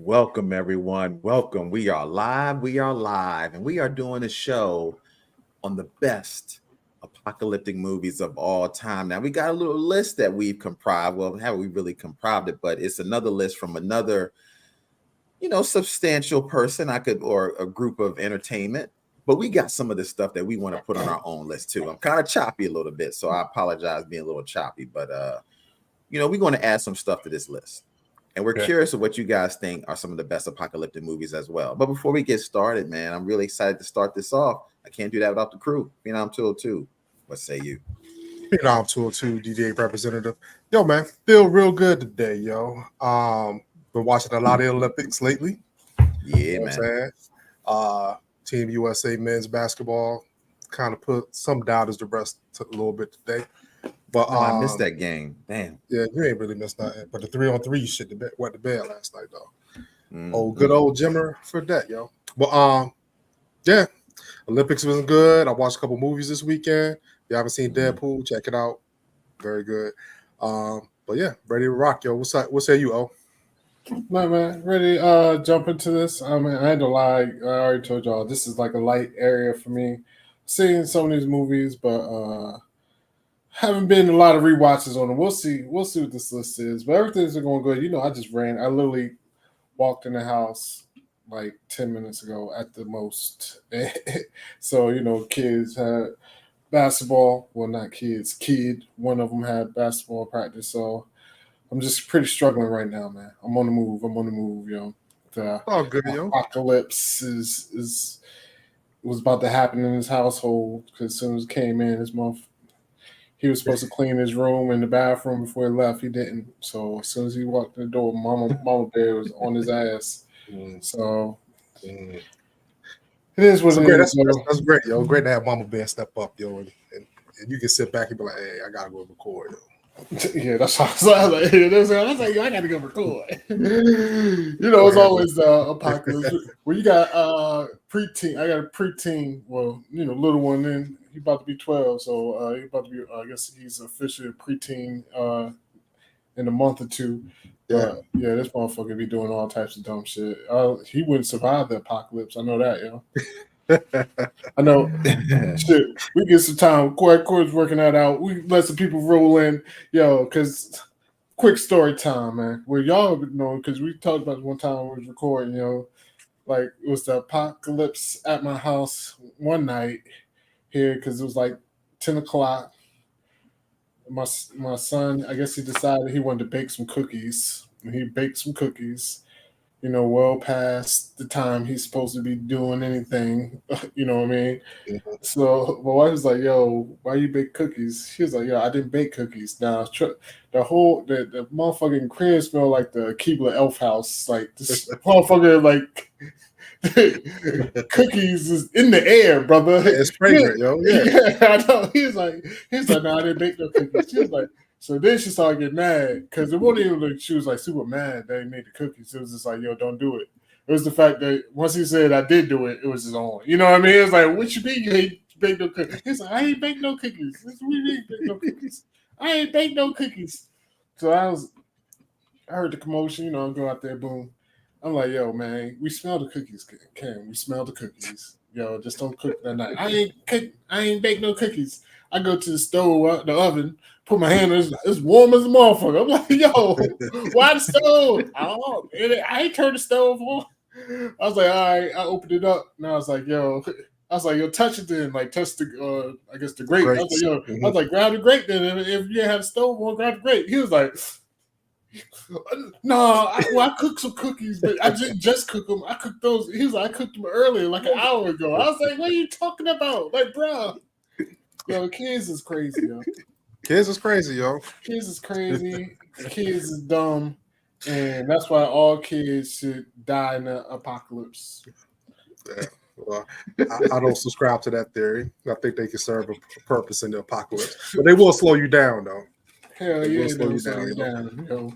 Welcome, everyone. Welcome. We are live. And we are doing a show on the best apocalyptic movies of all time. Now, we got a little list that we've comprised. Well, haven't we really comprised it? But it's another list from another, substantial person or a group of entertainment. But we got some of the stuff that we want to put on our own list too. I'm kind of choppy a little bit, so I apologize being a little choppy. But we're going to add some stuff to this list. And we're curious of what you guys think are some of the best apocalyptic movies as well. But before we get started, man, I'm really excited to start this off. I can't do that without the crew. Phenom 202. What say you? Phenom 202, DJ representative. Yo, man, feel real good today, yo. Been watching a lot of Olympics lately. Yeah, man. Team USA men's basketball kind of put some doubters to rest a little bit today. But I missed that game. Damn. Yeah, you ain't really missed nothing. But the 3-on-3 shit went to bed last night, though. Oh, good old Jimmer for that, yo. But yeah, Olympics was good. I watched a couple movies this weekend. If you haven't seen Deadpool, check it out. Very good. But yeah, ready to rock, yo. What say you, O? Man, ready to jump into this? I mean, I ain't gonna lie. I already told y'all this is like a light area for me. Seeing some of these movies, but haven't been a lot of rewatches on them. We'll see what this list is. But everything's going good. I just ran. I literally walked in the house like 10 minutes ago at the most. So, kids had basketball. Well, not kids. Kid. One of them had basketball practice. So I'm just pretty struggling right now, man. I'm on the move, yo. The good, yo. apocalypse was about to happen in his household because as soon as it came in, his mom. He was supposed to clean his room and the bathroom before he left. He didn't. So as soon as he walked in the door, Mama Bear was on his ass. So it is what it is. That's great, yo. Great to have Mama Bear step up, yo, and you can sit back and be like, "Hey, I gotta go record." Yo. Yeah, that's how I was like, yo, I gotta go record. It's always the apocalypse. Well, you got preteen. I got a preteen. Well, little one then. He's about to be 12, so he's about to be. I guess he's officially a preteen in a month or two. Yeah, this motherfucker be doing all types of dumb shit. He wouldn't survive the apocalypse. I know that, yo. I know. Shit, we get some time. Court's working that out. We let some people roll in, yo. Because quick story time, man. Well, y'all know because we talked about it one time when we was recording, like it was the apocalypse at my house one night. Here because it was like 10 o'clock. My son, I guess he decided he wanted to bake some cookies. And he baked some cookies, well past the time he's supposed to be doing anything. You know what I mean? Mm-hmm. So my wife was like, yo, why you bake cookies? She was like, yo, I didn't bake cookies. Now the motherfucking crib smelled like the Keebler Elf house. Like this motherfucker like cookies is in the air, brother. It's fragrant, yo. Yeah, I know. He's like, no, I didn't bake no cookies. She was like, so then she started getting mad because it wasn't even like she was like super mad that he made the cookies. It was just like, yo, don't do it. It was the fact that once he said I did do it, it was his own. You know what I mean? It was like, what you mean you ain't baked no cookies? He's like, I ain't baked no cookies. What do you mean baked no cookies? I ain't baked no cookies. So I heard the commotion. I go out there, boom. I'm like, yo, man, we smell the cookies, Cam. We smell the cookies. Yo, just don't cook that night. I ain't bake no cookies. I go to the stove, the oven, put my hand in it's warm as a motherfucker. I'm like, yo, why the stove? I ain't turned the stove on. I was like, all right, I opened it up. And I was like, yo, touch it then. Like, touch the, I guess the grate. I was like, yo, I was like, grab the grate then. And if you didn't have the stove on, grab the grate. He was like, no, I cooked some cookies, but I didn't just cook them. I cooked those. He was like, I cooked them earlier, like an hour ago. I was like, what are you talking about? Like, bro. Yo, kids is crazy, yo. Kids is crazy, yo. Kids is crazy. Kids is dumb. And that's why all kids should die in the apocalypse. Yeah. Well, I don't subscribe to that theory. I think they can serve a purpose in the apocalypse. But they will slow you down, though. Hell yeah, they will slow you down. Yo.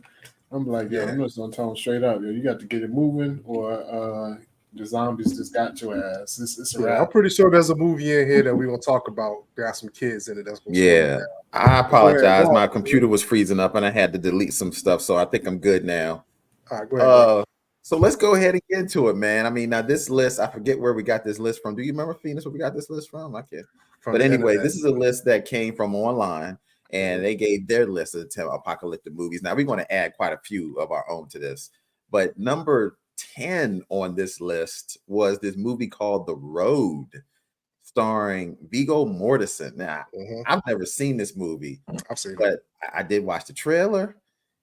I'm like, yo, I'm just gonna tell them straight up, yo, you got to get it moving, or the zombies just got your ass. It's a wrap. I'm pretty sure there's a movie in here that we're gonna talk about. Got some kids in it. That's gonna I apologize. My computer was freezing up, and I had to delete some stuff, so I think I'm good now. All right, go ahead. So let's go ahead and get into it, man. I mean, now this list, I forget where we got this list from. Do you remember, Phoenix, where we got this list from? I can't. From But the anyway, internet. this is a list that came from online, and they gave their list of the apocalyptic movies. Now we're going to add quite a few of our own to this, but number 10 on this list was this movie called The Road, starring Viggo Mortensen. Now, I've never seen this movie, I've seen it. but I did watch the trailer,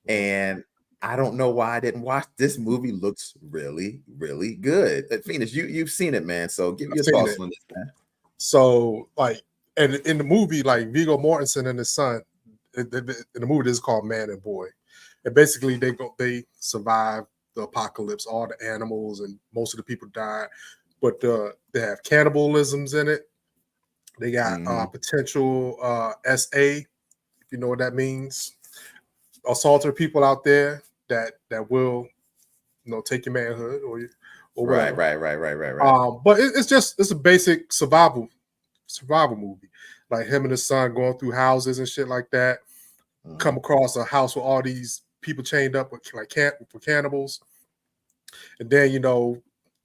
and I don't know why I didn't watch. This movie looks really, really good. Phoenix, you've seen it, man. So give your thoughts on this, man. So, like, and in the movie, like Viggo Mortensen and his son, in the movie, this is called Man and Boy, and basically they survive the apocalypse. All the animals and most of the people died, but they have cannibalisms in it. They got potential SA, if you know what that means, assaulter people out there that will, take your manhood or whatever. Right. But it's a basic survival movie. Like him and his son going through houses and shit like that. Come across a house with all these people chained up with for cannibals, and then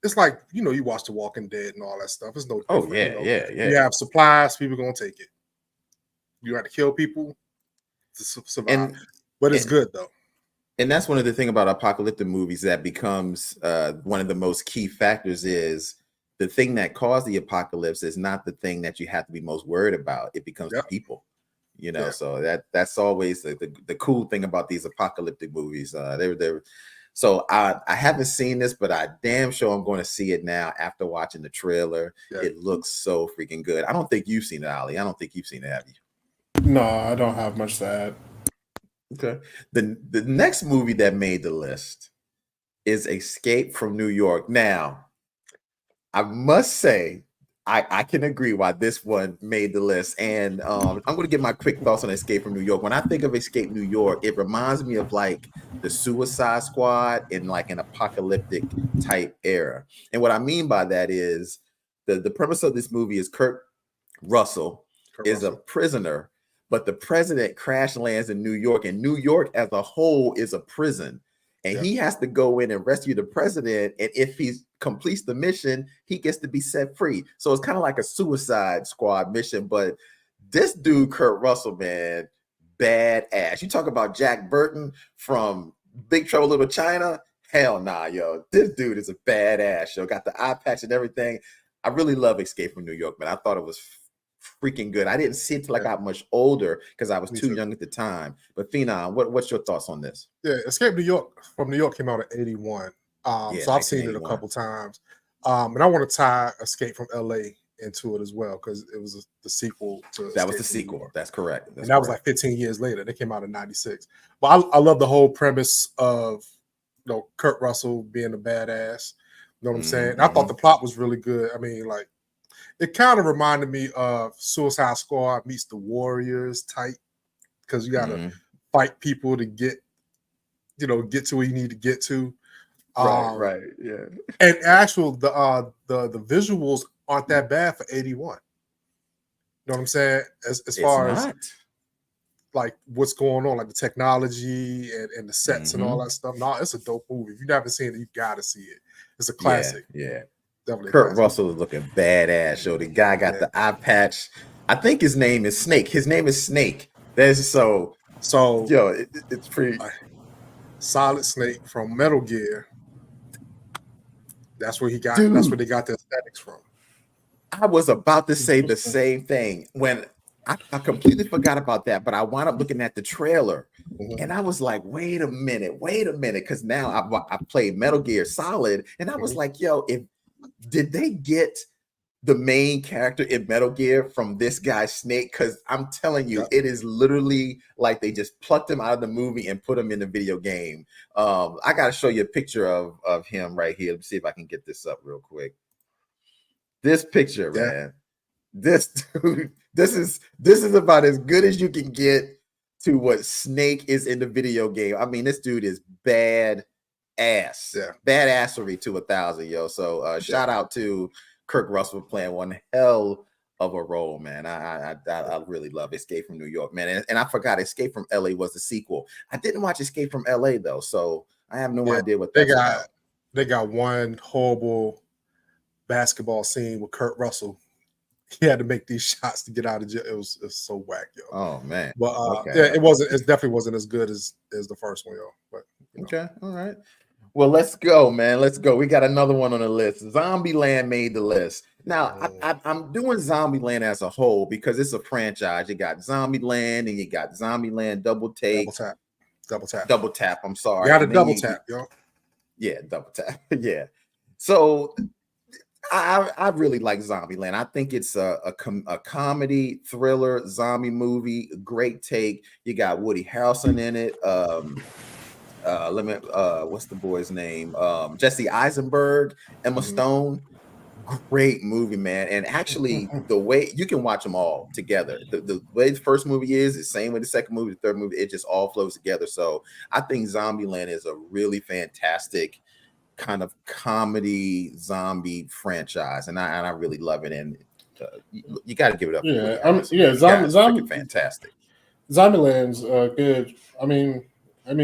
it's like you watch The Walking Dead and all that stuff. It's no different. Yeah. You have supplies, people gonna take it. You have to kill people to survive, but it's good though. And that's one of the things about apocalyptic movies that becomes one of the most key factors is the thing that caused the apocalypse is not the thing that you have to be most worried about. It becomes the people, So that's always the cool thing about these apocalyptic movies. So I haven't seen this, but I damn sure I'm going to see it now after watching the trailer. Yeah. It looks so freaking good. I don't think you've seen it, Ali. I don't think you've seen it, have you? No, I don't have much to add. Okay. The next movie that made the list is Escape from New York. Now, I must say, I can agree why this one made the list. And I'm going to give my quick thoughts on Escape from New York. When I think of Escape New York, it reminds me of like the Suicide Squad in like an apocalyptic type era. And what I mean by that is the premise of this movie is Kurt Russell is a prisoner, but the president crash lands in New York, and New York as a whole is a prison. And he has to go in and rescue the president. And if he completes the mission, he gets to be set free. So it's kind of like a Suicide Squad mission. But this dude, Kurt Russell, man, badass. You talk about Jack Burton from Big Trouble in Little China. Hell nah, yo. This dude is a badass, yo. Got the eye patch and everything. I really love Escape from New York, man. I thought it was freaking good. I didn't see it till I got much older because I was too young at the time. But Phenom, what's your thoughts on this? Yeah, Escape from New York came out in 81. So I've seen it a couple times. And I want to tie Escape from LA into it as well because it was the sequel to that was the sequel. That's correct. And that was like 15 years later. They came out in 96. But I love the whole premise of Kurt Russell being a badass. You know what I'm saying? I thought the plot was really good. I mean, like, it kind of reminded me of Suicide Squad meets the Warriors type because you got to fight people to get to where you need to get to. Right, yeah. And the visuals aren't that bad for 81. You know what I'm saying? As far as like what's going on, like the technology and the sets and all that stuff. No, it's a dope movie. If you haven't seen it, you got to see it. It's a classic. Yeah. Definitely Kurt Russell is looking badass, yo. The guy got the eye patch. I think his name is Snake. His name is Snake. That's so yo, it's pretty Solid Snake from Metal Gear. That's where he got. Dude, that's where they got the aesthetics from. I was about to say the same thing when I completely forgot about that, but I wound up looking at the trailer and I was like, wait a minute, because now I played Metal Gear Solid, and I was like, yo, did they get the main character in Metal Gear from this guy Snake? Because I'm telling you, it is literally like they just plucked him out of the movie and put him in the video game. I got to show you a picture of him right here. Let's see if I can get this up real quick. This picture, man. This dude, this is about as good as you can get to what Snake is in the video game. I mean, this dude is bad ass. Badassery to 1,000, yo. So shout out to Kurt Russell playing one hell of a role, man. I really love Escape from New York, man. And I forgot Escape from LA was the sequel. I didn't watch Escape from LA though, so I have no idea what that's about. they got one horrible basketball scene with Kurt Russell. He had to make these shots to get out of jail. It was so whack, yo. Oh man. But Okay. yeah, it definitely wasn't as good as the first one, yo. But okay, all right. Well, let's go, man. Let's go. We got another one on the list. Zombieland made the list. Now, I'm doing Zombieland as a whole because it's a franchise. You got Zombieland and you got Zombieland Double Take. Double tap. I'm sorry. You got a double tap, yo. Yeah, double tap. Yeah. So I really like Zombieland. I think it's a comedy thriller zombie movie. Great take. You got Woody Harrelson in it. What's the boy's name? Jesse Eisenberg, Emma Stone. Great movie, man. And actually, the way you can watch them all together. The way the first movie is the same way the second movie, the third movie, it just all flows together. So I think Zombieland is a really fantastic kind of comedy zombie franchise, and I really love it. And you got to give it up. Yeah, zombie fantastic. Zombieland's good. I mean,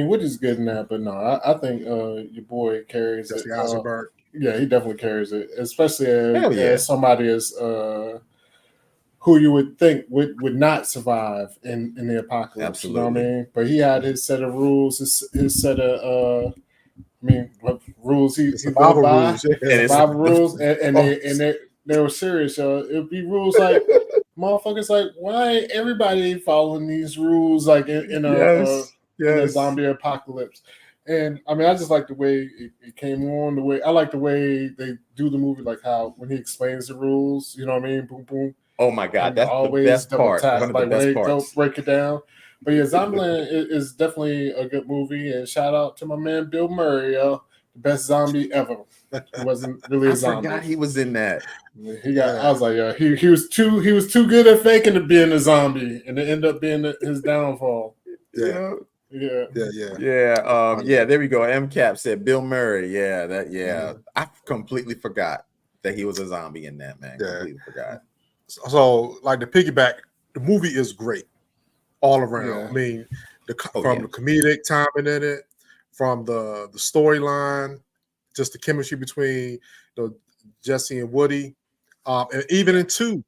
Woody's good in that, but no, I think your boy carries it. Eisenberg. Yeah, he definitely carries it, especially as somebody as who you would think would not survive in the apocalypse. Absolutely. You know what I mean? But he had his set of rules, his set of what rules he survival by, rules, survival rules, and they were serious. So it'd be rules like motherfuckers like, why ain't everybody following these rules like in a zombie apocalypse? And I mean, I just like the way it came on. I like the way they do the movie, like how when he explains the rules, you know what I mean? Boom, boom. Oh my God, that's always the best part. One of the best parts. Go break it down. But yeah, Zombieland is definitely a good movie. And shout out to my man Bill Murray, the best zombie ever. He wasn't really a zombie. I forgot he was in that. I was like, yeah, he was too good at faking to being a zombie, and it ended up being his downfall. Yeah. There we go. MCAP said Bill Murray. I completely forgot that he was a zombie in that, man. Completely forgot. So, like, the piggyback, the movie is great all around. I mean, the comedic timing in it, from the storyline, just the chemistry between Jesse and Woody, and even in 2,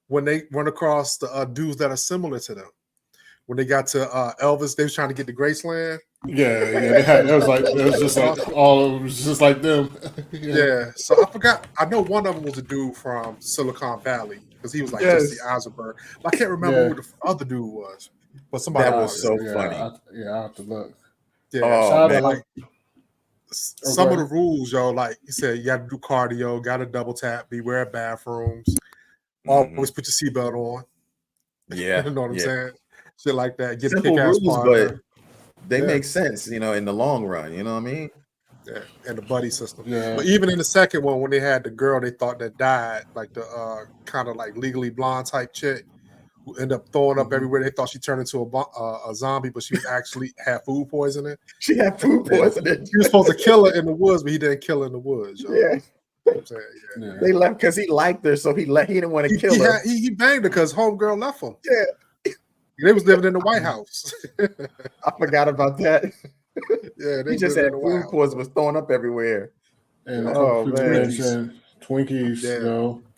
when they run across the dudes that are similar to them. When they got to Elvis, they was trying to get to Graceland. It was just like them. Yeah. So I forgot. I know one of them was a dude from Silicon Valley because he was like Jesse Eisenberg. But I can't remember who the other dude was. But somebody that was so funny. I have to look. Yeah. Some of the rules, yo, like you said, you got to do cardio, got to double tap, beware of bathrooms, always put your seatbelt on. Yeah, you know what I'm saying. Shit like that. Get simple kick-ass rules, partner. but they make sense, in the long run. You know what I mean? Yeah, and the buddy system. Yeah. But even in the second one, when they had the girl they thought that died, like the kind of like Legally Blonde type chick, who ended up throwing up everywhere. They thought she turned into a zombie, but she was actually had food poisoning. She had food poisoning. He was supposed to kill her in the woods, but he didn't kill her in the woods. Yo. Yeah. You know I'm saying? They left because he liked her, so he didn't want to kill her. He banged her because homegirl left him. Yeah. They was living in the White House. I forgot about that. Yeah, he just had food poisoning, was throwing up everywhere. And Twinkies,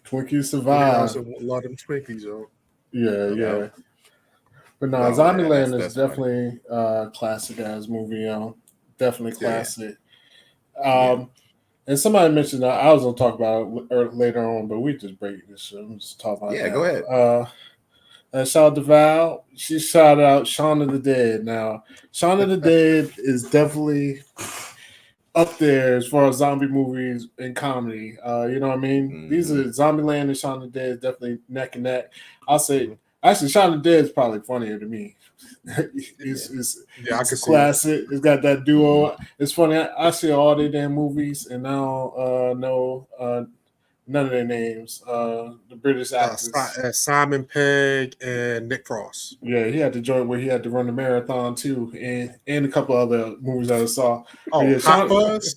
Twinkies survive. A lot of them Twinkies, yo. Yeah. But no, Zombieland is definitely a classic ass movie, Definitely classic. And somebody mentioned I was gonna talk about it later on, but we just break this shit. I'm just talking about go ahead. Shout out to Val. She shouted out Shaun of the Dead. Now, Shaun of the Dead is definitely up there as far as zombie movies and comedy. You know what I mean? These are Zombieland and Shaun of the Dead, definitely neck and neck. I'll say, actually, Shaun of the Dead is probably funnier to me. It's classic. It's got that duo. It's funny. I see all their damn movies, and I don't know none of their names. The British actors, Simon Pegg and Nick Frost. Yeah, he had the joint where he had to run the marathon too, and a couple other movies that I saw. Oh, Hot Fuzz.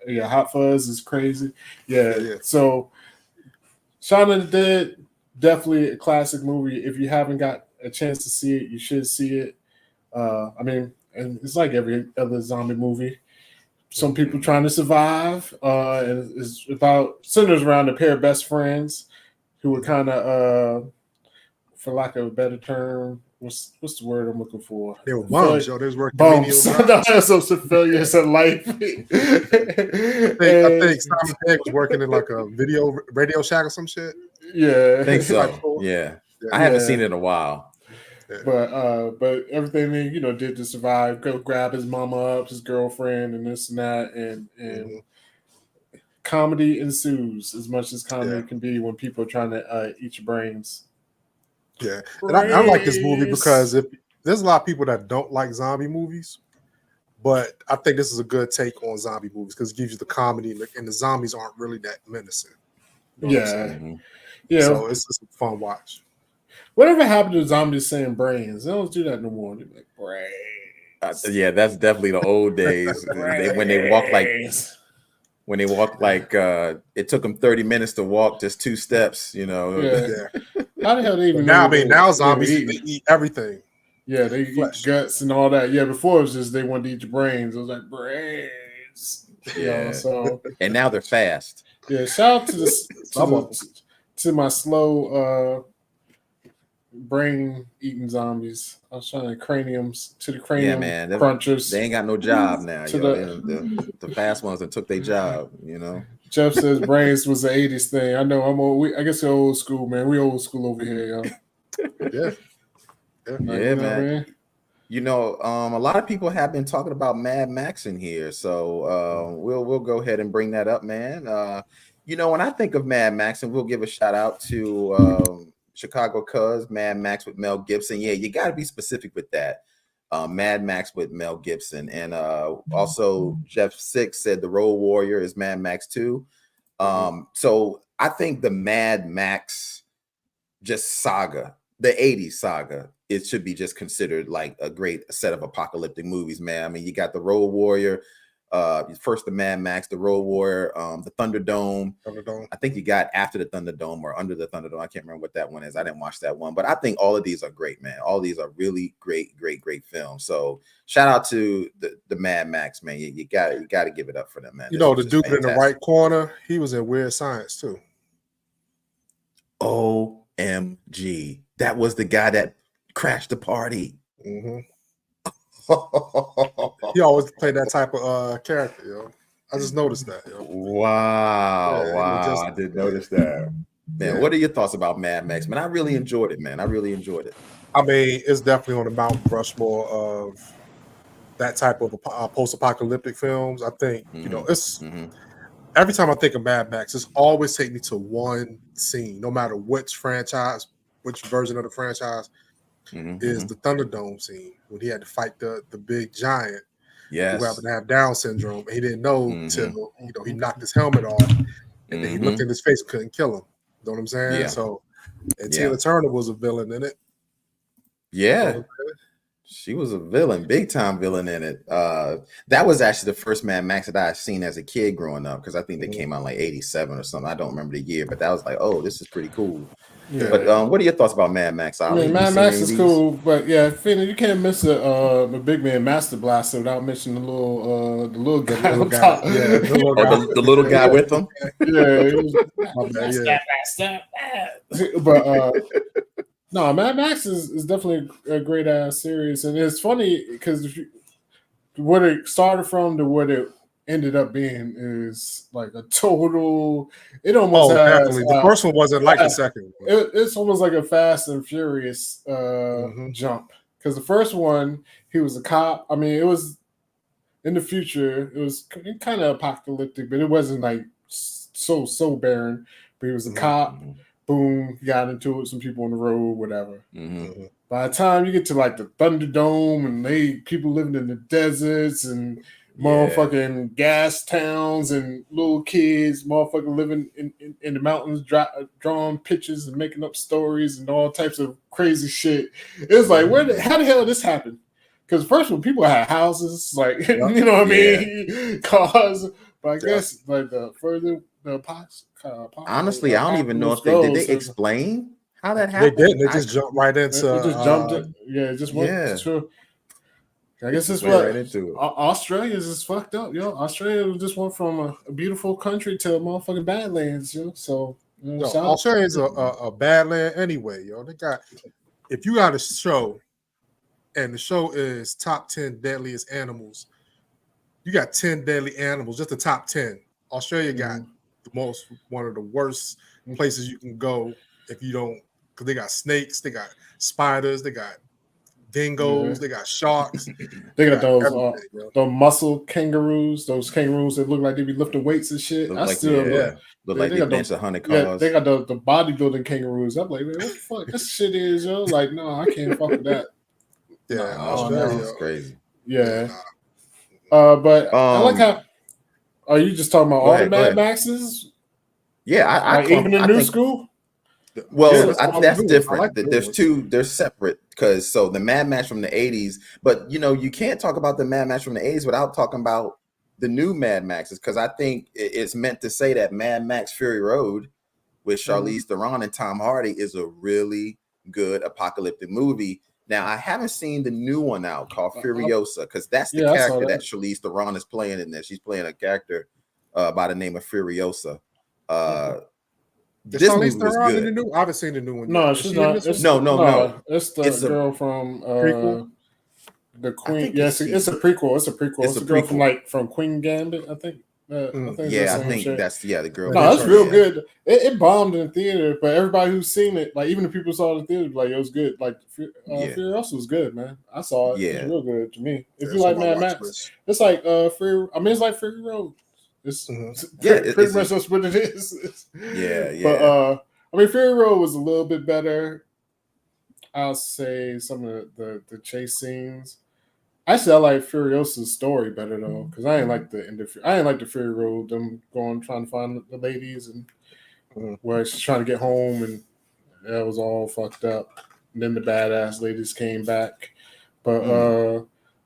Yeah, Hot Fuzz is crazy. Yeah. So, Shaun of the Dead, definitely a classic movie. If you haven't got a chance to see it, you should see it. And it's like every other zombie movie. some people trying to survive. And it's about centers around a pair of best friends who were kind of, for lack of a better term, what's the word I'm looking for? They were bums, yo. They was working bums. Some civilians in life. I think Simon Pegg was working in like a radio shack or some shit. Yeah, I think so. Yeah. I haven't seen it in a while. Yeah. But everything they did to survive, go grab his mama up, his girlfriend, and this and that, and comedy ensues as much as comedy can be when people are trying to eat your brains. Yeah, and I like this movie because there's a lot of people that don't like zombie movies, but I think this is a good take on zombie movies because it gives you the comedy and the zombies aren't really that menacing. You know yeah. So it's just a fun watch. Whatever happened to zombies saying brains? They don't do that no more. They're like brains. Yeah, that's definitely the old days when they walk like it took them 30 minutes to walk just 2 steps. Yeah. How the hell they even now zombies they eat everything. Yeah, they eat guts and all that. Yeah, before it was just they wanted to eat your brains. It was like brains. Yeah. So and now they're fast. Yeah. Shout out to my slow brain eating zombies. I was trying to cranium crunchers. They ain't got no job now. The fast ones that took their job. Jeff says brains was the 80s thing. I know I guess we're old school, man. We old school over here, yo. Yeah, man. A lot of people have been talking about Mad Max in here, so we'll go ahead and bring that up, man. When I think of Mad Max, and we'll give a shout out to Chicago Cuz, Mad Max with Mel Gibson. Yeah, you got to be specific with that. Mad Max with Mel Gibson, and also Jeff Six said the Road Warrior is Mad Max 2. So I think the Mad Max just saga, the 80s saga, it should be just considered like a great set of apocalyptic movies, man. I mean, you got the Road Warrior, first the Mad Max, the Road Warrior, the Thunderdome. I think you got After the Thunderdome or Under the Thunderdome. I can't remember what that one is. I didn't watch that one, but I think all of these are great, man. All of these are really great films. So shout out to the Mad Max, man. You got to give it up for them, man. The dude in the right corner, he was in Weird Science too. OMG, that was the guy that crashed the party. He always played that type of character, yo. I just noticed that, yo. Wow. I did notice that. Man, what are your thoughts about Mad Max? Man, I really enjoyed it, man. I really enjoyed it. I mean, it's definitely on the Mount Rushmore of that type of post-apocalyptic films. I think, it's every time I think of Mad Max, it's always take me to one scene, no matter which franchise, which version of the franchise. Is the Thunderdome scene when he had to fight the big giant who happened to have Down syndrome. He didn't know till he knocked his helmet off, and then he looked in his face, couldn't kill him. You know what I'm saying? Yeah. So, and Tina Turner was a villain in it. Yeah, she was a villain, big time villain in it. That was actually the first Mad Max that I had seen as a kid growing up, because I think they came out like 87 or something. I don't remember the year, but that was like, oh, this is pretty cool. Yeah. But what are your thoughts about Mad Max? Mad Max is cool, but yeah, you can't miss the big man Master Blaster without mentioning the little guy on top. Yeah, the little guy with him. But no, Mad Max is definitely a great ass series, and it's funny because what it started from to what it ended up being is like a total. It almost has, definitely. The first one wasn't like the second one. It's almost like a Fast and Furious jump, because the first one he was a cop. I mean, it was in the future. It was kind of apocalyptic, but it wasn't like so barren. But he was a cop. Boom, got into it with some people on the road, whatever. By the time you get to like the Thunderdome and people living in the deserts and motherfucking gas towns and little kids, motherfucking living in the mountains, drawing pictures and making up stories and all types of crazy shit. It's like, how the hell did this happen? Because first, when people had houses, like you know what I mean, cars. But I guess like the further the pox. Honestly, I don't even know if did they explain how that happened. They did. They just jumped right into. It just jumped. It just went. Yeah. True. I guess it's Went what right into it. Australia is just fucked up, yo. Australia just went from a beautiful country to a motherfucking badlands, yo. So Yo, Australia is a bad land anyway, yo. They got, if you got a show and the show is top 10 deadliest animals, you got 10 deadly animals, just the top 10. Australia got one of the worst places you can go if you don't, because they got snakes, they got spiders, they got dingoes, they got sharks. They got those the muscle kangaroos, those kangaroos that look like they be lifting weights and shit. Look like they dance 100 cars. Yeah, they got the bodybuilding kangaroos. I'm like, man, what the fuck this shit is, yo? Like, no, I can't fuck with that. Yeah, Australia is crazy. Yeah. But I like how. Are you just talking about all the Mad Maxes? Yeah, I even the new school. Well, that's different. Like there's two. They're separate because the Mad Max from the '80s, but you can't talk about the Mad Max from the '80s without talking about the new Mad Maxes, because I think it's meant to say that Mad Max Fury Road with Charlize Theron and Tom Hardy is a really good apocalyptic movie. Now, I haven't seen the new one out called Furiosa, because that's the character that Charlize Theron is playing in there. She's playing a character by the name of Furiosa. This movie was good. I haven't seen the new one. No, she's not. No. It's the girl from the Queen. Yes, it's a prequel. It's a girl from Queen Gambit, I think. I think that's the girl. No, that's real good. It bombed in the theater, but everybody who's seen it, like even the people who saw it in the theater, like it was good. Like Furiosa was good, man. I saw it. It was real good to me. If you like Mad Max, it's like it's like Fury Road. It's pretty much that's what it is. But I mean, Fury Road was a little bit better. I'll say some of the chase scenes. Actually, I like Furiosa's story better though, because I ain't like the Fury Road. Them trying to find the ladies and where she's trying to get home, and that was all fucked up. And then the badass ladies came back, but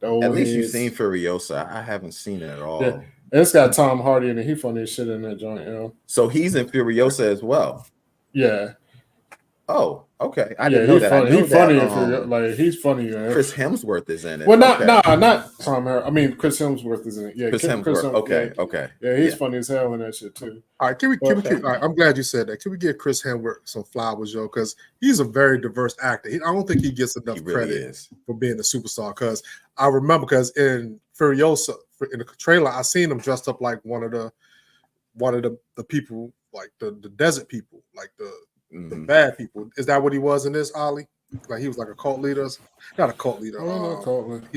at least you've seen Furiosa. I haven't seen it at all. Yeah. And it's got Tom Hardy in it. He funny as shit in that joint, So he's in Furiosa as well. Yeah. Oh, okay. I didn't know that. He's funny in Furiosa. Like he's funny. Chris Hemsworth is in it. Well, not Tom Hardy. I mean, Chris Hemsworth is in it. Yeah, Chris Hemsworth. Okay. Yeah, he's funny as hell in that shit too. All right, all right, I'm glad you said that. Can we give Chris Hemsworth some flowers, yo? Because he's a very diverse actor. I don't think he gets enough credit for being a superstar. Because I remember, in Furiosa, in the trailer, I seen him dressed up like one of the people, like the desert people, like the bad people. Is that what he was in this, Ollie? Like he was like a cult leader? Not a cult leader. Not a cult leader.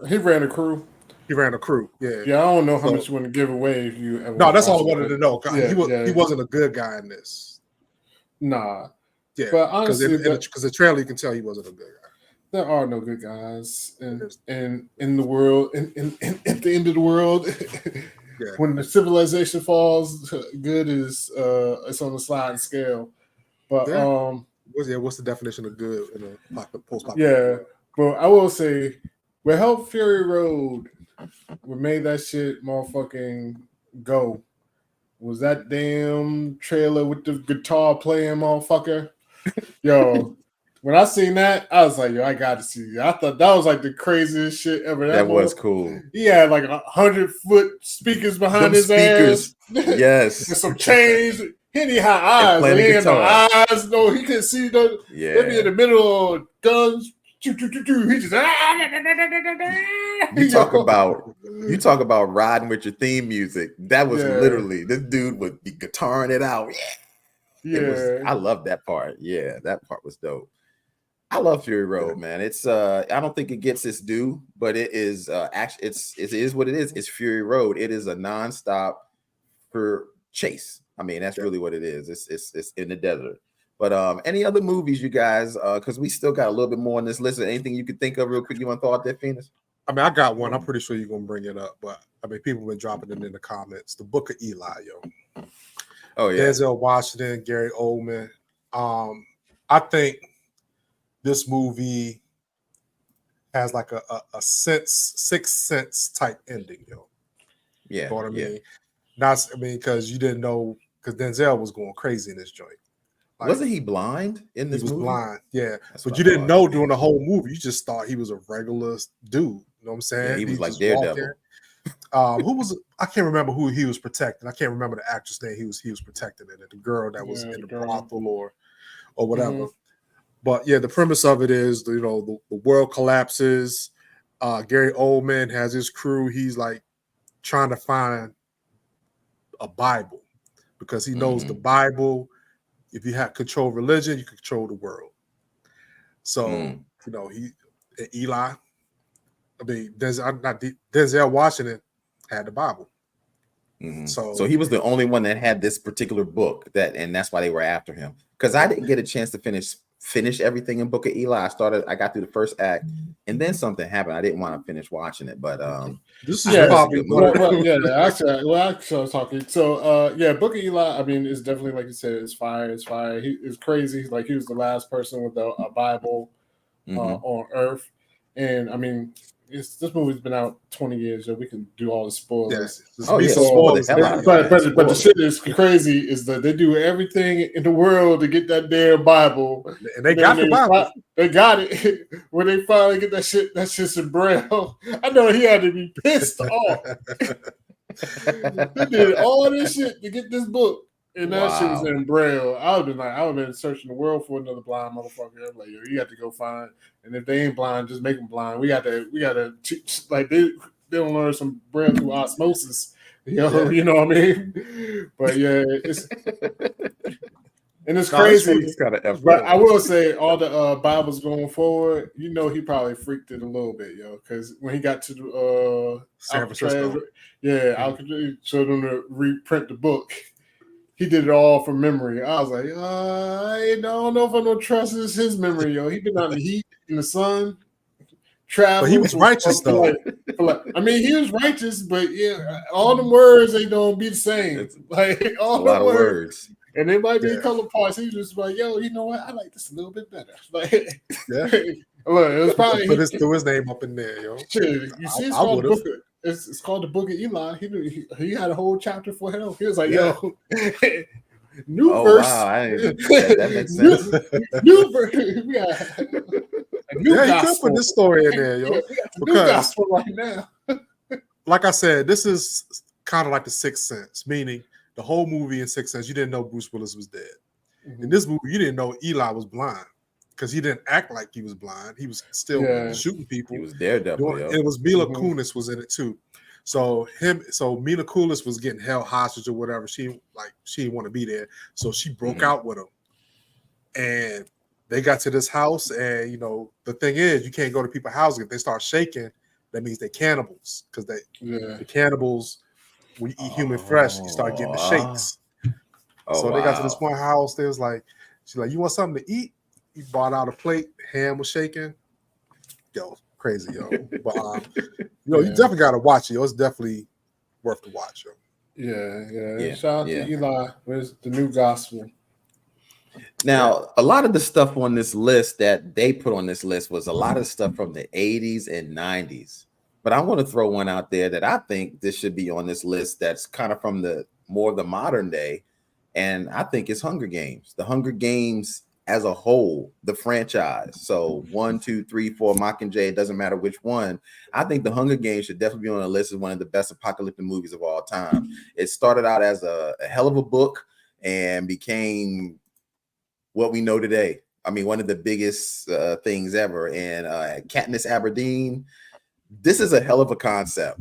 He ran a crew. He ran a crew. Yeah. Yeah, I don't know how much you want to give away if you ever. No, that's all I wanted to know. He wasn't a good guy in this. Nah. Yeah. But honestly, because the trailer, you can tell he wasn't a good guy. There are no good guys in the world. In at the end of the world. Yeah. When the civilization falls, good is it's on the sliding scale. But what's the definition of good in a post-apocalyptic? Yeah, but I will say, with Help Fury Road, what made that shit motherfucking go was that damn trailer with the guitar playing motherfucker. Yo, when I seen that, I was like, yo, I got to see it. I thought that was like the craziest shit ever. That was cool. He had like 100-foot speakers behind his ass. Yes. And some chains. He didn't have eyes. He had no eyes. No, he couldn't see. They'd be in the middle of guns. He just. You talk about riding with your theme music. That was literally, this dude would be guitaring it out. Yeah. I love that part. Yeah, that part was dope. I love Fury Road, man. It's I don't think it gets its due, but it is actually it is what it is. It's Fury Road. It is a nonstop for chase. I mean, that's really what it is. It's in the desert. But any other movies, you guys? Because we still got a little bit more on this list. Anything you could think of real quick you want to throw out there, Phoenix? I mean, I got one. I'm pretty sure you're gonna bring it up, but I mean, people have been dropping it in the comments. The Book of Eli, yo. Oh yeah. Denzel Washington, Gary Oldman. I think this movie has like a sixth sense type ending, yo. Yeah. You know what I mean? Because you didn't know, because Denzel was going crazy in this joint. Like, wasn't he blind in this he was movie? blind, yeah. That's But what you I didn't thought. know during the whole movie. You just thought he was a regular dude. You know what I'm saying? Yeah, he was like just Daredevil. Who was I can't remember who he was protecting. I can't remember the actress name he was protecting it. The girl that was in the brothel or whatever. Mm-hmm. But yeah, the premise of it is the world collapses. Gary Oldman has his crew. He's like trying to find a Bible because he knows the Bible. If you have control of religion, you can control the world. So Eli. I mean, Denzel Washington had the Bible. Mm-hmm. So he was the only one that had this particular book and that's why they were after him. Because I didn't get a chance to finish everything in Book of Eli. I got through the first act, and then something happened. I didn't want to finish watching it, but this is probably actually, I was talking. So Book of Eli. I mean, it's definitely like you said, it's fire. It's fire. It's crazy. Like he was the last person with a Bible on Earth, and I mean. This movie's been out 20 years, so we can do all the spoilers. Yes. But the shit is crazy is that they do everything in the world to get that damn Bible, and they got the Bible. They got it when they finally get that shit's in Braille. I know he had to be pissed off. They did all this shit to get this book. And that shit was in Braille. I would have been searching the world for another blind motherfucker. I'm like, yo, you got to go find. And if they ain't blind, just make them blind. We got to teach, like they don't learn some Braille through osmosis. You know what I mean? But yeah, it's crazy. But I will say, all the Bibles going forward, he probably freaked it a little bit, because when he got to San Francisco, Alcatraz showed him to reprint the book. He did it all from memory. I was like, I don't know if I don't trust his memory, yo. He been out in the heat, in the sun, travel. But he was righteous, though. I mean, he was righteous, but all the words ain't gonna be the same. It's like all a lot of words. And they might be a couple parts. He was just like, yo, you know what? I like this a little bit better. Like, yeah. Look, it was probably threw his name up in there, yo. Shit, you see, it's called the book. It's called the Book of Eli. He had a whole chapter for him. He was like, yo, new verse. Wow. That makes sense. New verse. We got a new gospel. You could put this story in there, yo. We got the new gospel right now. Like I said, this is kind of like the Sixth Sense, meaning the whole movie in Sixth Sense, you didn't know Bruce Willis was dead. In this movie, you didn't know Eli was blind. Because he didn't act like he was blind. He was still shooting people. He was Daredevil. And it was Mila Kunis was in it too. So Mila Kunis was getting held hostage or whatever. She didn't want to be there. So she broke out with him. And they got to this house, and the thing is, you can't go to people's houses. If they start shaking, that means they're cannibals. Because the cannibals, when you eat human flesh, you start getting the shakes. So they got to this one house, they was like, she's like, you want something to eat? He brought out a plate, hand was shaking. Yo, crazy, yo. But you definitely gotta watch it, yo. It's definitely worth the watch, yo. Yeah. Shout out to Eli. Where's the new gospel? Now, a lot of the stuff on this list that they put on this list was a lot of stuff from the 80s and 90s. But I want to throw one out there that I think this should be on this list that's kind of from the modern day. And I think it's Hunger Games. The Hunger Games as a whole, the franchise. So 1, 2, 3, 4, Mockingjay, it doesn't matter which one. I think the Hunger Games should definitely be on the list as one of the best apocalyptic movies of all time. It started out as a hell of a book and became what we know today. I mean, one of the biggest things ever. And Katniss Aberdeen, this is a hell of a concept.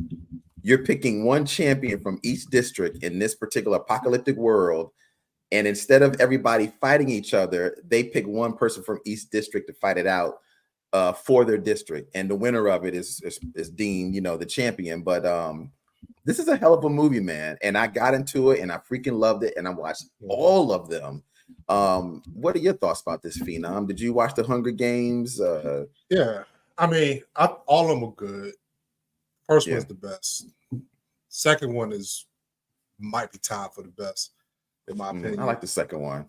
You're picking one champion from each district in this particular apocalyptic world. And instead of everybody fighting each other, they pick one person from each district to fight it out for their district. And the winner of it is deemed, the champion. But this is a hell of a movie, man. And I got into it and I freaking loved it. And I watched all of them. What are your thoughts about this, Phenom? Did you watch the Hunger Games? Yeah. I mean, all of them are good. First one's the best. Second one might be tied for the best. In my opinion, I like the second one.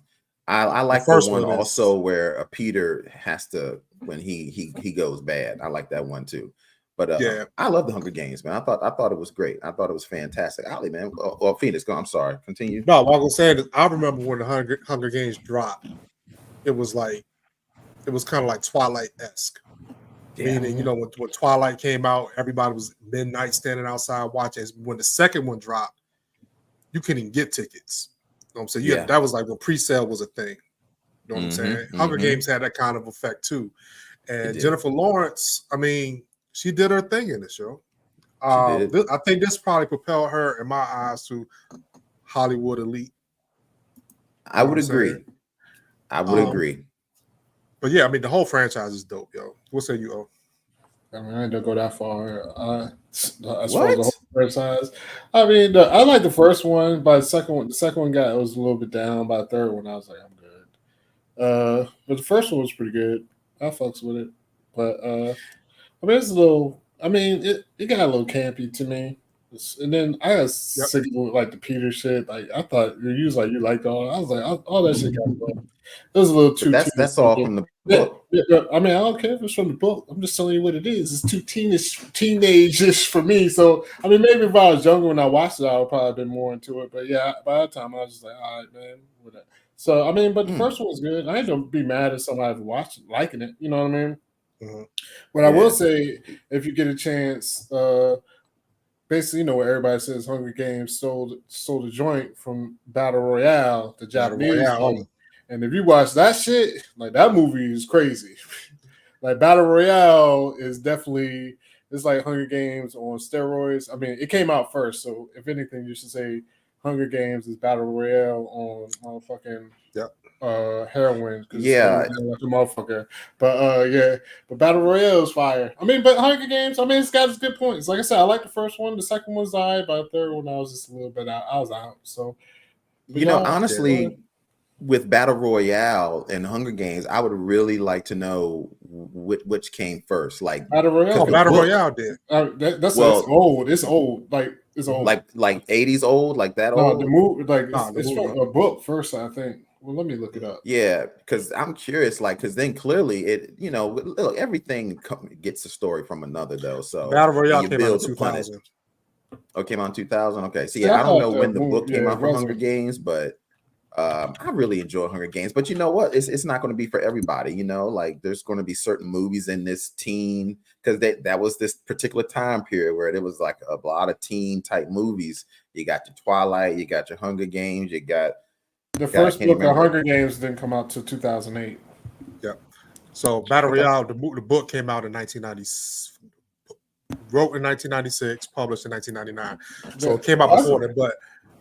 I like the first one also where Peter has to when he goes bad. I like that one too. But Yeah. I love the Hunger Games, man. I thought it was great. I thought it was fantastic. Ali, man. Well, Phoenix, go. I'm sorry. Continue. No, what I was saying is, I remember when the Hunger Games dropped. It was kind of like Twilight-esque. Yeah. Meaning, when Twilight came out, everybody was midnight standing outside watching. When the second one dropped, you couldn't even get tickets. You know what I'm saying? That was like when pre-sale was a thing. You know what I'm saying? Hunger Games had that kind of effect too. And Jennifer Lawrence, I mean, she did her thing in the show. I think this probably propelled her, in my eyes, to Hollywood elite. I would agree. I would agree. But yeah, I mean, the whole franchise is dope, yo. What say you, O? I mean, I didn't go that far. As far as What? the whole franchise, I mean, I like the first one, but the second one was a little bit down. By the third one, I was like, I'm good. But the first one was pretty good. I fucks with it, but I mean, it's a little. I mean, it got a little campy to me. And then I got sick of like the Peter shit. Like I thought you was like you liked all. I was like all that shit got low. It was a little too. That's all from the book. Yeah, I mean, I don't care if it's from the book. I'm just telling you what it is. It's too teenage-ish for me. So I mean, maybe if I was younger when I watched it, I would probably have been more into it. But yeah, by that time I was just like, all right, man. Whatever. So I mean, but the first one was good. I ain't gonna be mad if somebody watched it, liking it. You know what I mean? Mm-hmm. But I will say, if you get a chance, basically, what everybody says, Hunger Games stole the joint from Battle Royale, the Japanese one. And if you watch that shit, like that movie is crazy. Like Battle Royale is definitely, it's like Hunger Games on steroids. I mean, it came out first, so if anything, you should say Hunger Games is Battle Royale on fucking heroin. Yeah, like a motherfucker. But but Battle Royale is fire. I mean, but Hunger Games, I mean, it's got its good points. Like I said, I like the first one. The second one's alright, but the third one, I was just a little bit out. I was out. So, honestly, with Battle Royale and Hunger Games, I would really like to know which came first. Like Battle Royale. Battle Royale did. It's old. It's old. Like it's old. Like 80s old, like that old. The movie, it's from a book first, I think. Well, let me look it up. Yeah, because I'm curious, because then clearly it, look, everything gets a story from another though. So Battle Royale came out in 2000. Oh, came out in 2000. Okay, so I don't know when the book came out for Hunger Games, but I really enjoy Hunger Games. But you know what? It's not going to be for everybody. Like there's going to be certain movies in this teen, because that was this particular time period where it was like a lot of teen type movies. You got your Twilight, you got your Hunger Games, you got. The first book of Hunger Games didn't come out till 2008. Yeah. So Battle Royale, the book came out in 1990. Wrote in 1996, published in 1999. So it came out before that, but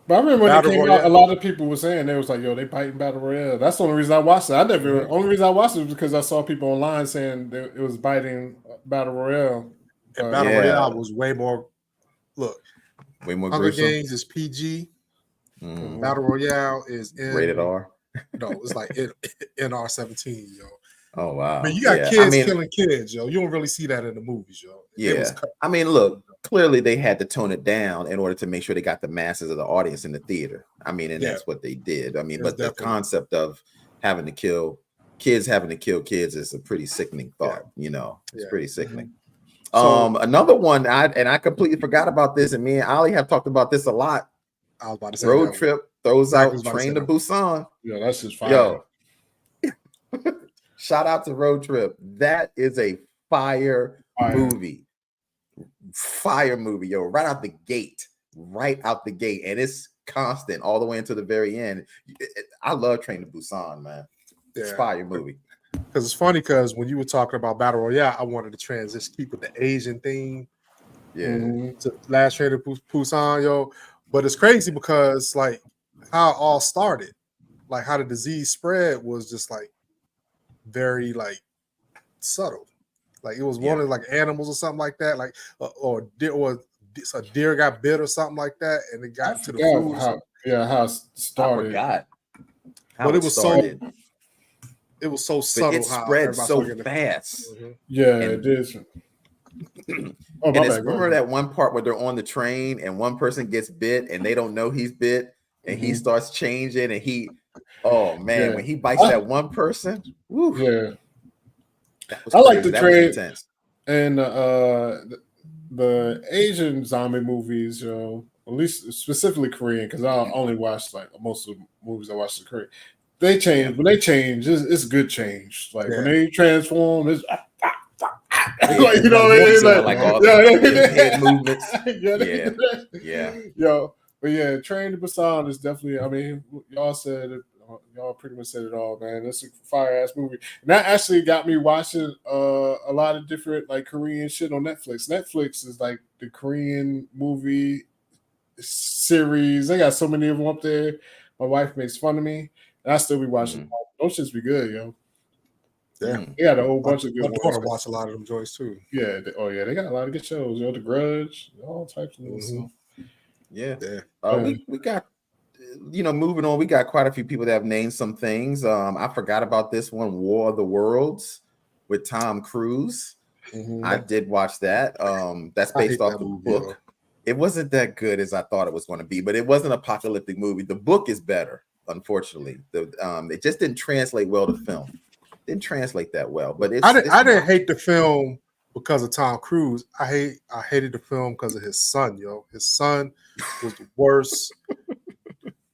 I remember when it came out, a lot of people were saying, they was like, yo, they biting Battle Royale. That's the only reason I watched it. Only reason I watched it was because I saw people online saying it was biting Battle Royale. And Battle Royale was way more more Hunger gruesome. Games is PG. Battle Royale is rated R. No, it's like NR-17, yo. Oh wow! I mean, you got kids killing kids, yo. You don't really see that in the movies, yo. I mean, look, clearly they had to tone it down in order to make sure they got the masses of the audience in the theater. I mean, and that's what they did. I mean, but the concept of having to kill kids is a pretty sickening thought. It's pretty sickening. So, another one, I completely forgot about this, and me and Ali have talked about this a lot. I was about to say Road Trip throws out Train to Busan. Yeah, that's just fire. Yo, shout out to Road Trip. That is a fire movie. Fire movie, yo, right out the gate, and it's constant all the way into the very end. I love Train to Busan, man. It's a fire movie. Because it's funny, because when you were talking about Battle Royale, I wanted to transition, keep with the Asian theme. Yeah. To Last Train to Busan, yo. But it's crazy because like how it all started, like how the disease spread was just like very like subtle. Like it was one of like animals or something like that, like or a deer got bit or something like that, and it got to the food. How it started. But it was started. It was so subtle. It spread so fast. Yeah, it did. Remember that one part where they're on the train and one person gets bit and they don't know he's bit, and he starts changing, and when he bites that one person, woo, I like the train intense. and the Asian zombie movies, you know, at least specifically Korean, because I only watch like most of the movies I watch in Korean. They change when they change. It's good change. Like when they transform, it's like, you know what I mean? Like all the head movements. Yeah. Yo, but yeah, Train to Busan is definitely. I mean, y'all said it. Y'all pretty much said it all, man. That's a fire ass movie, and that actually got me watching a lot of different like Korean shit on Netflix. Netflix is like the Korean movie series. They got so many of them up there. My wife makes fun of me, and I still be watching. Those shits be good, yo. Yeah, they got a whole bunch of good I ones. want to watch a lot of them joints too. Yeah, they got a lot of good shows. You know, The Grudge, all types of stuff. Yeah. We got, you know, moving on. We got quite a few people that have named some things. I forgot about this one, War of the Worlds with Tom Cruise. I did watch that. That's based off the book. It wasn't that good as I thought it was going to be, but it was an apocalyptic movie. The book is better, unfortunately. It just didn't translate well to film. Didn't translate that well, but I didn't hate the film because of Tom Cruise. I hated the film because of his son, yo. His son was the worst.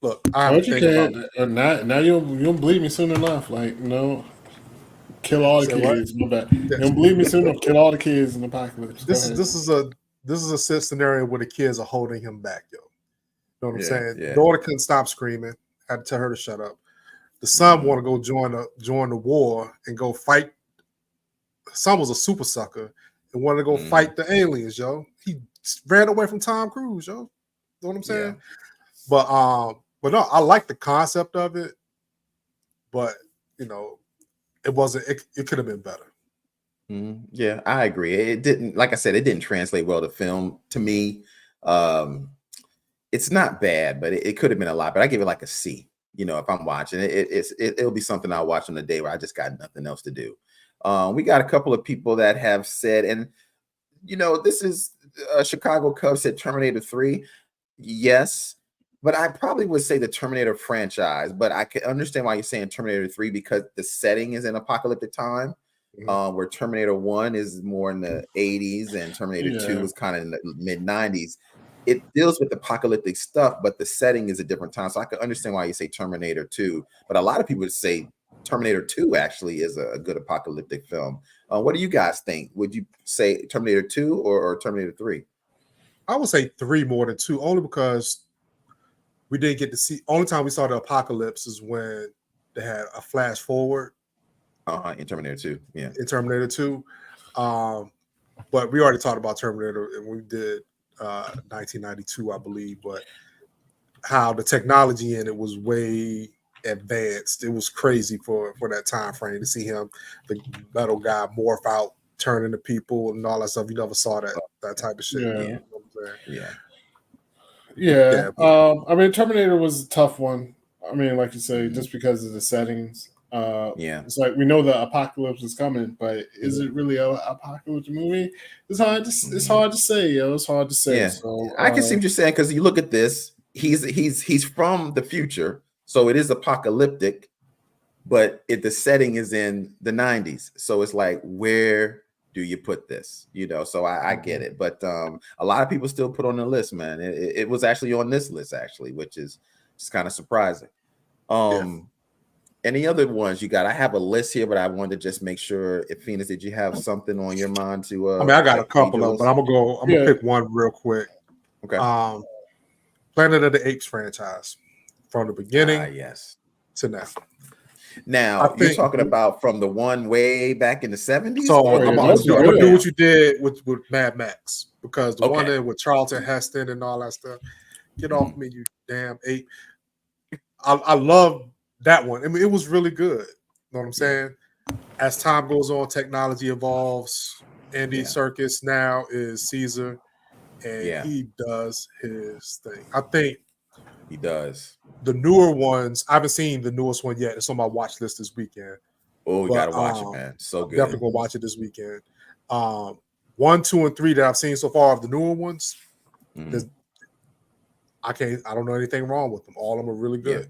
Look, I have to think about now you don't believe me soon enough. Like, no, kill all the kids. My bad. You don't believe me soon enough. Kill all the kids in the apocalypse. This is a scenario where the kids are holding him back, yo. You know what I'm saying? The daughter couldn't stop screaming. I had to tell her to shut up. The son want to go join the war and go fight. The son was a super sucker and wanted to go fight the aliens, yo. He ran away from Tom Cruise, yo. You know what I'm saying? Yeah. But no, I like the concept of it, but you know, it wasn't. It could have been better. Yeah, I agree. It didn't, like I said, it didn't translate well to film to me. It's not bad, but it could have been a lot. But I give it like a C. You know, if I'm watching it, it'll be something I'll watch on the day where I just got nothing else to do. We got a couple of people that have said, and you know, this is Chicago Cubs said Terminator 3. Yes, but I probably would say the Terminator franchise. But I can understand why you're saying Terminator 3 because the setting is in apocalyptic time, where Terminator 1 is more in the 80s and Terminator 2 is kind of in the mid 90s. It deals with apocalyptic stuff, but the setting is a different time. So I can understand why you say Terminator 2. But a lot of people would say Terminator 2 actually is a good apocalyptic film. What do you guys think? Would you say Terminator 2 or Terminator 3? I would say 3 more than 2, only because we didn't get to see. Only time we saw the apocalypse is when they had a flash forward. In Terminator 2, yeah. In Terminator 2. But we already talked about Terminator, and we did 1992, I believe, but how the technology in it was way advanced. It was crazy for that time frame to see him, the metal guy, morph out, turn into people and all that stuff. You never saw that type of shit. Yeah. You know what I'm saying? Yeah. I mean, Terminator was a tough one. I mean, like you say, just because of the settings. It's like we know the apocalypse is coming, but is it really an apocalypse movie? It's hard to say, yo. It's hard to say. Yeah. So I can see what you're saying because you look at this. He's from the future, so it is apocalyptic, but the setting is in the 90s. So it's like, where do you put this? You know, so I get it, but a lot of people still put on the list, man. It was actually on this list, actually, which is just kind of surprising. Any other ones you got? I have a list here, but I wanted to just make sure. If Phoenix, did you have something on your mind to? I mean, I got a couple of, but I'm gonna pick one real quick. Okay. Planet of the Apes franchise, from the beginning, to now. Now you're talking about from the one way back in the 70s. So I'm gonna do what you did with Mad Max, because the one there with Charlton Heston and all that stuff. Get off me, you damn ape! I love that one. I mean, it was really good. You know what I'm saying? As time goes on, technology evolves. Andy Serkis now is Caesar, and he does his thing. I think he does. The newer ones, I haven't seen the newest one yet. It's on my watch list this weekend. Oh, you gotta watch it, man. So good. Definitely gonna watch it this weekend. 1, 2, and 3 that I've seen so far of the newer ones, I don't know anything wrong with them. All of them are really good.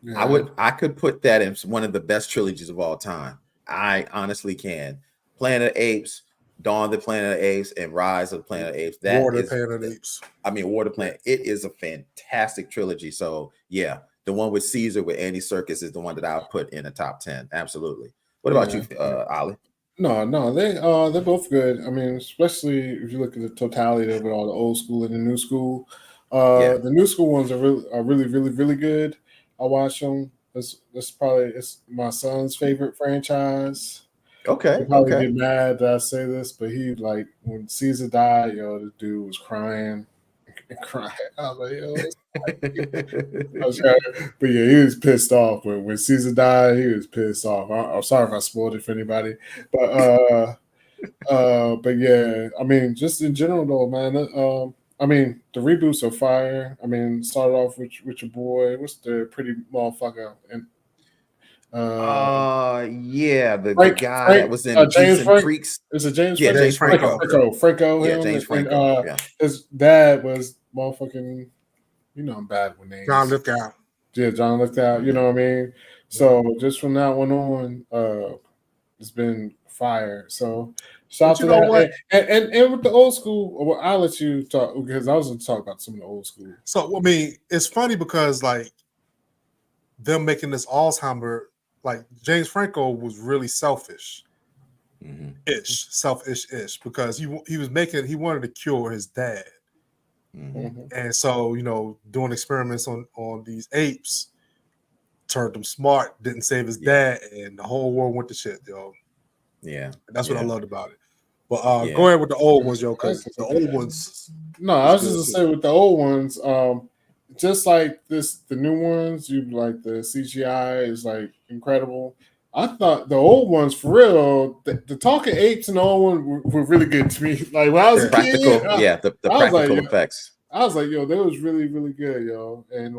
Yeah. I could put that in one of the best trilogies of all time. I honestly can. Planet of Apes, Dawn of the Planet of the Apes and Rise of the Planet of the Apes. That Water is, Planet of the Apes. I mean, Water Planet. It is a fantastic trilogy. So yeah, the one with Caesar with Andy Serkis is the one that I would put in the top 10. Absolutely. What about you, Ali? No, they're both good. I mean, especially if you look at the totality of it all, the old school and the new school. The new school ones are really good. I watch them. That's probably it's my son's favorite franchise. Okay. He probably get mad that I say this, but he like when Caesar died, the dude was crying and crying. I was like, but yeah, he was pissed off when Caesar died. He was pissed off. I'm sorry if I spoiled it for anybody, but yeah, I mean, just in general though, man. I mean, the reboots are fire. I mean, started off with your boy. What's the pretty motherfucker? And the guy that was in James Freaks. Is it James? Yeah, James Franco. Franco. Yeah, him, James Franco. And, his dad was motherfucking. I'm bad with names. John Lithgow. Yeah, John Lithgow. You know what I mean? So just from that one on, it's been fire. So shout out to that. What? And with the old school, well, I'll let you talk because I was going to talk about some of the old school. So I mean, it's funny because like them making this Alzheimer, like James Franco was really selfish. Selfish because he wanted to cure his dad. And so, doing experiments on these apes turned him smart, didn't save his dad, and the whole world went to shit, yo. Yeah. That's what I loved about it. But go ahead with the old ones, yo, because the old ones. No, I was just going to say with the old ones, just like the new ones, you like the CGI is like incredible. I thought the old ones, for real, the talking apes and the old one were really good to me. Like when I was a kid, the practical effects. I was like, yo, that was really, really good, yo. And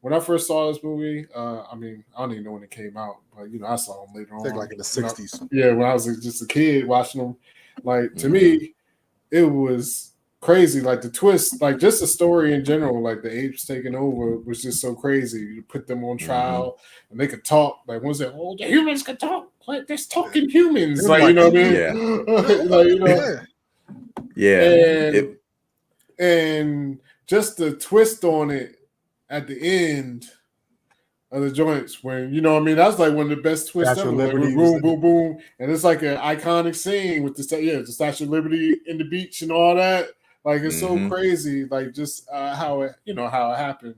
when I first saw this movie, I mean, I don't even know when it came out, but I saw them later on. Like in the 60s. When I was just a kid watching them. Like to me, it was crazy. Like the twist, like just the story in general, like the apes taking over was just so crazy. You put them on trial and they could talk. Like once the humans can talk, like there's talking humans. Like you know what I mean? Yeah. And just the twist on it at the end of the joints when that's like one of the best twists ever. Like, boom, boom, boom, and it's like an iconic scene with the Statue of Liberty in the beach and all that. Like it's so crazy, like just how it happened.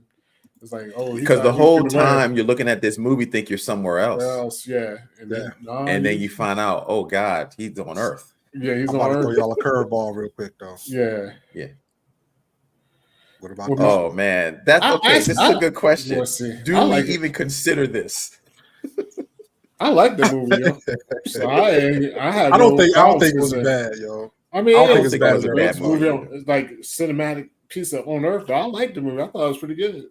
It's like because the whole time you're looking at this movie, think you're somewhere else. And then you find out, oh God, he's on Earth. Yeah, he's on Earth. Throw y'all a curveball real quick though. Yeah. What about? Oh man, that's okay. This is a good question. Do we even consider this? I like the movie. Yo. So I don't think it was bad, yo. I mean, I don't think it was a bad movie. It's like cinematic piece of on Earth, but I liked the movie. I thought it was pretty good.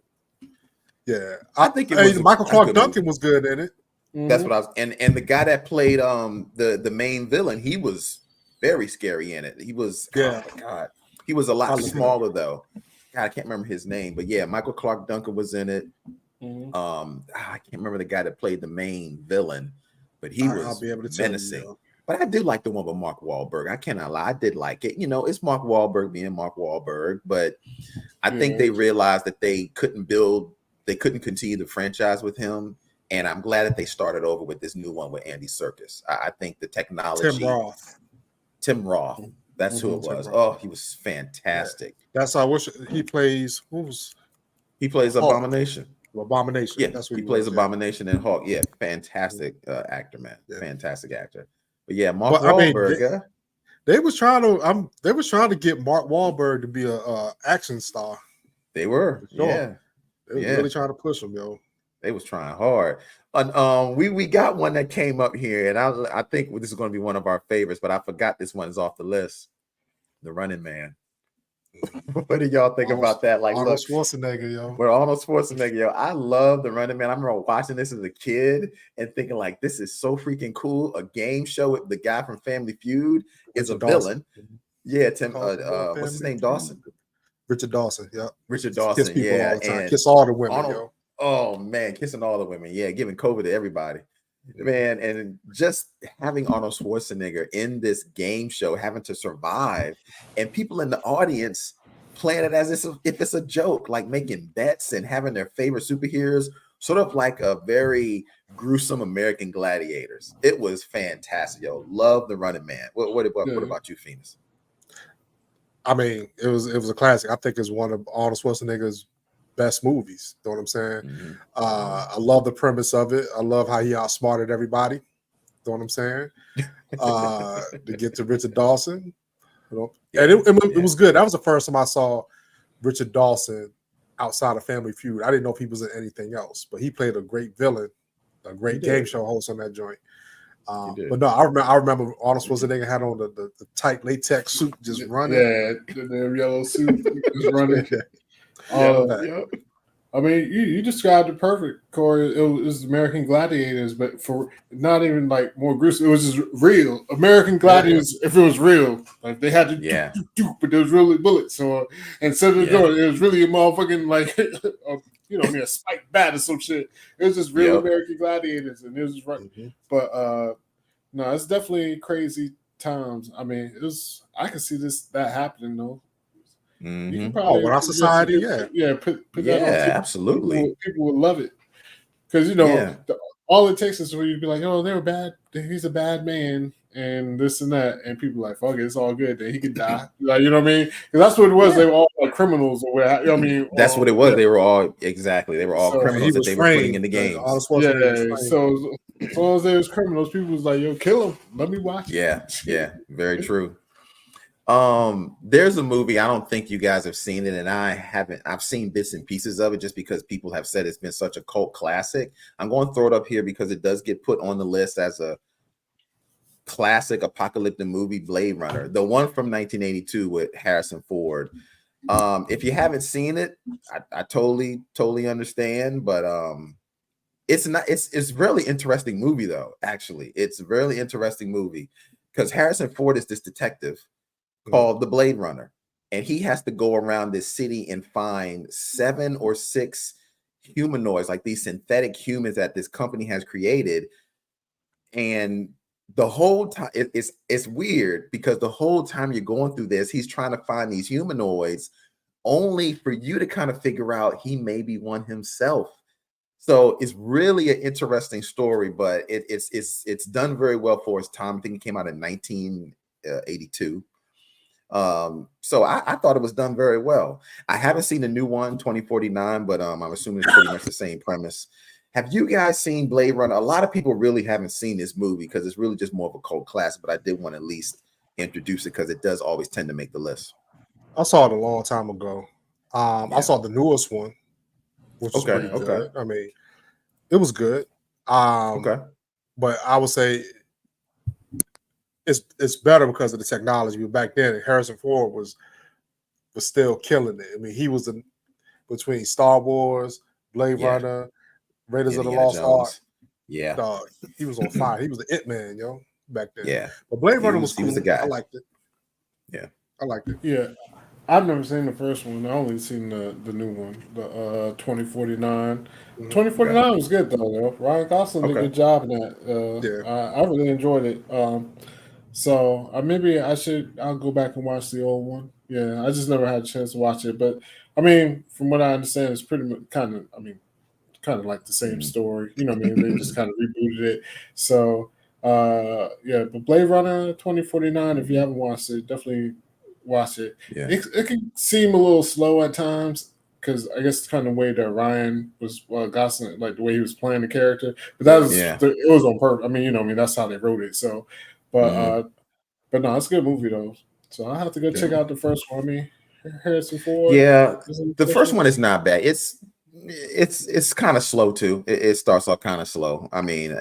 Yeah, I think it was. Michael Clark Duncan was good in it. That's what I was. And the guy that played the main villain, he was very scary in it. He was. Oh my God, he was a lot smaller though. God, I can't remember his name, but yeah, Michael Clark Duncan was in it. I can't remember the guy that played the main villain, but he was menacing. But I did like the one with Mark Wahlberg. I cannot lie, I did like it. It's Mark Wahlberg being Mark Wahlberg, but I think they realized that they couldn't continue the franchise with him, and I'm glad that they started over with this new one with Andy Serkis. I think the technology. Tim Roth. That's who it was. Oh, he was fantastic. Yeah. That's I wish he plays. He plays Abomination. Abomination. Yeah, that's what he plays. Abomination and Hulk. Yeah, fantastic actor, man. Yeah. Fantastic actor. But yeah, Mark Wahlberg. They was trying to get Mark Wahlberg to be a action star. They were. Sure. Yeah. They were really trying to push him, yo. They was trying hard. We got one that came up here, and I think this is going to be one of our favorites, but I forgot this one is off the list. The Running Man. What do y'all think about that? Like Arnold Schwarzenegger, yo. We're Arnold Schwarzenegger, yo. I love The Running Man. I remember watching this as a kid and thinking like, this is so freaking cool. A game show with the guy from Family Feud is a villain. Yeah, Tim. What's his name? Dawson. Richard Dawson. Yeah. Richard Dawson. Kiss all the women, yo. Oh man, kissing all the women. Yeah, giving COVID to everybody. man, and just having Arnold Schwarzenegger in this game show, having to survive, and people in the audience playing it as if it's a joke, like making bets and having their favorite superheroes, sort of like a very gruesome American Gladiators. It was fantastic, yo. Love the Running Man. What about you, Phoenix? I mean, it was a classic. I think it's one of Arnold Schwarzenegger's best movies. You know what I'm saying? Mm-hmm. I love the premise of it. I love how he outsmarted everybody. You know what I'm saying? To get to Richard Dawson. You know? And it was good. That was the first time I saw Richard Dawson outside of Family Feud. I didn't know if he was in anything else, but he played a great villain, a great game show host on that joint. But no, I remember Arnold Schwarzenegger had on the tight latex suit, just running. Yeah, the damn yellow suit, just running. I mean, you described it perfect, Corey. It was American Gladiators, but for not even like more gruesome. It was just real American Gladiators. If it was real, like they had to do, but there was really bullets. So instead of doing it was really a motherfucking like a spiked bat or some shit. It was just real American Gladiators, and it was just right. But no, it's definitely crazy times. I mean, I can see that happening though. You can probably our society, put that on. Absolutely. People would love it because all it takes is for you to be like, oh, they were bad. He's a bad man, and this and that, and people are like, fuck it, it's all good. Then he could die, like you know what I mean? Because that's what it was. They were all like criminals, or what? I mean, that's what it was. They were all criminals that they were putting in the game. So as long as they was criminals, people was like, yo, kill him. Let me watch it. Yeah, very true. There's a movie, I don't think you guys have seen it, and I've seen bits and pieces of it just because people have said it's been such a cult classic. I'm going to throw it up here because it does get put on the list as a classic apocalyptic movie, Blade Runner, the one from 1982 with Harrison Ford. If you haven't seen it, I totally understand, but it's a really interesting movie though. Actually, it's a really interesting movie because Harrison Ford is this detective called the Blade Runner, and he has to go around this city and find 7 or 6 humanoids, like these synthetic humans that this company has created. And the whole time it's weird because the whole time you're going through this, he's trying to find these humanoids only for you to kind of figure out he may be one himself. So it's really an interesting story, but it's done very well for its time. I think it came out in 1982. So I thought it was done very well. I haven't seen the new one, 2049, but I'm assuming it's pretty much the same premise. Have you guys seen Blade Runner? A lot of people really haven't seen this movie because it's really just more of a cult classic, but I did want to at least introduce it because it does always tend to make the list. I saw it a long time ago. I saw the newest one, which was pretty good. I mean, it was good. But I would say it's better because of the technology. But back then, Harrison Ford was still killing it. I mean, he was between Star Wars, Blade Runner, Raiders of the Lost Ark. Yeah, dog, he was on fire. He was the it man, yo, back then. Yeah, but Blade Runner was cool. He was the guy. I liked it. Yeah, I liked it. Yeah, I've never seen the first one. I only seen the new one, the 2049. 2049 was good though. Ryan Gosling did a good job in that. I really enjoyed it. So maybe I'll go back and watch the old one. Yeah, I just never had a chance to watch it. But I mean, from what I understand, it's pretty much kind of like the same story. You know what I mean? They just kind of rebooted it. So but Blade Runner 2049, if you haven't watched it, definitely watch it. Yeah. It can seem a little slow at times because I guess kind of the way that Ryan was Gosling, like the way he was playing the character. But that was it was on purpose. I mean, you know, that's how they wrote it. So, but no, it's a good movie though. So I have to go check out the first one. I mean, Harrison Ford. Yeah, the first one is not bad. It's kind of slow too. It starts off kind of slow. I mean,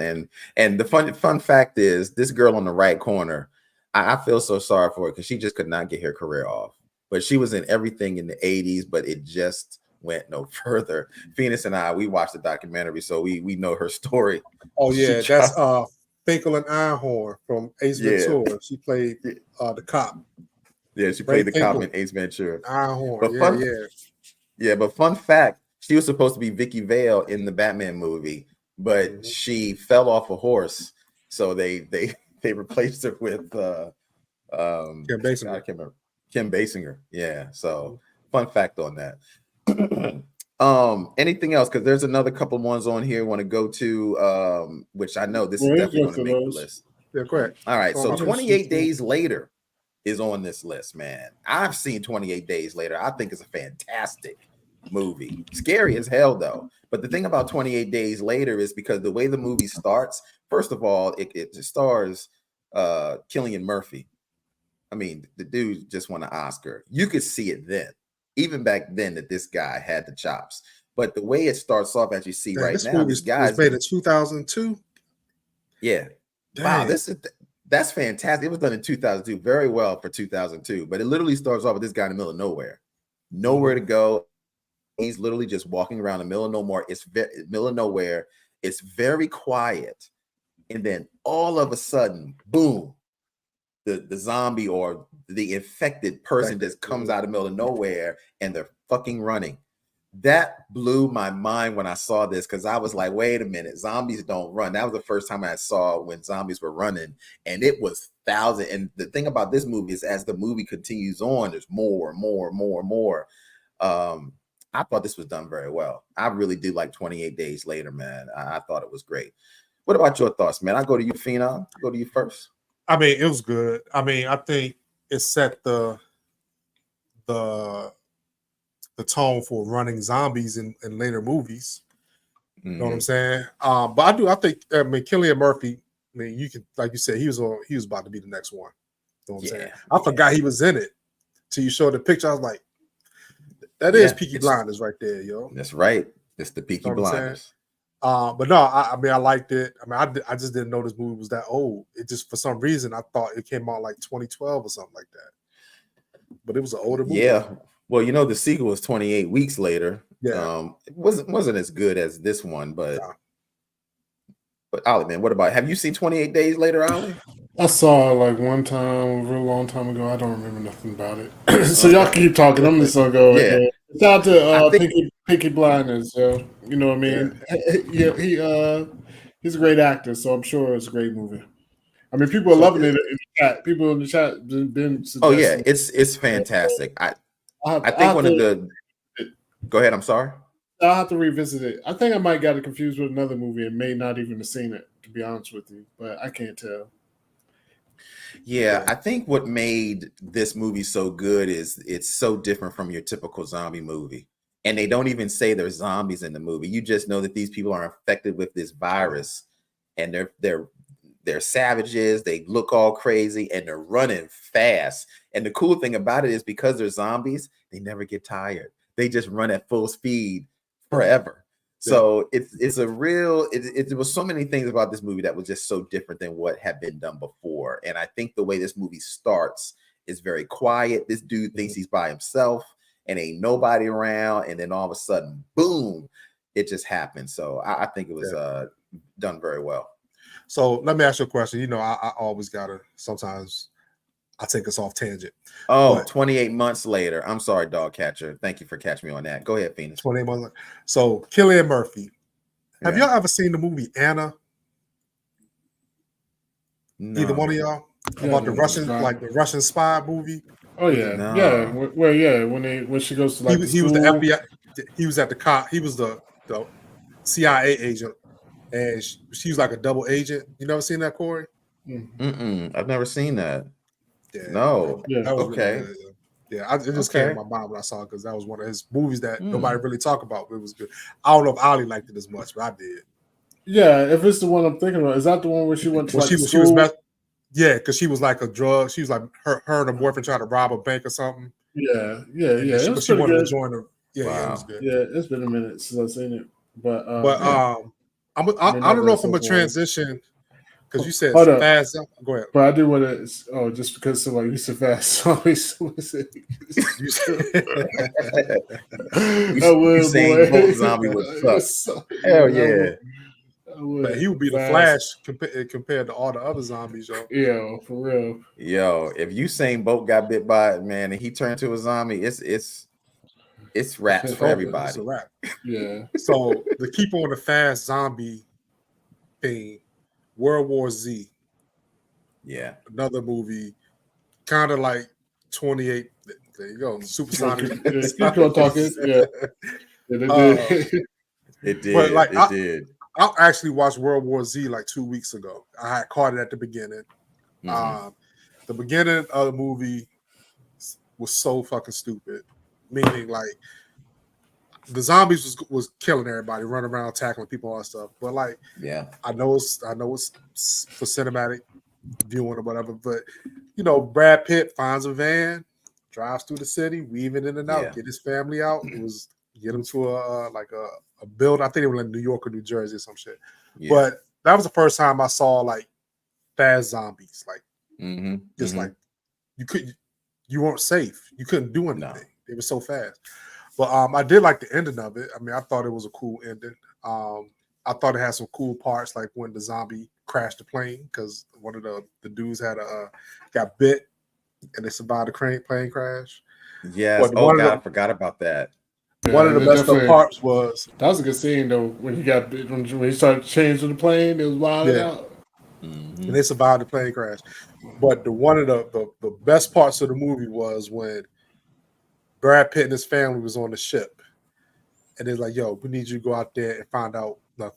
and the fun fact is, this girl on the right corner, I feel so sorry for her because she just could not get her career off. But she was in everything in the 80s, but it just went no further. Phoenix and we watched the documentary, so we know her story. Oh yeah, that's Finkel and Einhorn from Ace Ventura. She played the cop. Yeah, she played the cop in Ace Ventura. Einhorn, but fun fact, she was supposed to be Vicky Vale in the Batman movie, but she fell off a horse, so they replaced her with Kim Basinger. I can't remember. Kim Basinger. Yeah. So fun fact on that. Anything else? Because there's another couple ones on here I want to go to, which I know this is definitely going to make the list. Yeah, correct. All right. So 28 Days Later is on this list, man. I've seen 28 Days Later. I think it's a fantastic movie. Scary as hell, though. But the thing about 28 Days Later is because the way the movie starts, first of all, it stars Cillian Murphy. I mean, the dude just won an Oscar. You could see it then, even back then, that this guy had the chops. But the way it starts off, as you see right now, this guy was made in 2002. Yeah. Dang. Wow, that's fantastic. It was done in 2002, very well for 2002. But it literally starts off with this guy in the middle of nowhere to go. He's literally just walking around the middle of nowhere. It's middle of nowhere. It's very quiet, and then all of a sudden, boom! The zombie or the infected person just comes out of the middle of nowhere, and they're fucking running. That blew my mind when I saw this, because I was like, wait a minute, zombies don't run. That was the first time I saw when zombies were running, and it was thousands. And the thing about this movie is, as the movie continues on, there's more and more and more and more. I thought this was done very well. I really do like 28 Days Later, man. I thought it was great. What about your thoughts, man? I go to you, Phenom. Go to you first. I mean, it was good. I mean, I think it set the tone for running zombies in later movies. You know what I'm saying? But I think Cillian Murphy, I mean, you can, like you said, he was about to be the next one. You know what I'm saying? I forgot he was in it till you showed the picture. I was like, that is Peaky Blinders right there, yo. That's right. It's the Peaky Blinders. But no, I mean, I liked it. I mean, I just didn't know this movie was that old. It just, for some reason, I thought it came out like 2012 or something like that. But it was an older movie. Yeah. Well, you know, the sequel was 28 weeks later. Yeah. It wasn't as good as this one, but Ollie, man, what about, have you seen 28 Days Later, Ollie? I saw it like one time, a real long time ago. I don't remember nothing about it. So y'all keep talking. I'm just gonna go. Yeah. Shout out to Peaky Blinders. You know what I mean? Yeah. He's a great actor, so I'm sure it's a great movie. I mean, people are loving it in the chat. People in the chat been oh yeah, it's fantastic. I think one of the. Go ahead. I'm sorry. I'll have to revisit it. I think I might got it confused with another movie and may not even have seen it, to be honest with you, but I can't tell. Yeah, I think what made this movie so good is it's so different from your typical zombie movie. And they don't even say there's zombies in the movie. You just know that these people are infected with this virus, and they're savages. They look all crazy and they're running fast. And the cool thing about it is, because they're zombies, they never get tired. They just run at full speed forever. So it's a real, it was so many things about this movie that was just so different than what had been done before. And I think the way this movie starts is very quiet. This dude thinks he's by himself and ain't nobody around. And then all of a sudden, boom, it just happened. So I think it was done very well. So let me ask you a question. You know, I always gotta, sometimes I take us off tangent. Oh, 28 months later. I'm sorry, Dog Catcher. Thank you for catching me on that. Go ahead, Phoenix. 28 months later. So Cillian Murphy. Have y'all ever seen the movie Anna? No. Either one of y'all? About the Russian, like the Russian spy movie? Oh yeah, no. When she goes to like he was the FBI. He was at the cop. He was the CIA agent, and she was like a double agent. You never seen that, Corey? I've never seen that. Yeah, no. Yeah, okay. Really good. Yeah, it just came to my mind when I saw it, because that was one of his movies that nobody really talk about, but it was good. I don't know if Ali liked it as much, but I did. Yeah, if it's the one I'm thinking about, is that the one where she went to school? She was yeah, because she was like a drug. She was like her and her boyfriend tried to rob a bank or something. Yeah. She wanted to join her. Yeah, wow. It was good. Yeah, it's been a minute since I've seen it, but I don't know if I'm gonna transition. Because you said fast. Go ahead. But I do want to. Oh, just because somebody used to fast. You saying both zombie was suck. Hell yeah. But he would be the Flash compared to all the other zombies, yo. Yeah, for real. Yo, if Usain Bolt got bit by it, man, and he turned to a zombie, it's raps for everybody. It's a rap. Yeah. So to keep on the fast zombie theme, World War Z. Yeah. Another movie, kind of like 28. There you go. Supersonic. Keep on talking. Yeah. It did. But like it did. I actually watched World War Z like 2 weeks ago. I had caught it at the beginning. The beginning of the movie was so fucking stupid. Meaning, like, the zombies was killing everybody, running around tackling people and all that stuff. But like, yeah, I know it's for cinematic viewing or whatever. But you know, Brad Pitt finds a van, drives through the city, weaving in and out, get his family out. It was get him to a building. I think it was in New York or New Jersey or some shit. Yeah. But that was the first time I saw like fast zombies. Like just like you weren't safe. You couldn't do anything. No. They were so fast. But I did like the ending of it. I mean, I thought it was a cool ending. I thought it had some cool parts, like when the zombie crashed the plane because one of the dudes had got bit and they survived the plane crash. Yes. Oh God, I forgot about that. One of the best parts was that was a good scene though when he got bit, when he started changing the plane. It was wild out. And they survived the plane crash. But one of the best parts of the movie was when Brad Pitt and his family was on the ship, and they're like, "Yo, we need you to go out there and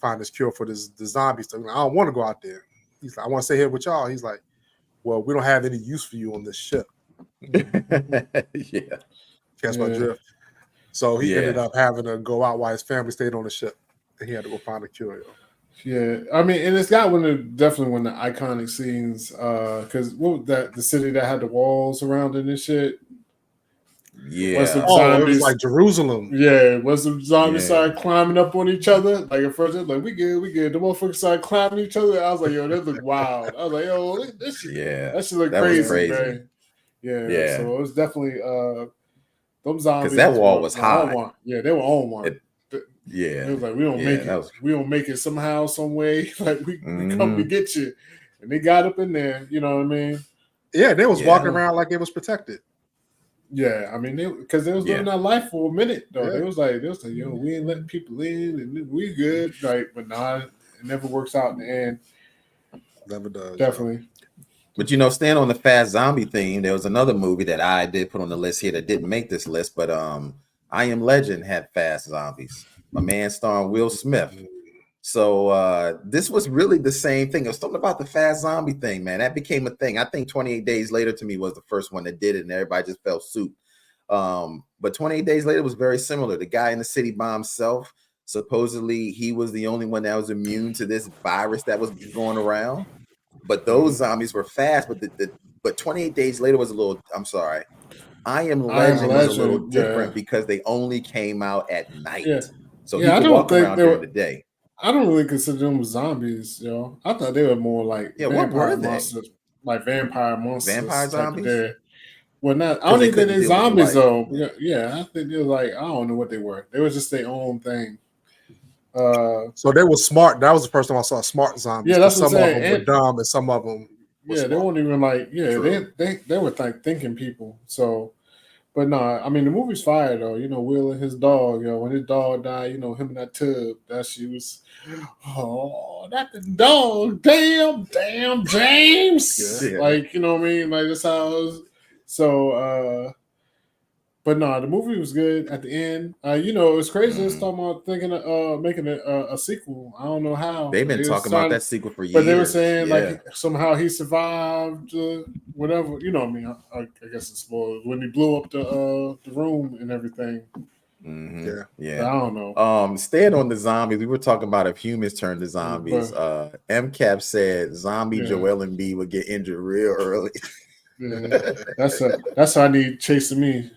find this cure for the zombie stuff." I don't want to go out there. He's like, "I want to stay here with y'all." He's like, "Well, we don't have any use for you on this ship." Yeah, catch my drift. So he ended up having to go out while his family stayed on the ship, and he had to go find a cure. Yeah, I mean, and it's got definitely one of the iconic scenes. Because what was that? The city that had the walls surrounding this shit. Yeah. It was like Jerusalem. Yeah, once the zombies started climbing up on each other, like at first, it was like, we good. The motherfuckers started climbing each other. I was like, yo, that look wild. I was like, yo, this shit, that shit look crazy, man. Yeah. So it was definitely them zombies. Because that wall was high. Yeah, they were on one. It was like, we don't make it. We don't make it somehow, some way. Like we come to get you, and they got up in there. You know what I mean? Yeah, they was walking around like it was protected. Yeah, I mean, because they was living that life for a minute though. They was like, yo, we ain't letting people in, and we good. Like, but nah, it never works out in the end. Never does. Definitely. But staying on the fast zombie theme, there was another movie that I did put on the list here that didn't make this list, but I Am Legend had fast zombies. My man starring Will Smith. So this was really the same thing. It was something about the fast zombie thing, man. That became a thing. I think 28 Days Later to me was the first one that did it, and everybody just felt suit. But 28 Days Later was very similar. The guy in the city by himself, supposedly he was the only one that was immune to this virus that was going around. But those zombies were fast. But 28 Days Later was a little. I'm sorry. I Am Legend was a little different because they only came out at night. Yeah. So he could walk around during the day. I don't really consider them zombies, yo. I thought they were more like what were they? Monsters, like vampire monsters. Vampire zombies? Well, not. I don't even think they're zombies though. Yeah, I think they were like, I don't know what they were. They were just their own thing. So they were smart. That was the first time I saw smart zombies. Yeah, that's some of them were dumb and some of them. They weren't even like. Yeah, they were like thinking people. So. But no, I mean the movie's fire though. Will and his dog. When his dog died, him in that tub. That she was, that the dog. Damn, James. Yeah. Like what I mean. Like that's how it was. So, but no, the movie was good at the end. It's crazy. It's talking about thinking of making a sequel. I don't know how. They've been talking about that sequel for years. But they were saying like somehow he survived. Whatever, I mean, I guess it's spoiled when he blew up the room and everything. Yeah. I don't know. Staying on the zombies, we were talking about if humans turn to zombies. MCAP said zombie Joel Embiid would get injured real early. That's how I need chasing me.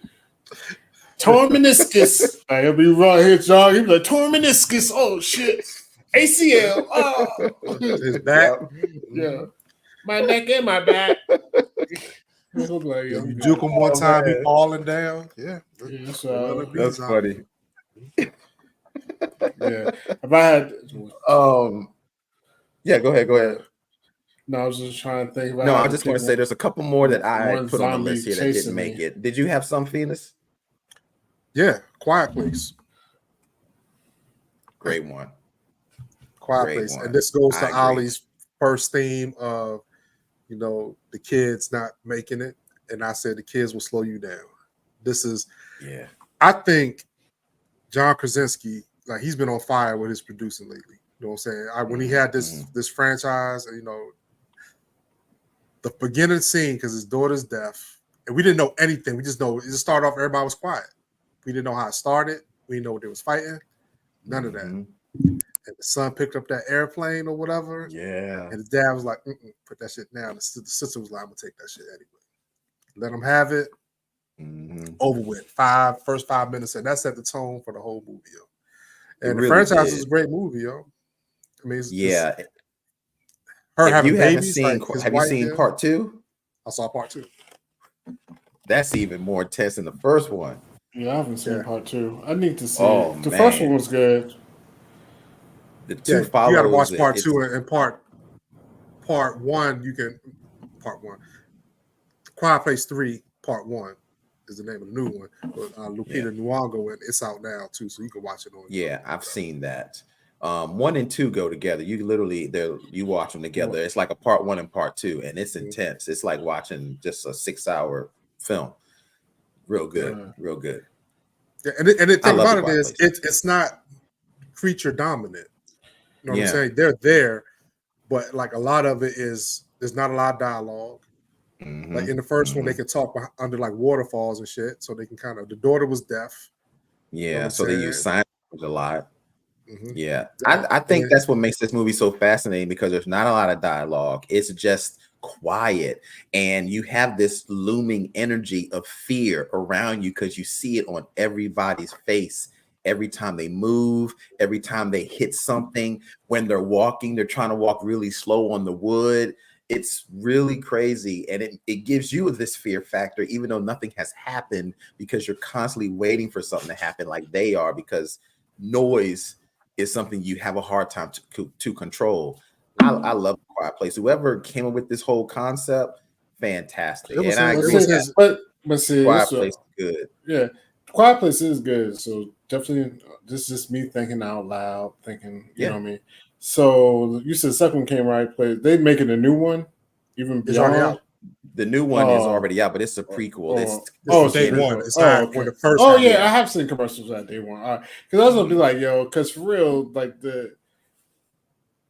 Torn meniscus. He'll be right here, John. He'll be like, torn meniscus. Oh shit. ACL. Oh, his back. Yeah. My neck and my back. You juke him one time, he falling down. Yeah. That's funny. Yeah. If I had go ahead. No, I was just trying to think. I just want to say there's a couple more that I put on the list here that didn't make it. Did you have some, Phoenix? Yeah, Quiet Place. Great one. Quiet Great Place. one. And this goes I to agree. Ollie's first theme of, the kids not making it. And I said the kids will slow you down. This is, Yeah. I think John Krasinski, like he's been on fire with his producing lately. You know what I'm saying? When he had this franchise, the beginning scene, because his daughter's deaf, and we didn't know anything. We just know it just started off, everybody was quiet. We didn't know how it started. We didn't know what they was fighting. None of that. And the son picked up that airplane or whatever. Yeah. And his dad was like, put that shit down. The sister was like, I'm gonna take that shit anyway. Let him have it. Over with. First 5 minutes, and that set the tone for the whole movie, yo. And the franchise is a great movie, yo. I mean, it's her if having you haven't babies. Seen, like have you seen part 2? I saw part 2. That's even more intense than the first one. Yeah, I haven't seen part 2. I need to see it. The first one was good. The 2 follows. You got to watch part 2 and part 1. You can part 1. Quiet Place 3 part 1 is the name of the new one. But Lupita Nyong'o, and it's out now too, so you can watch it on. Yeah, I've seen that. 1 and 2 go together. You literally you watch them together. It's like a part 1 and part 2, and it's intense. It's like watching just a 6-hour film. Real good, real good. Yeah, and the thing about it is, it's not creature dominant. You know what I'm saying? They're there, but like a lot of it is there's not a lot of dialogue. Like in the first one, they could talk under like waterfalls and shit, so they can kind of. The daughter was deaf. Yeah, so they use sign language a lot. Yeah, I think that's what makes this movie so fascinating, because there's not a lot of dialogue. It's just quiet, and you have this looming energy of fear around you because you see it on everybody's face. Every time they move, every time they hit something, when they're walking, they're trying to walk really slow on the wood. It's really crazy, and it gives you this fear factor, even though nothing has happened, because you're constantly waiting for something to happen like they are, because noise is something you have a hard time to control. I love Quiet Place. Whoever came up with this whole concept, fantastic. And I agree with that. But see, Quiet Place is good. Yeah, Quiet Place is good. So definitely, this is just me thinking out loud, thinking, you know what I mean? So you said the second one came right. They making a new one, even beyond. The new one is already out, but it's a prequel. It's day one. It's not when the first. Oh yeah, I have seen commercials at day one. All right, because I was gonna be like, yo, because for real, like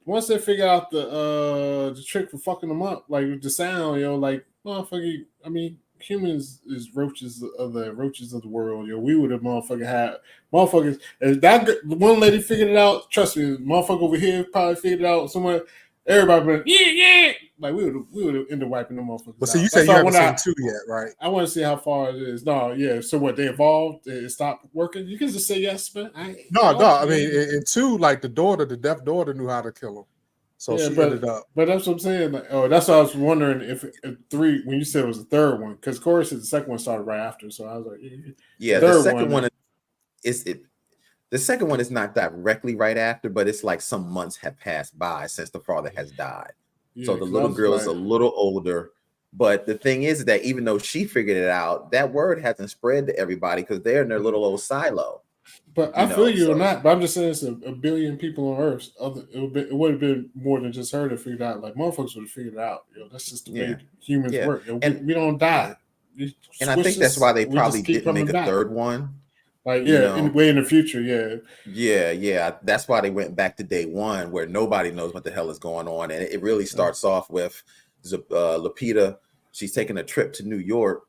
once they figure out the trick for fucking them up, like with the sound, yo, like motherfucker. I mean, humans is roaches of the world, yo. We would have motherfuckers. If that one lady figured it out, trust me, motherfucker over here probably figured it out somewhere. Everybody been yeah. Like we would have ended wiping them motherfuckers. But see, you said you haven't seen 2 yet, right? I want to see how far it is. No, yeah. So what, they evolved? It stopped working? You can just say yes, man. No. I mean, in 2, like the deaf daughter knew how to kill him. So she ended up. But that's what I'm saying. Like, that's what I was wondering if 3, when you said it was the third one, because Corey said the second one started right after. So I was like, the second one is it. The second one is not directly right after, but it's like some months have passed by since the father has died. So the little girl is a little older. But the thing is that even though she figured it out, that word hasn't spread to everybody because they're in their little old silo. But I feel you on that. But I'm just saying it's a billion people on Earth. It would have been more than just her to figure it out. Like motherfuckers would have figured it out. That's just the way humans work. We don't die. And I think that's why they probably didn't make a third one. Like in the future, yeah. That's why they went back to day one, where nobody knows what the hell is going on, and it really starts off with Lupita. She's taking a trip to New York,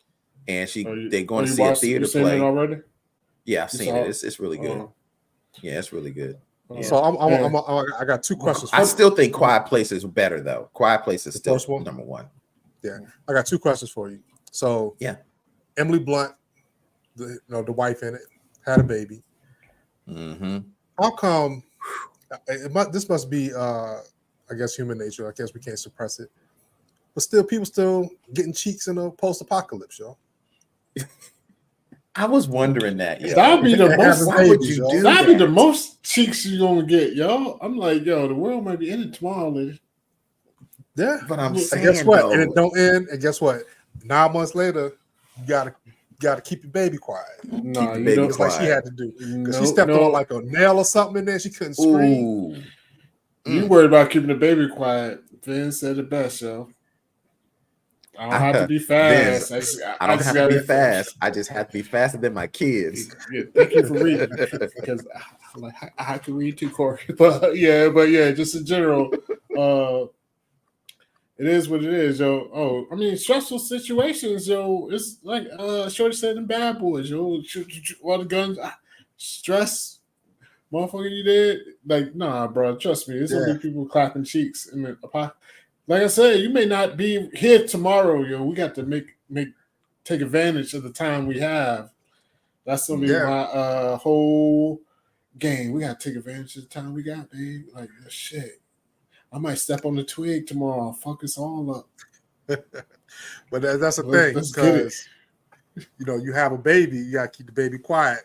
and they're going to see a theater play. It already? Yeah, I've seen it. It's really good. Yeah, it's really good. Yeah. So I got 2 questions. I still think Quiet Place is better though. Quiet Place is still number 1. Yeah, I got 2 questions for you. So Emily Blunt, the wife in it, had a baby. How come? This must be, I guess, human nature. I guess we can't suppress it, but still, people still getting cheeks in a post-apocalypse, yo. I was wondering that. That'd be the most. Why would you do that? That'd be the most cheeks you're gonna get, yo. I'm like, yo, the world might be ending tomorrow, lady. Yeah, but I'm saying, guess what? And it don't end. And guess what? 9 months later, you gotta keep your baby quiet. No, you don't. Like she had to do because she stepped on like a nail or something in there. She couldn't scream. You worried about keeping the baby quiet. Vince said it best, yo. I don't have to be fast. Vince, I don't have to be fast. I just have to be faster than my kids. Yeah, thank you for reading because I can read too, Corey. But yeah, just in general, it is what it is, yo. Oh, I mean, stressful situations, yo. It's like Shorty said in Bad Boys, yo. All the guns, stress, motherfucker. You did like, nah, bro. Trust me, it's gonna be people clapping cheeks in the like I said, you may not be here tomorrow, yo. We got to take advantage of the time we have. That's gonna be my whole game. We gotta take advantage of the time we got, babe. Like shit. I might step on the twig tomorrow. Fuck us all up. But that's the thing, because you have a baby, you gotta keep the baby quiet,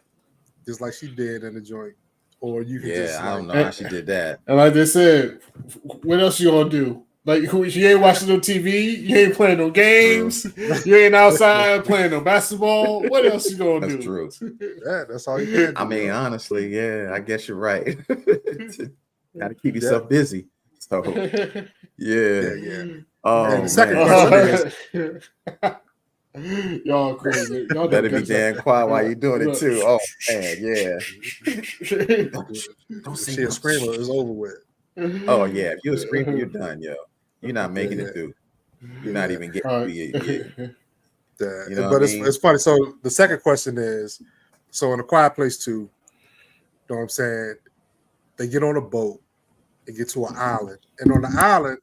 just like she did in the joint. Or you can I don't know how she did that. And like they said, what else you gonna do? Like you ain't watching no TV, you ain't playing no games, you ain't outside playing no basketball. What else you gonna do? That's true. Yeah, that's all you can do. I mean, honestly, I guess you're right. Gotta keep yourself busy. So yeah. Oh, and the second question is, y'all crazy. Y'all better be damn quiet while you're doing it too. Oh man, don't see a screamer. It's over with. Oh yeah, if you're a screamer, you're done, yo. You're not making it through. You're not even getting through it. But it's funny. So the second question is, so in A Quiet Place 2, you know what I'm saying? They get on a boat and get to an island, and on the island,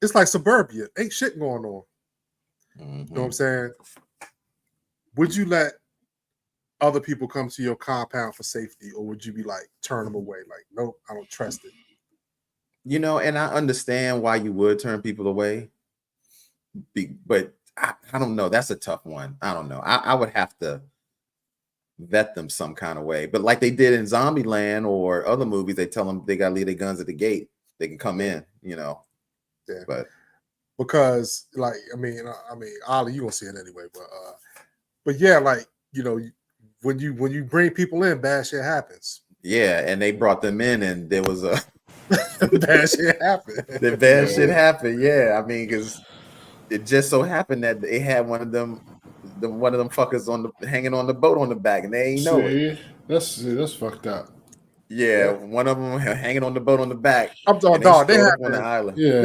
it's like suburbia. Ain't shit going on. Mm-hmm. You know what I'm saying? Would you let other people come to your compound for safety, or would you be like turn them away? Like, nope, I don't trust it. And I understand why you would turn people away, but I don't know. That's a tough one. I don't know. I would have to vet them some kind of way. But like they did in Zombieland or other movies, they tell them they got to leave their guns at the gate. They can come in, Yeah. But because, like, I mean, Ollie, you gonna see it anyway. But yeah, like, when you bring people in, bad shit happens. Yeah, and they brought them in, and there was a bad shit happened. The bad shit happened. Yeah, I mean, because it just so happened that they had one of them fuckers hanging on the boat on the back, and they ain't know it. That's fucked up. Yeah, one of them hanging on the boat on the back. I'm talking dog. They have on the island. Yeah,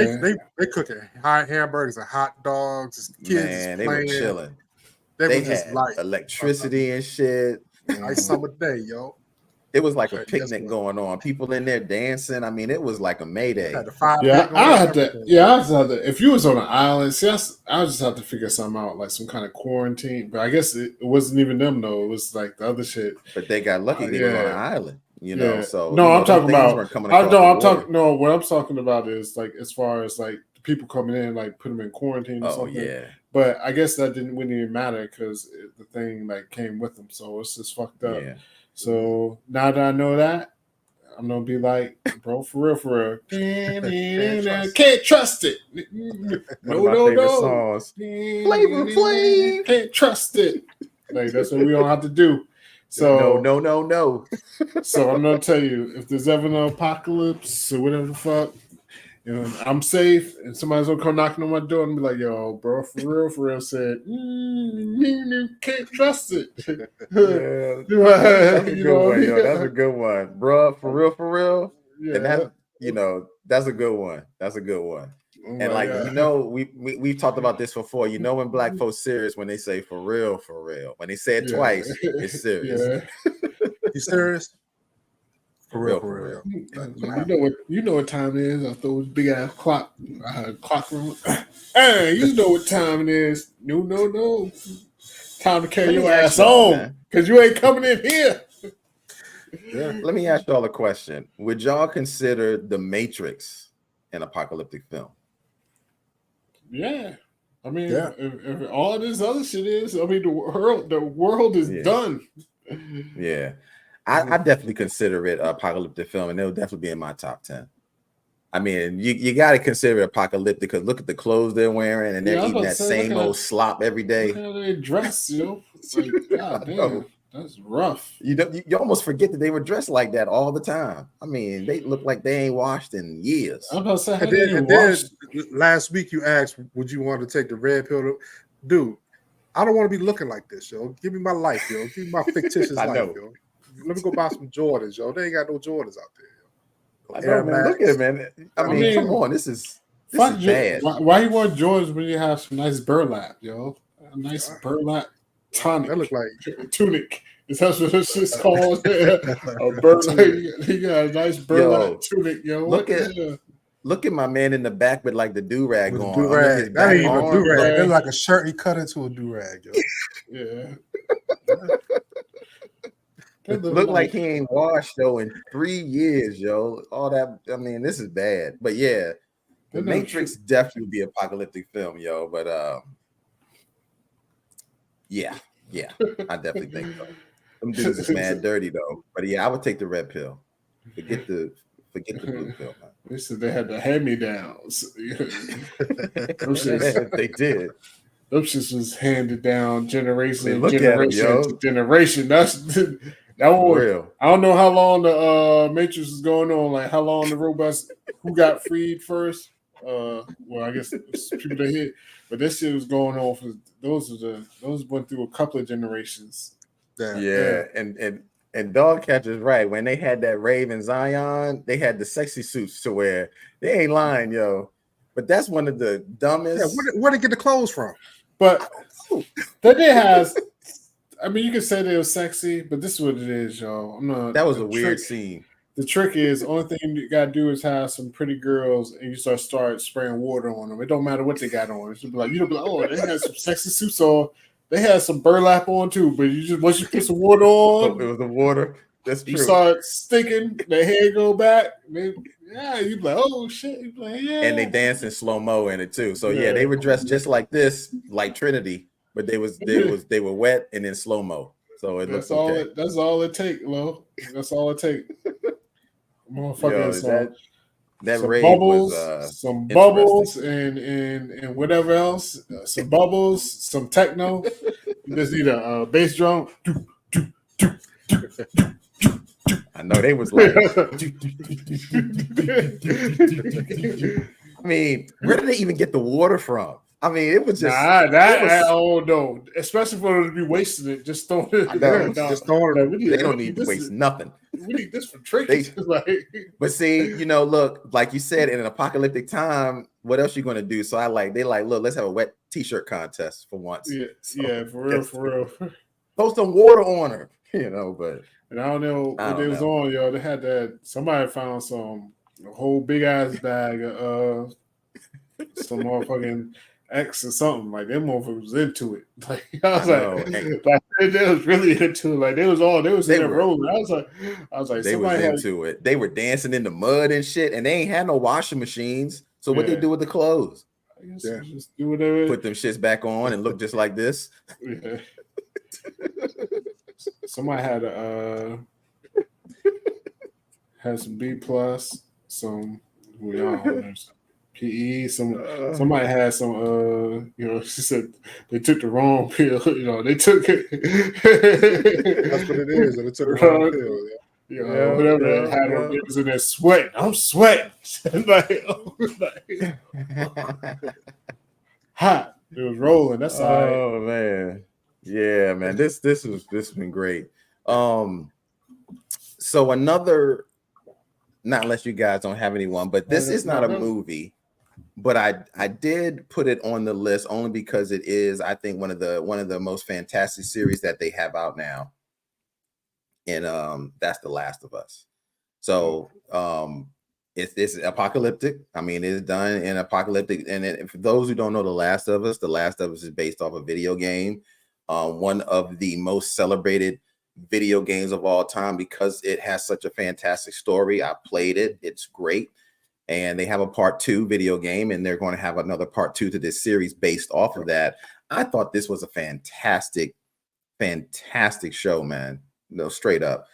they cooking hot hamburgers and hot dogs. Kids, man, they were chilling. They were had just like electricity and shit. Nice summer day, yo. It was like a picnic going on. People in there dancing. I mean, it was like a Mayday. I had to. If you was on an island, see, I just have to figure something out, like some kind of quarantine. But I guess it wasn't even them though. It was like the other shit. But they got lucky. They were on an island. So no, I'm talking about. What I'm talking about is like as far as like the people coming in, like put them in quarantine or something. Yeah. But I guess that wouldn't even matter because the thing like came with them, so it's just fucked up. Yeah. So now that I know that, I'm gonna be like, bro, for real. Can't trust it. No. Flavor Flav. Can't trust it. Like that's what we don't have to do. So no. So I'm gonna tell you, if there's ever an apocalypse or whatever the fuck, I'm safe, and somebody's gonna come knocking on my door and be like, "Yo, bro, for real," said, "Can't trust it." Yeah, that's a good one, yo. That's a good one, bro. For real. Yeah. And that's a good one. That's a good one. Oh and like God. We've talked about this before. When black folks serious when they say for real. When they say it twice, it's serious. Yeah. You serious? For real. You know what time it is. I throw this big ass clock. I had a clock room. Hey, you know what time it is. No. Time to carry your ass on because you ain't coming in here. Yeah. Let me ask y'all a question. Would y'all consider The Matrix an apocalyptic film? Yeah. I mean, if all this other shit is, I mean, the world is done. Yeah. I definitely consider it an apocalyptic film, and it'll definitely be in my top 10. I mean, you got to consider it apocalyptic because look at the clothes they're wearing, and they're eating that same old slop every day. Look how they dress, It's like, God damn. That's rough. You almost forget that they were dressed like that all the time. I mean, they look like they ain't washed in years. I'm about to say, And then last week you asked, would you want to take the red pill? Dude, I don't want to be looking like this, yo. Give me my life, yo. Give me my fictitious life, yo. Let me go buy some Jordans, yo. They ain't got no Jordans out there, yo. I know, man. Look at it, man. I mean, come on. This is bad. Why you want Jordans when you have some nice burlap, yo? A nice burlap tonic. That look like tunic. Is that what it's just called? A burlap. You got a nice burlap tunic, yo. Look at my man in the back with like the do-rag on. Do-rag. That ain't even a do-rag. That's like a shirt he cut into a do-rag, yo. Yeah. Look like he ain't washed though in 3 years, yo. All that. I mean, this is bad. But yeah, The Matrix definitely would be an apocalyptic film, yo. But yeah, I definitely think so. Them dudes is mad dirty though. But yeah, I would take the red pill. Forget the blue pill, man. They said they had the hand-me-downs. They did. Those shit was handed down generation to generation. That's that one. Real. I don't know how long the Matrix is going on. Like how long the robots who got freed first. Well, I guess it's people that hit, but this shit was going on for those went through a couple of generations. Yeah. And Dogcatcher's right. When they had that Raven Zion, they had the sexy suits to wear. They ain't lying, yo. But that's one of the dumbest. Yeah, where they get the clothes from? But that they has. I mean, you can say they were sexy, but this is what it is, y'all. That was a weird scene. The trick is, only thing you gotta do is have some pretty girls, and you start spraying water on them. It don't matter what they got on. It's just like oh, they had some sexy suits on. They had some burlap on too, but once you put some water on, it was the water. That's true. You start stinking, the hair go back. You be like, oh shit. You be like, yeah. And they dance in slow mo in it too. So yeah, they were dressed just like this, like Trinity, but they were wet and in slow mo. So it looks okay. That's all it take, Lo. That's all it take. Motherfucker, that raid bubbles, was some bubbles, and whatever else. Some bubbles, some techno. You just need a bass drum. I know they was like. I mean, where did they even get the water from? I mean, it was just no. Especially for them to be wasting it, just throwing it. Just throwing it. They don't need to waste nothing. We need this for trinkets. But see, look, like you said, in an apocalyptic time, what else you gonna do? So look, let's have a wet t-shirt contest for once. Yeah, for real. Throw some water on her, but and I don't know what they was on, yo. They had that somebody found a whole big ass bag of some motherfucking X or something. Like them motherfuckers was into it. Like I was they was really into it. Like they was in their role. I was like they was into it. They were dancing in the mud and shit, and they ain't had no washing machines. So what they do with the clothes? I guess just do whatever. Put them shits back on and look just like this. Yeah. Somebody had some B plus, some PE. Somebody had some. She said they took the wrong pill. They took it. That's what it is. They took the wrong pill. Whatever. It was in there sweating. I'm sweating. Hot. It was rolling. That's all right. Oh man. Yeah, man. This has been great. So another, not unless you guys don't have anyone, but this is not a movie, but I did put it on the list only because it is, I think, one of the most fantastic series that they have out now. And that's The Last of Us. So it's apocalyptic. I mean, it's done in apocalyptic. And for those who don't know The Last of Us is based off a video game. One of the most celebrated video games of all time because it has such a fantastic story. I played it. It's great. And they have a part 2 video game, and they're going to have another part 2 to this series based off of that. I thought this was a fantastic show, man. Straight up.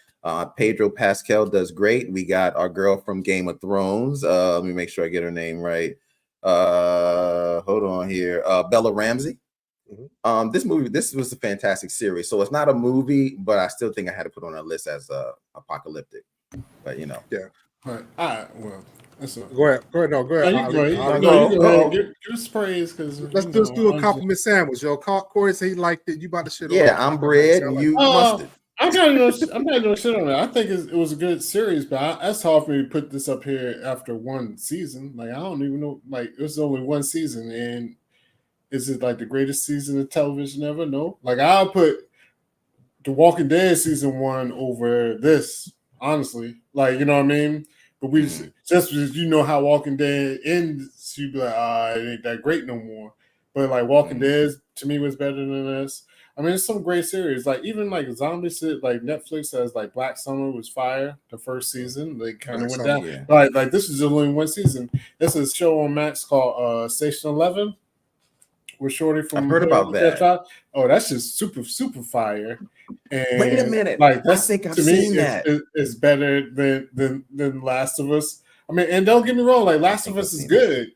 Pedro Pascal does great. We got our girl from Game of Thrones. Let me make sure I get her name right. Hold on here. Bella Ramsey. This was a fantastic series. So it's not a movie, but I still think I had to put on a list as apocalyptic. But yeah. All right. Well, Go ahead. No, go ahead. You go ahead. Give us praise because let's just do a compliment sandwich, yo. Corey said he liked it. You about to shit on it. Yeah, I'm bread and you mustard. I'm not gonna shit on it. I think it was a good series, but that's hard for me to put this up here after one season. Like I don't even know. Like it was only one season, and is it like the greatest season of television ever? No. Like I'll put The Walking Dead season 1 over this, honestly. Like you know what I mean. But we just because you know how Walking Dead ends, you'd be like, it ain't that great no more. But like Walking Dead to me was better than this. I mean, it's some great series. Like even like Zombies, like Netflix has like Black Summer was fire the first season. They kind of went down. Yeah. Like this is only one season. This is a show on Max called Station 11. With Shorty from I heard about that. Oh, that's just super fire. And wait a minute, like that's I think I've seen that. It's better than Last of Us. I mean, and don't get me wrong, like Last of Us is good,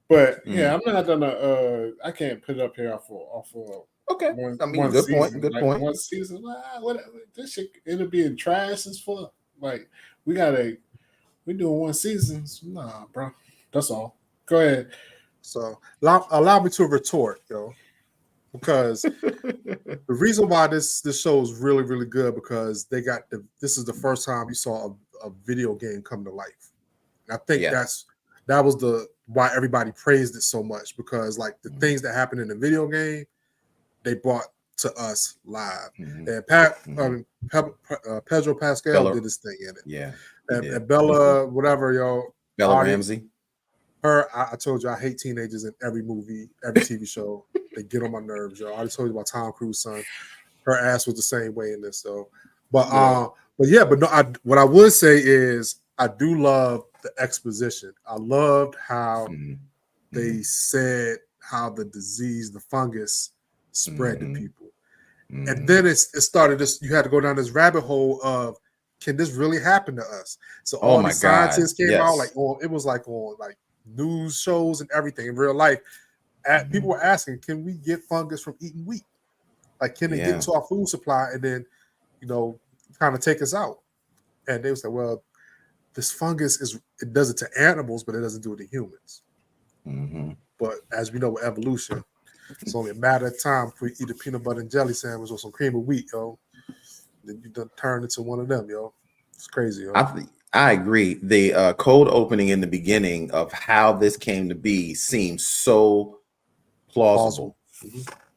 but yeah, I'm not gonna. I can't put it up here off of okay. One good season. point. Good like, point. One season, this shit ended up being trash as fuck. Like we doing one season. Nah, bro. That's all. Go ahead. So allow me to retort, yo, because the reason why this show is really, really good because this is the first time you saw a video game come to life. And I think that was why everybody praised it so much because like the things that happened in the video game, they brought to us live. And Pedro Pascal did this thing in it. Yeah. And Bella, whatever, yo. Bella Ramsey. I told you I hate teenagers in every movie, every TV show. They get on my nerves, yo. I just told you about Tom Cruise, son. Her ass was the same way in this, though. But no. What I would say is I do love the exposition. I loved how they said how the disease, the fungus, spread to people, and then it started. You had to go down this rabbit hole of can this really happen to us? So all the scientists came out it was like on like news shows and everything in real life. People were asking, can we get fungus from eating wheat? Like, can it get into our food supply and then, kind of take us out? And they would say, well, this fungus it does it to animals, but it doesn't do it to humans. But as we know with evolution, it's only a matter of time before you eat a peanut butter and jelly sandwich or some cream of wheat, yo. Then you done turn into one of them, yo. It's crazy, yo. I agree. The cold opening in the beginning of how this came to be seems so plausible.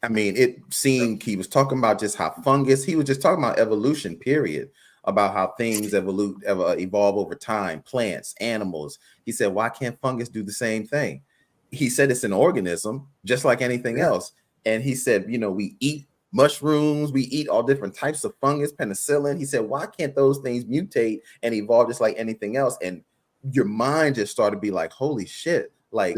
I mean, it seemed he was talking about just how fungus. He was just talking about evolution, period, about how things evolve over time, plants, animals. He said, why can't fungus do the same thing? He said it's an organism, just like anything else. And he said, we eat mushrooms, we eat all different types of fungus, penicillin. He said, why can't those things mutate and evolve just like anything else? And your mind just started to be like, holy shit, like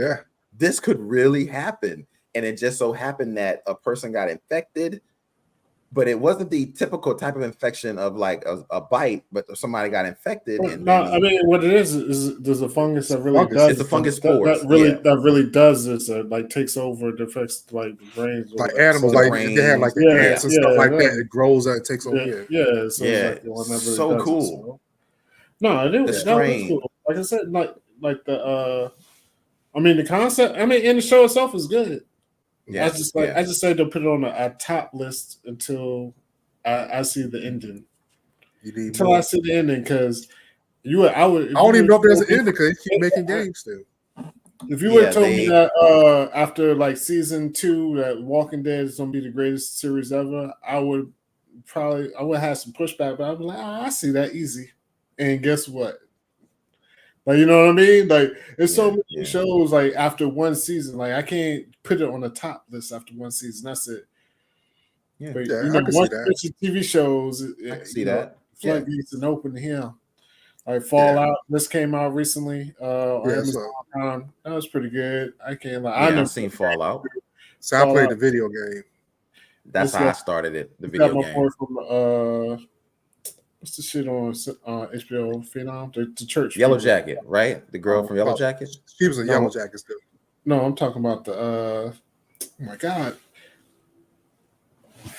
this could really happen. And it just so happened that a person got infected, but it wasn't the typical type of infection of like a bite, but somebody got infected. I mean, what it is there's a fungus that really does. It's a fungus spores. That really does this. Like takes over, it affects like the brains, like animals, like they have like ants and stuff like that. It grows and it takes over. So cool. No, that was cool. Like I said, like the the concept. I mean, and the show itself is good. I just said to put it on a top list until I see the ending. I see the ending because I don't even know if there's an ending because they keep making games still. If you would have told me that after like season 2 that Walking Dead is gonna be the greatest series ever, I would have some pushback, but I'd be like, I see that easy. And guess what? Like, you know what I mean? Like, it's so many shows like after one season. Like, I can't put it on the top list after one season. That's it. Yeah, but, I can see that. TV shows, I can see that. Floodgates and open here. Like Fallout, this came out recently. On Amazon Prime. That was pretty good. I can't lie. I've seen Fallout. So I played the video game. That's how I started it. The video game. From, what's the shit on HBO Phenom? The church. Yellow Jacket, right? The girl from Yellow Jacket. She was in Yellow Jacket still. No, I'm talking about the. Oh my god,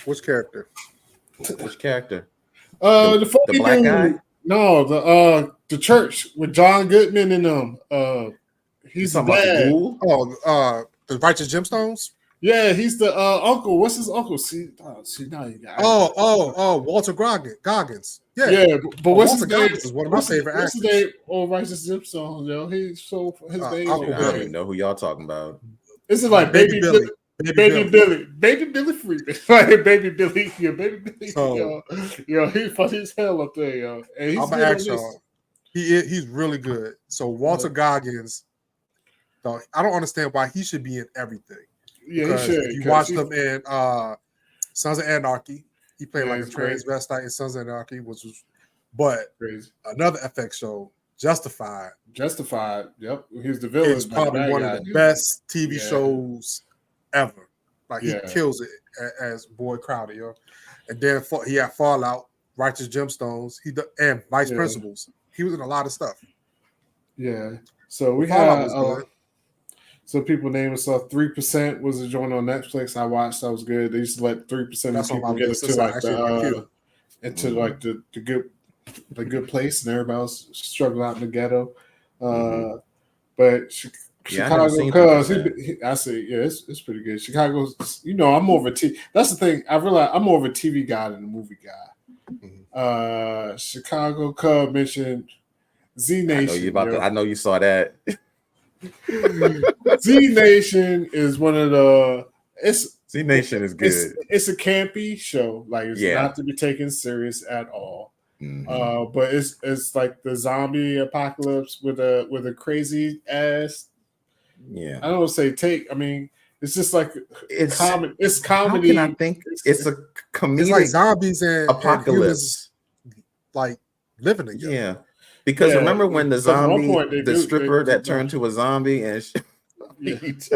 Which character? Which character? The funny black dude. guy? No, the church with John Goodman and he's the talking about the dad. Oh, the Righteous Gemstones. Yeah, he's the uncle. What's his uncle? See now you got. Walter Goggins. Yeah, but what's his Walter name? Goggins is one of my favorite What's his actors. name? Oh, Righteous Gemstones, yo. He's so his name. Uncle I Billy. don't even know who y'all talking about. This is like Baby Billy. Baby Billy Freeman. Like Baby Billy. Yeah, Baby Billy. So, yo, he's funny as hell up there, yo. And he's I'm gonna ask y'all. He's really good. So Walter Goggins, though, I don't understand why he should be in everything. Yeah, he should. If you watched him in Sons of Anarchy, he played like a crazy. transvestite in Sons of Anarchy, but Crazy. Another FX show, Justified. Yep. He's the villain. It's probably one of the best TV shows ever. Like he kills it as Boy Crowder, yo. And then he had Fallout, Righteous Gemstones, and Vice Principals. He was in a lot of stuff. Yeah. So we Fallout had so people named stuff. 3% was a joint on Netflix I watched. That was good. They used to let 3% of people get into like the good place, and everybody else struggle out in the ghetto. But Chicago, cause I say, it's pretty good. Chicago's, I'm more of a that's the thing. I realize I'm more of a TV guy than a movie guy. Chicago Cub mentioned Z Nation. I know you saw that. Z Nation is one of the. Z Nation is good. It's a campy show. Like it's not to be taken serious at all. But it's like the zombie apocalypse with a crazy ass. Yeah, I don't want to say take. I mean, it's just like it's comedy. It's comedy. How can I think it's a comedic. It's like zombies and apocalypse, like living together. Yeah, because remember when the zombie, the stripper that turned to a zombie, and it's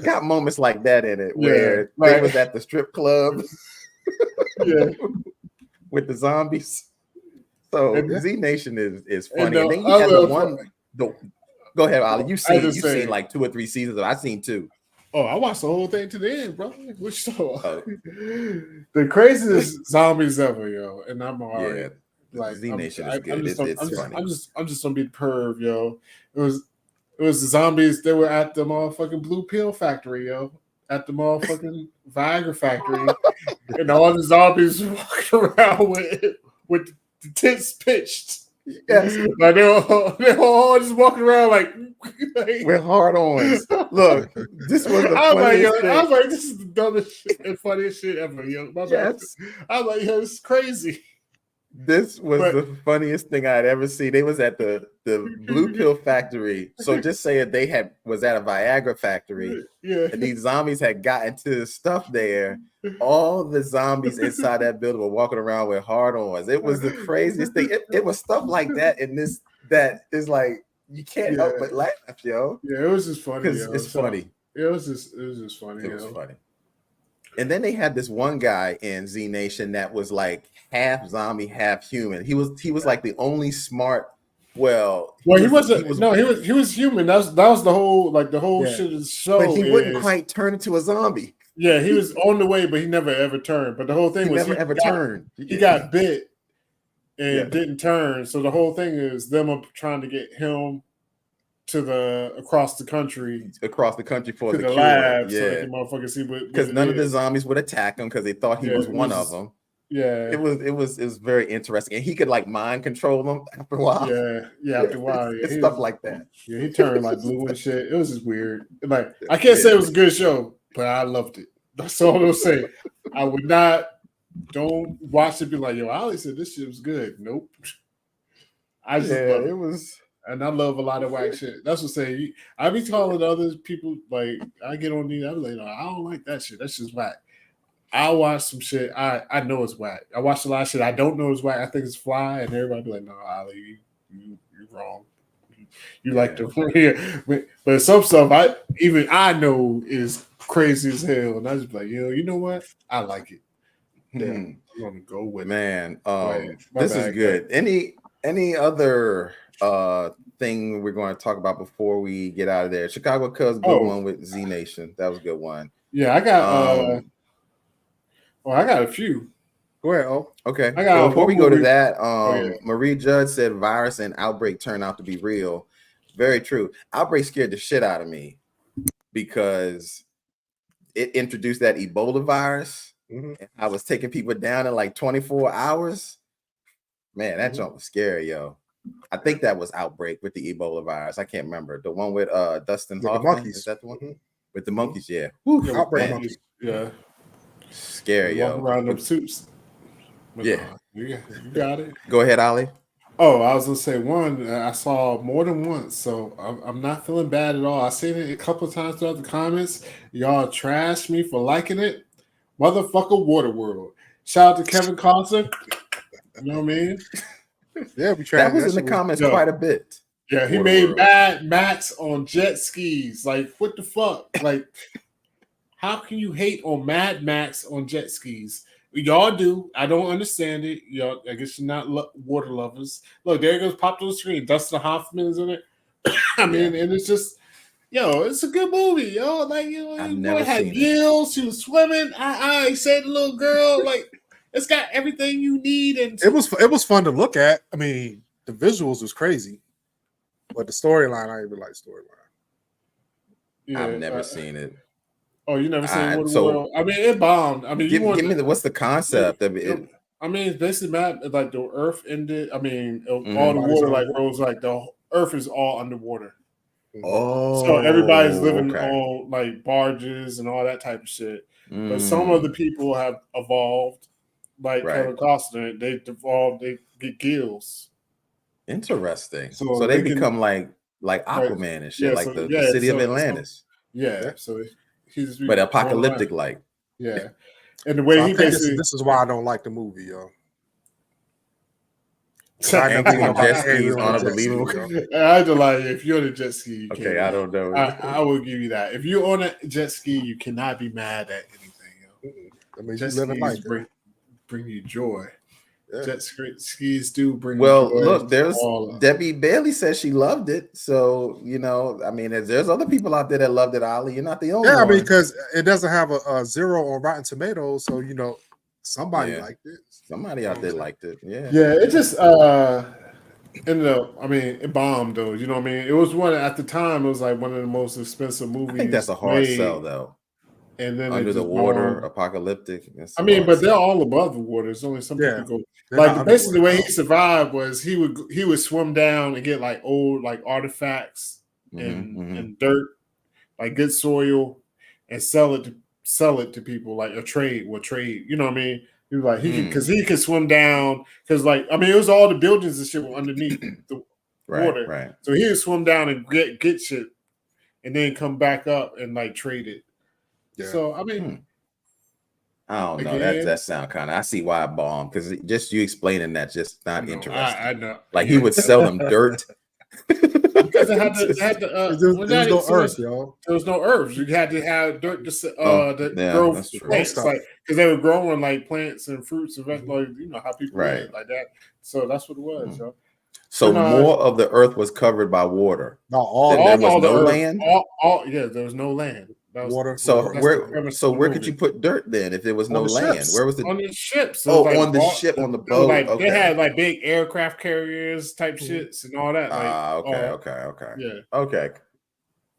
got moments like that in it where they was at the strip club, with the zombies. So Z Nation is funny. And then you had the one. Go ahead, Ollie. You've seen like 2 or 3 seasons. I've seen 2. Oh, I watched the whole thing to the end, bro. Which the craziest zombies ever, yo. And I'm already. Yeah. Like Z Nation is good. It's funny. I'm just gonna be the perv, yo. It was the zombies. They were at the motherfucking blue pill factory, yo. At the motherfucking Viagra factory, and all the zombies walking around with the tits pitched. Yes, like they're all just walking around like with hard ons. Look, this was the funniest thing. I was like, this is the dumbest shit and funniest shit ever, yo. I was like, yo, this is crazy. This was the funniest thing I had ever seen. They was at the blue pill factory. So just say it, they was at a Viagra factory. Yeah. And these zombies had gotten to the stuff there. All the zombies inside that building were walking around with hard-ons. It was the craziest thing. It was stuff like that in this that is like you can't help but laugh, yo. Yeah, it was just funny. It's funny. It was just funny. It was funny. And then they had this one guy in Z Nation that was like half zombie, half human. He was like the only smart. He was human. That was the whole shit of the show. But he wouldn't quite turn into a zombie. Yeah, he was on the way, but he never ever turned. But the whole thing was never turned. He got bit and didn't turn. So the whole thing is them trying to get him to across the country for the lab, so they can motherfucking see because none of the zombies would attack him because they thought he was one of them. Yeah, it was very interesting, and he could like mind control them after a while. After a while, it's stuff like that. Yeah, he turned like blue and shit. It was just weird. Like I can't say it was a good show, but I loved it. That's all I'm gonna say. I would not. Don't watch it. Be like, yo, Ollie said this shit was good. Nope. I just loved it was. And I love a lot of whack shit. That's what I say. I be calling other people, like, I get on these, I be like, no, I don't like that shit. That's just whack. I'll watch some shit. I know it's whack. I watch a lot of shit I don't know it's whack. I think it's fly, and everybody be like, no, Ali, you're wrong. You like the but some stuff I know is crazy as hell. And I just be like, you know what? I like it. Damn, I'm gonna go with it. This is good. Any other thing we're going to talk about before we get out of there? Chicago Cubs, good one with Z Nation. That was a good one. Yeah, I got Well, I got a few. Go ahead. Oh, Okay. I got Well, before we go to movie. that, yeah. Marie Judd said virus and outbreak turned out to be real. Very true. Outbreak scared the shit out of me because it introduced that Ebola virus. mm-hmm. And I was taking people down in like 24 hours. Man, that jump was scary, yo. I think that was Outbreak with the Ebola virus. I can't remember. The one with Dustin With the Hoffman. monkeys. Is that the one? Mm-hmm. With the monkeys, yeah. Yeah, Outbreak man. monkey. Yeah. Scary, Walk yo. around them suits. But Yeah. You got it. Go ahead, Ollie. Oh, I was gonna say one. I saw more than once, so I'm not feeling bad at all. I seen it a couple of times throughout the comments. Y'all trashed me for liking it. Motherfucker, Waterworld. Shout out to Kevin Costner. You know what I mean? Yeah, we tried. That was in the comments Yo. quite a bit. Yeah, he made Mad Max on jet skis. Like, what the fuck? Like, how can you hate on Mad Max on jet skis? Y'all do. I don't understand it. Y'all, I guess you're not water lovers. Look, there it goes, popped on the screen. Dustin Hoffman is in it. I mean, and it's just, it's a good movie, yo. Like, I've never had seen it. gills. She was swimming. I said, the little girl, like, it's got everything you need. And it was fun to look at. I mean, the visuals was crazy, but the storyline, I didn't really like storyline. Yeah, I've never seen it. Oh, you never seen Waterworld? So, I mean, it bombed. I mean, give me what's the concept of it? I mean, it's basically like the Earth ended. I mean, all the water like rose, like the Earth is all underwater. Oh, so everybody's living on like barges and all that type of shit. But some of the people have evolved, like Kevin Costner. They evolved. They get gills. Interesting. So they become like Aquaman and shit, like the city of Atlantis. So he's but apocalyptic like. Yeah. And the way he basically this is why I don't like the movie, yo. Angry on jet skis, unbelievable. I had to lie. If you're on a jet ski, okay, I don't know. I will give you that. If you're on a jet ski, you cannot be mad at anything. Yo. I mean, jet skis bring you joy. Yeah. Jet skis do bring. Well, you joy. look, there's Debbie Bailey says she loved it. So I mean, there's other people out there that loved it. Ollie, you're not the only one. I mean, because it doesn't have a 0 on Rotten Tomatoes, so somebody liked it. Somebody out there liked it. Yeah. Yeah, it just ended up. I mean, it bombed though. You know what I mean? It was one at the time. It was like one of the most expensive movies. I think that's a hard sell though. And then Under the water, apocalyptic. I mean, but they're all above the water. There's only some people go. Like basically, the way he survived was he would swim down and get like old like artifacts and dirt, like good soil, and sell it to people like a trade. You know what I mean? He was like he could swim down because like I mean it was all the buildings and shit were underneath the water. Right. So he would swim down and get shit, and then come back up and like trade it. Yeah. So I mean, I don't know. That sound kind of. I see why I bombed because just you explaining that just not interesting. I know. Like he would sell them dirt. Because they had to there was no earth, yo. There was no earth. You had to have dirt to grow plants, like because they were growing like plants and fruits and vegetables. Like, you know how people live like that. So that's what it was, yo. So more of the earth was covered by water. No, there was no land. There was no land. Water. So where could you put dirt then if there was no land? Ships. Where was the on the ships? on the ship, on the boat. Like they had like big aircraft carriers type shits and all that. Like, okay. Yeah. Okay.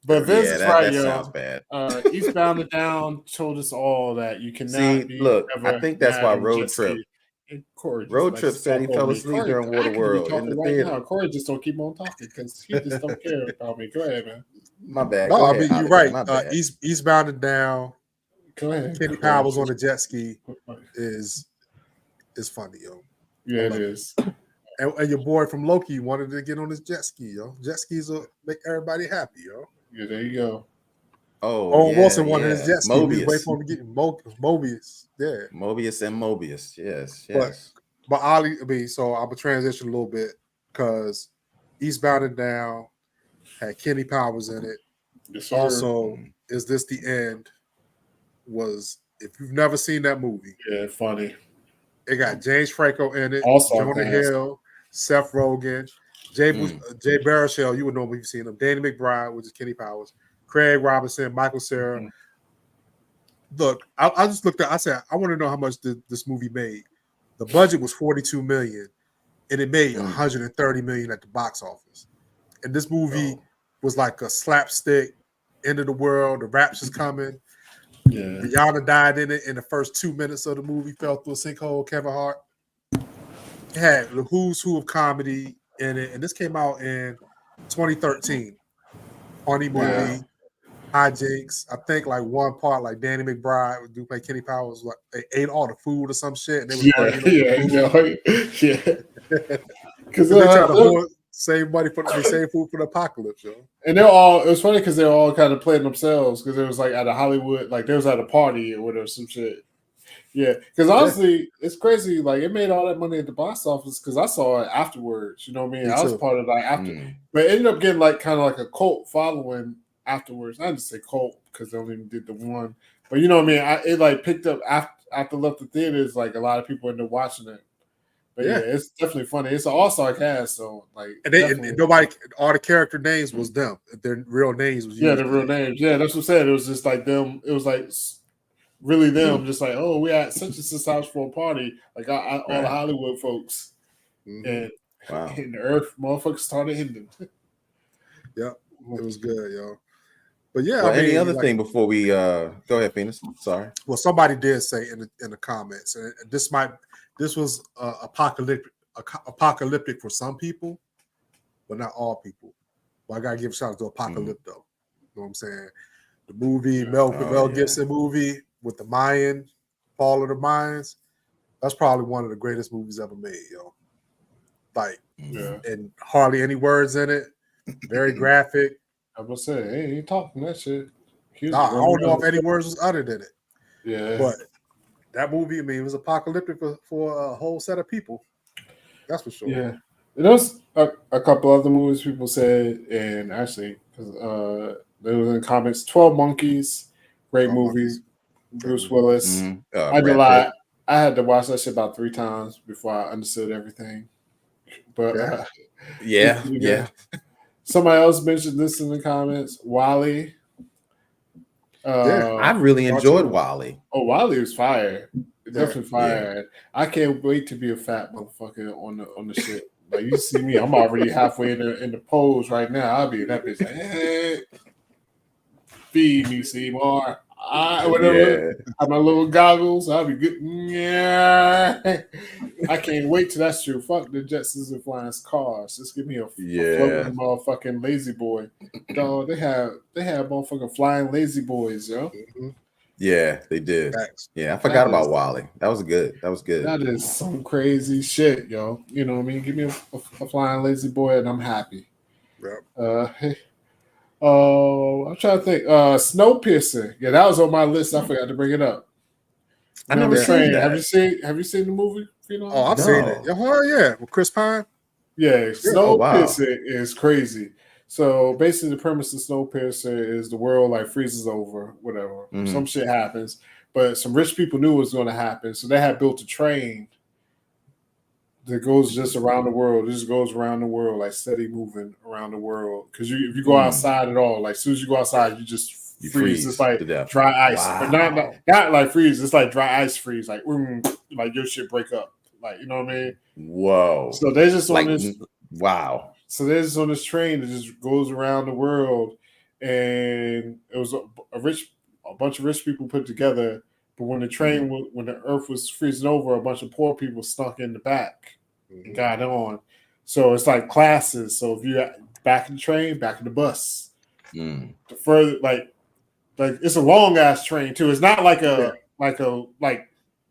But Vince is right, yo. Sounds bad. Eastbound and Down told us all that you cannot I think that's why Road Trip. Road Trip said he fell asleep during Waterworld in the theater. Now. Corey just don't keep on talking because he just don't care about me. Go ahead, man. My bad. No, I mean you're right. Eastbound and Down. Go ahead. Kenny Powers on a jet ski is funny, yo. Yeah, it is. And your boy from Loki wanted to get on his jet ski, yo. Jet skis will make everybody happy, yo. Yeah, there you go. Owen Wilson wanted his jet ski. Mobius. Wait for him to get Mobius. Yeah. Mobius. Yes. But Ollie, so I'm gonna transition a little bit because Eastbound and Down had Kenny Powers in it. Yes, sir. Also, Is This the End? If you've never seen that movie, funny. It got James Franco in it, also Jonah Hill, Seth Rogen, Jay Baruchel. You would know when you've seen him. Danny McBride, which is Kenny Powers, Craig Robinson, Michael Cera. look, I just looked at. I said, I want to know how much this movie made. The budget was $42 million, and it made $130 million at the box office. And this movie was like a slapstick, end of the world. The rapture's coming. Yeah, Rihanna died in it in the first 2 minutes of the movie. Fell through a sinkhole. Kevin Hart. It had the who's who of comedy in it, and this came out in 2013. Funny movie. Hijinks. I think like one part, like Danny McBride do play Kenny Powers, like they ate all the food or some shit, and they was arguing over food. Because they try to save money for save food for the apocalypse, yo. And they're all. It was funny because they're all kind of playing themselves because it was like at a Hollywood, like they was at a party or whatever, some shit. Yeah, because honestly, it's crazy. Like it made all that money at the box office because I saw it afterwards. You know what I mean? I was part of like after, but it ended up getting like kind of like a cult following afterwards. I just say cult because they only did the one, but you know what I mean. It like picked up after left the theaters. Like a lot of people ended up watching it. But yeah, it's definitely funny. It's an all-star cast, so like, and nobody, all the character names was them. Their real names was the real names. Yeah, that's what I'm saying. It was just like them. It was like really them. Just like, oh, we at such and such house for a party. Like all the Hollywood folks and the Earth motherfuckers started hitting them. Yep, it was good, yo. But yeah, well, I mean, any other thing before we go ahead, Phoenix? Sorry. Well, somebody did say in the comments, and this was apocalyptic for some people, but not all people. Well, I gotta give a shout out to Apocalypto. You know what I'm saying? The movie, Mel Gibson movie with the Mayan, Fall of the Mayans. That's probably one of the greatest movies ever made, yo. Like, and hardly any words in it. Very graphic. I was gonna say, hey, he talking that shit. I don't know if any words was uttered in it. Yeah, but that movie, I mean, it was apocalyptic for a whole set of people. That's for sure. Yeah, there was a couple other movies people said, and actually, there was in the comments. 12 Monkeys, great movie. Bruce Willis. I did a lot. I had to watch that shit about 3 times before I understood everything. But yeah. Somebody else mentioned this in the comments. Wally. I really enjoyed Wally. Oh, Wally was fire. Definitely fire. Yeah. I can't wait to be a fat motherfucker on the shit. Like you see me, I'm already halfway in the pose right now. I'll be in that bitch like, hey, feed me, Seymour. Whatever. Have my little goggles. I'll be good. Yeah. I can't wait till that's true. Fuck the Jetsons and flying cars. Just give me a floating motherfucking lazy boy. Dog, they have motherfucking flying lazy boys, yo. Yeah, they did. Thanks. Yeah, I forgot about Wally. That was good. That is some crazy shit, yo. You know what I mean? Give me a flying lazy boy and I'm happy. Yep. I'm trying to think. Snowpiercer. Yeah, that was on my list. I forgot to bring it up. I never seen that. Have you seen the movie? Oh, I've seen it. Oh yeah, with Chris Pine. Yeah, Snowpiercer is crazy. So basically, the premise of Snowpiercer is the world like freezes over, whatever. Some shit happens, but some rich people knew it was going to happen, so they had built a train that goes just around the world. It just goes around the world, like steady moving around the world. Because if you go outside at all, like as soon as you go outside, you just freeze. It's like dry ice, but not like freeze. It's like dry ice freeze, like your shit break up, like you know what I mean? Whoa! So they're just on this. Wow! So they're just on this train that just goes around the world, and it was a bunch of rich people put together. But when the train, when the earth was freezing over, a bunch of poor people stuck in the back and got on. So it's like classes. So if you're back in the train, back in the bus. The further, like it's a long ass train too. It's not like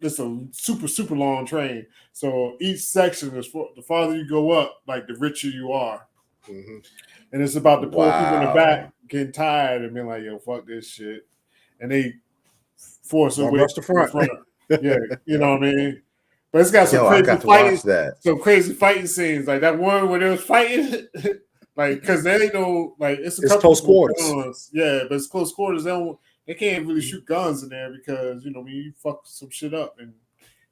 it's a super long train. So each section is the farther you go up, like the richer you are. And it's about the poor people in the back getting tired and being like, "Yo, fuck this shit," and they force a way to the front. Yeah, you know what I mean? But it's got some crazy fighting scenes. Like that one where they was fighting, like because they know like it's close quarters. Yeah, but it's close quarters. They can't really shoot guns in there because you know you fuck some shit up and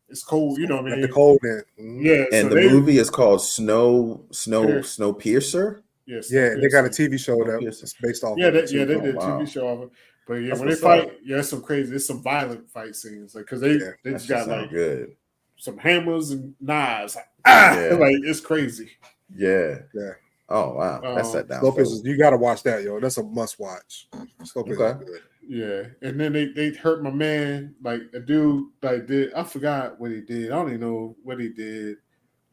it's cold. You know what I mean? The cold there. Yeah, and the movie is called Snowpiercer. Yes. Yeah, they got a TV show that's based off. Yeah, they did a TV show of it. But yeah, That's when they what's fight, up. it's some crazy. It's some violent fight scenes, like because they That just shit got sound like good. some hammers and knives. Like, Yeah. like it's crazy. Yeah. Yeah. Oh wow, that's that down. Snowpiercer, you gotta watch that, yo. That's a must watch. Snowpiercer is good. Yeah, and then they hurt my man. Like a dude like did I forgot what he did. I don't even know what he did.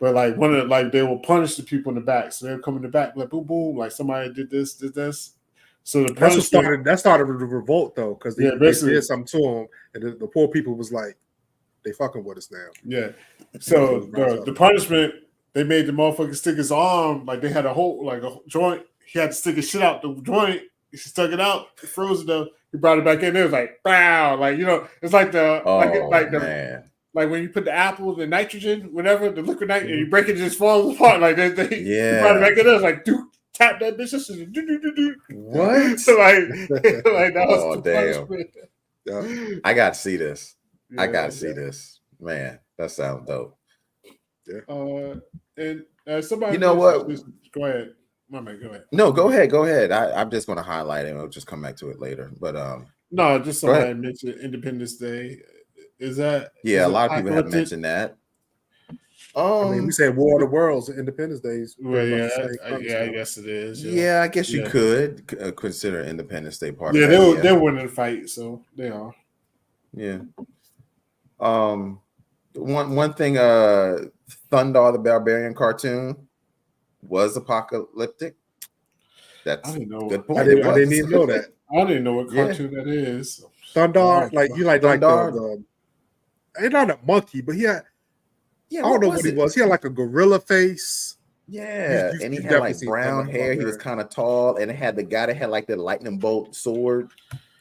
But like one of the, like they will punish the people in the back. So they'll come in the back like boom boom, like somebody did this, did this. So the That's what punishment, started the revolt though, because they did something to him, and the poor people was like, they fucking with us now. Yeah. So the punishment, they made the motherfucker stick his arm, like they had a hole, like a joint. He had to stick his shit out the joint. He stuck it out, he froze it up. He brought it back in. It was like, wow, like it's like the man. Like when you put the apple, the nitrogen, whatever, the liquid nitrogen, and you break it, it just falls apart. Like he brought it back in. It was like, dude, tap that bitch. What? So like that was the damn. punishment. Yeah. I gotta see this. Yeah, I gotta see this. Man, that sounds dope. Yeah. And somebody, you know what? Go ahead. My man, go ahead. No, go ahead. I'm just gonna highlight it and we'll just come back to it later. But no, just somebody mentioned Independence Day. Is that a lot of people have mentioned that. I mean, we say War of the Worlds, Independence Days. Well, I guess it is. Yeah, I guess you could consider Independence Day part. Yeah, they're winning the fight, so they are. Yeah. One thing, Thundar the Barbarian cartoon was apocalyptic. That's a good point. I didn't even know that. I didn't know what cartoon that is. Thundar, like you like the ain't not a monkey, but he had. Yeah, I don't know what he was. He had like a gorilla face. Yeah, and he had like brown hair. He was kind of tall, and it had the guy that had like the lightning bolt sword.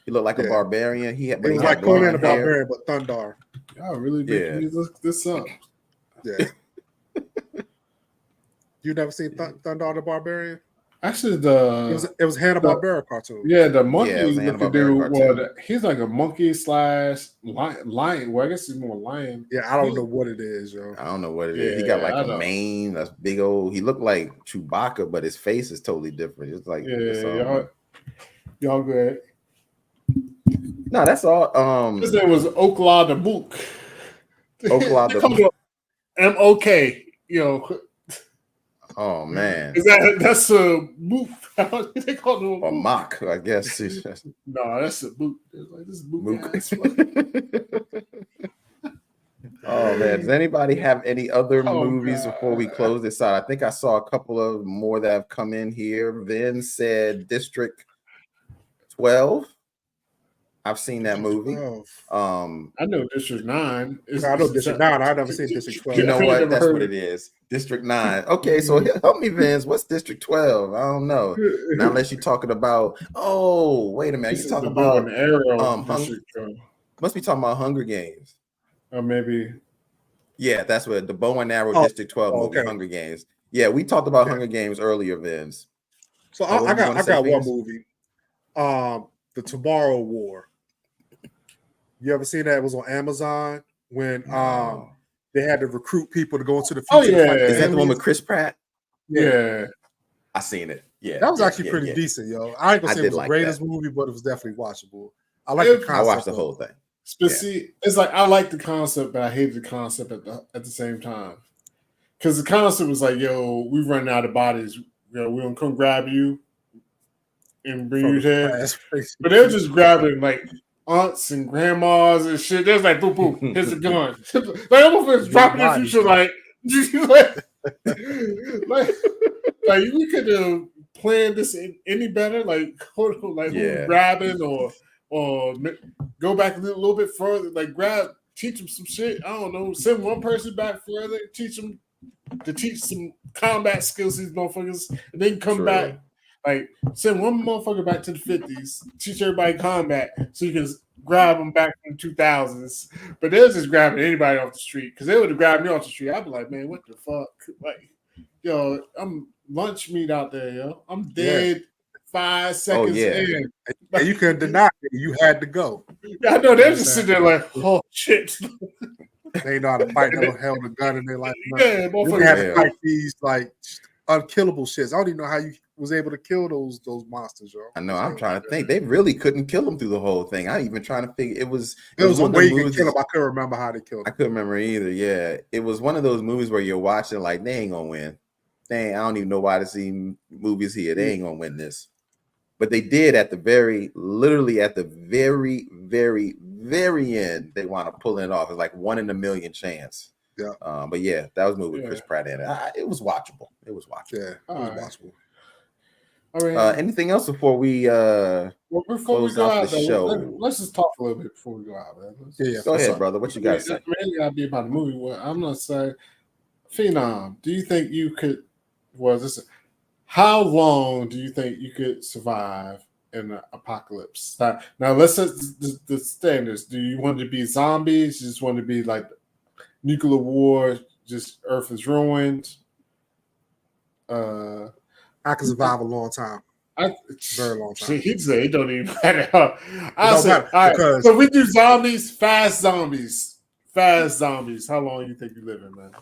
He looked like a barbarian. It was like Conan the Barbarian, but Thundar. Y'all really making me look this up. Yeah. You never seen Thundar the Barbarian? Actually, it was Hanna-Barbera cartoon. Yeah, the monkey looking dude. Well, he's like a monkey / lion. Well, I guess he's more lion. Yeah, I don't know what it is, yo. I don't know what it is. He got like a mane, that's big old. He looked like Chewbacca, but his face is totally different. It's like y'all good. No, that's all. His name was Okla the Mook. Okla the Mook. MOK. Oh man, that's a mook? They call him a mock, I guess. No, that's a mook. Like, this is mook. Oh man, does anybody have any other movies before we close this out? I think I saw a couple of more that have come in here. Vin said District 12. I've seen that movie. I know District 9. I know District 9. I've never seen District 12. You know what? That's what it is. District 9. Okay, so help me, Vince. What's District 12? I don't know. Now, unless you're talking about, wait a minute. You're talking about must be talking about Hunger Games. Maybe. Yeah, that's what the bow and arrow District 12 movie, Hunger Games. Yeah, we talked about Hunger Games earlier, Vince. So I got one movie. The Tomorrow War. You ever seen that? It was on Amazon when they had to recruit people to go into the future. Oh yeah, is that the one with Chris Pratt? Yeah, I seen it. Yeah, that was actually pretty decent, yo. I ain't gonna say it was the greatest movie, but it was definitely watchable. I like the concept. I watched the whole thing. See, it's like I like the concept, but I hate the concept at the same time. Because the concept was like, yo, we running out of bodies. We're gonna come grab you and bring you here. But they're just grabbing like aunts and grandmas and shit. There's like, boom, boom, here's a gun. Like almost dropping in the future, like we could have planned this any better. Like, grabbing or go back a little bit further. Like, teach them some shit. I don't know. Send one person back further. Teach some combat skills. These motherfuckers, and then come back. Like, send one motherfucker back to the 50s, teach everybody combat so you can grab them back from the 2000s. But they're just grabbing anybody off the street because they would have grabbed me off the street. I'd be like, man, what the fuck? Like, yo, I'm lunch meat out there, yo. I'm dead 5 seconds in. And you couldn't deny it. You had to go. Yeah, I know. They're just sitting there like, oh, shit. They know how to fight. They don't held a gun in their life. You have to fight these, like, unkillable shits. I don't even know how you was able to kill those monsters, yo. I know. I'm trying to think. They really couldn't kill him through the whole thing. I even trying to figure. It was a one way of the to movies. kill him. I couldn't remember how they killed him. I couldn't remember either. Yeah, it was one of those movies where you're watching like they ain't gonna win. I don't even know why to see movies here. They ain't gonna win this. But they did at the very end. They want to pull it off. It's like 1 in a million chance. Yeah. But yeah, that was a movie with Chris Pratt in it. It was watchable. It was watchable. Yeah, it was watchable. I mean, anything else before we before we close go off out, the show? Let's just talk a little bit before we go out, man. Go ahead, brother. What you got to say? Mainly gotta be about the movie. Well, I'm gonna say, Phenom, do you think you could? How long do you think you could survive in an apocalypse? Now let's set the standards. Do you want to be zombies? You just want to be like nuclear war? Just Earth is ruined. I can survive a long time. Very long time. He'd say it don't even matter. All right, so we do zombies, fast zombies. How long you think you living, man?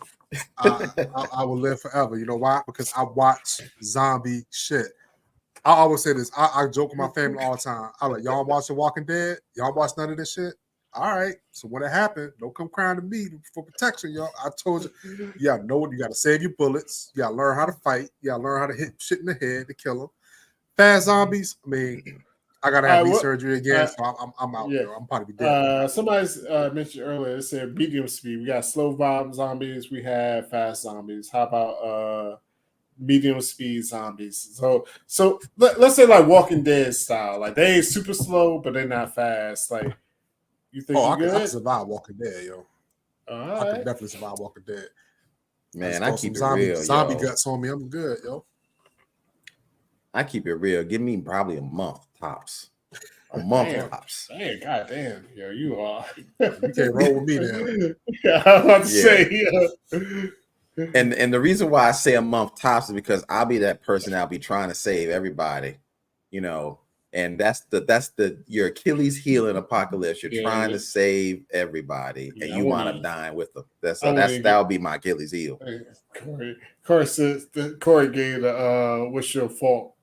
I will live forever. You know why? Because I watch zombie shit. I always say this. I joke with my family all the time. I like, y'all watch The Walking Dead? Y'all watch none of this shit? All right. So when it happened, don't come crying to me for protection, y'all. I told you, you gotta know you gotta save your bullets. You gotta learn how to fight. You gotta learn how to hit shit in the head to kill them. Fast zombies, I mean, I gotta have knee surgery again, so I'm out. Yeah. I'm probably dead. Somebody's mentioned earlier. It said medium speed. We got slow vibe zombies. We have fast zombies. How about medium speed zombies? So let's say like Walking Dead style. Like they ain't super slow, but they're not fast. Like you think? I can survive Walking Dead, yo. I can definitely survive Walking Dead. Man, I keep it zombie real. Zombie guts on me. I'm good, yo. I keep it real. Give me probably a month tops. A month tops. Hey, goddamn, yo, you are. You can't roll with me now. Yeah, I was about to say. And the reason why I say a month tops is because I'll be that person that'll be trying to save everybody, you know. And that's your Achilles heel in apocalypse. You're trying to save everybody, and you want to dine with them. That'll be my Achilles heel. Corey says Corey gave the what's your fault?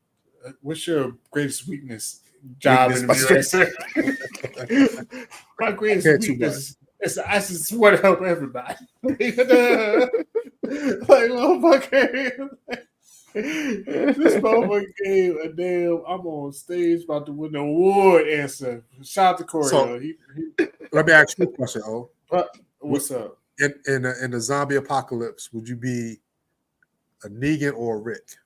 What's your greatest weakness? Job in the USA. My greatest weakness is I just want to help everybody. Like, motherfucker. This motherfucker gave a damn. I'm on stage about to win an award answer. Shout out to Corey. So, let me ask you a question, O. What's up? In the zombie apocalypse, would you be a Negan or a Rick?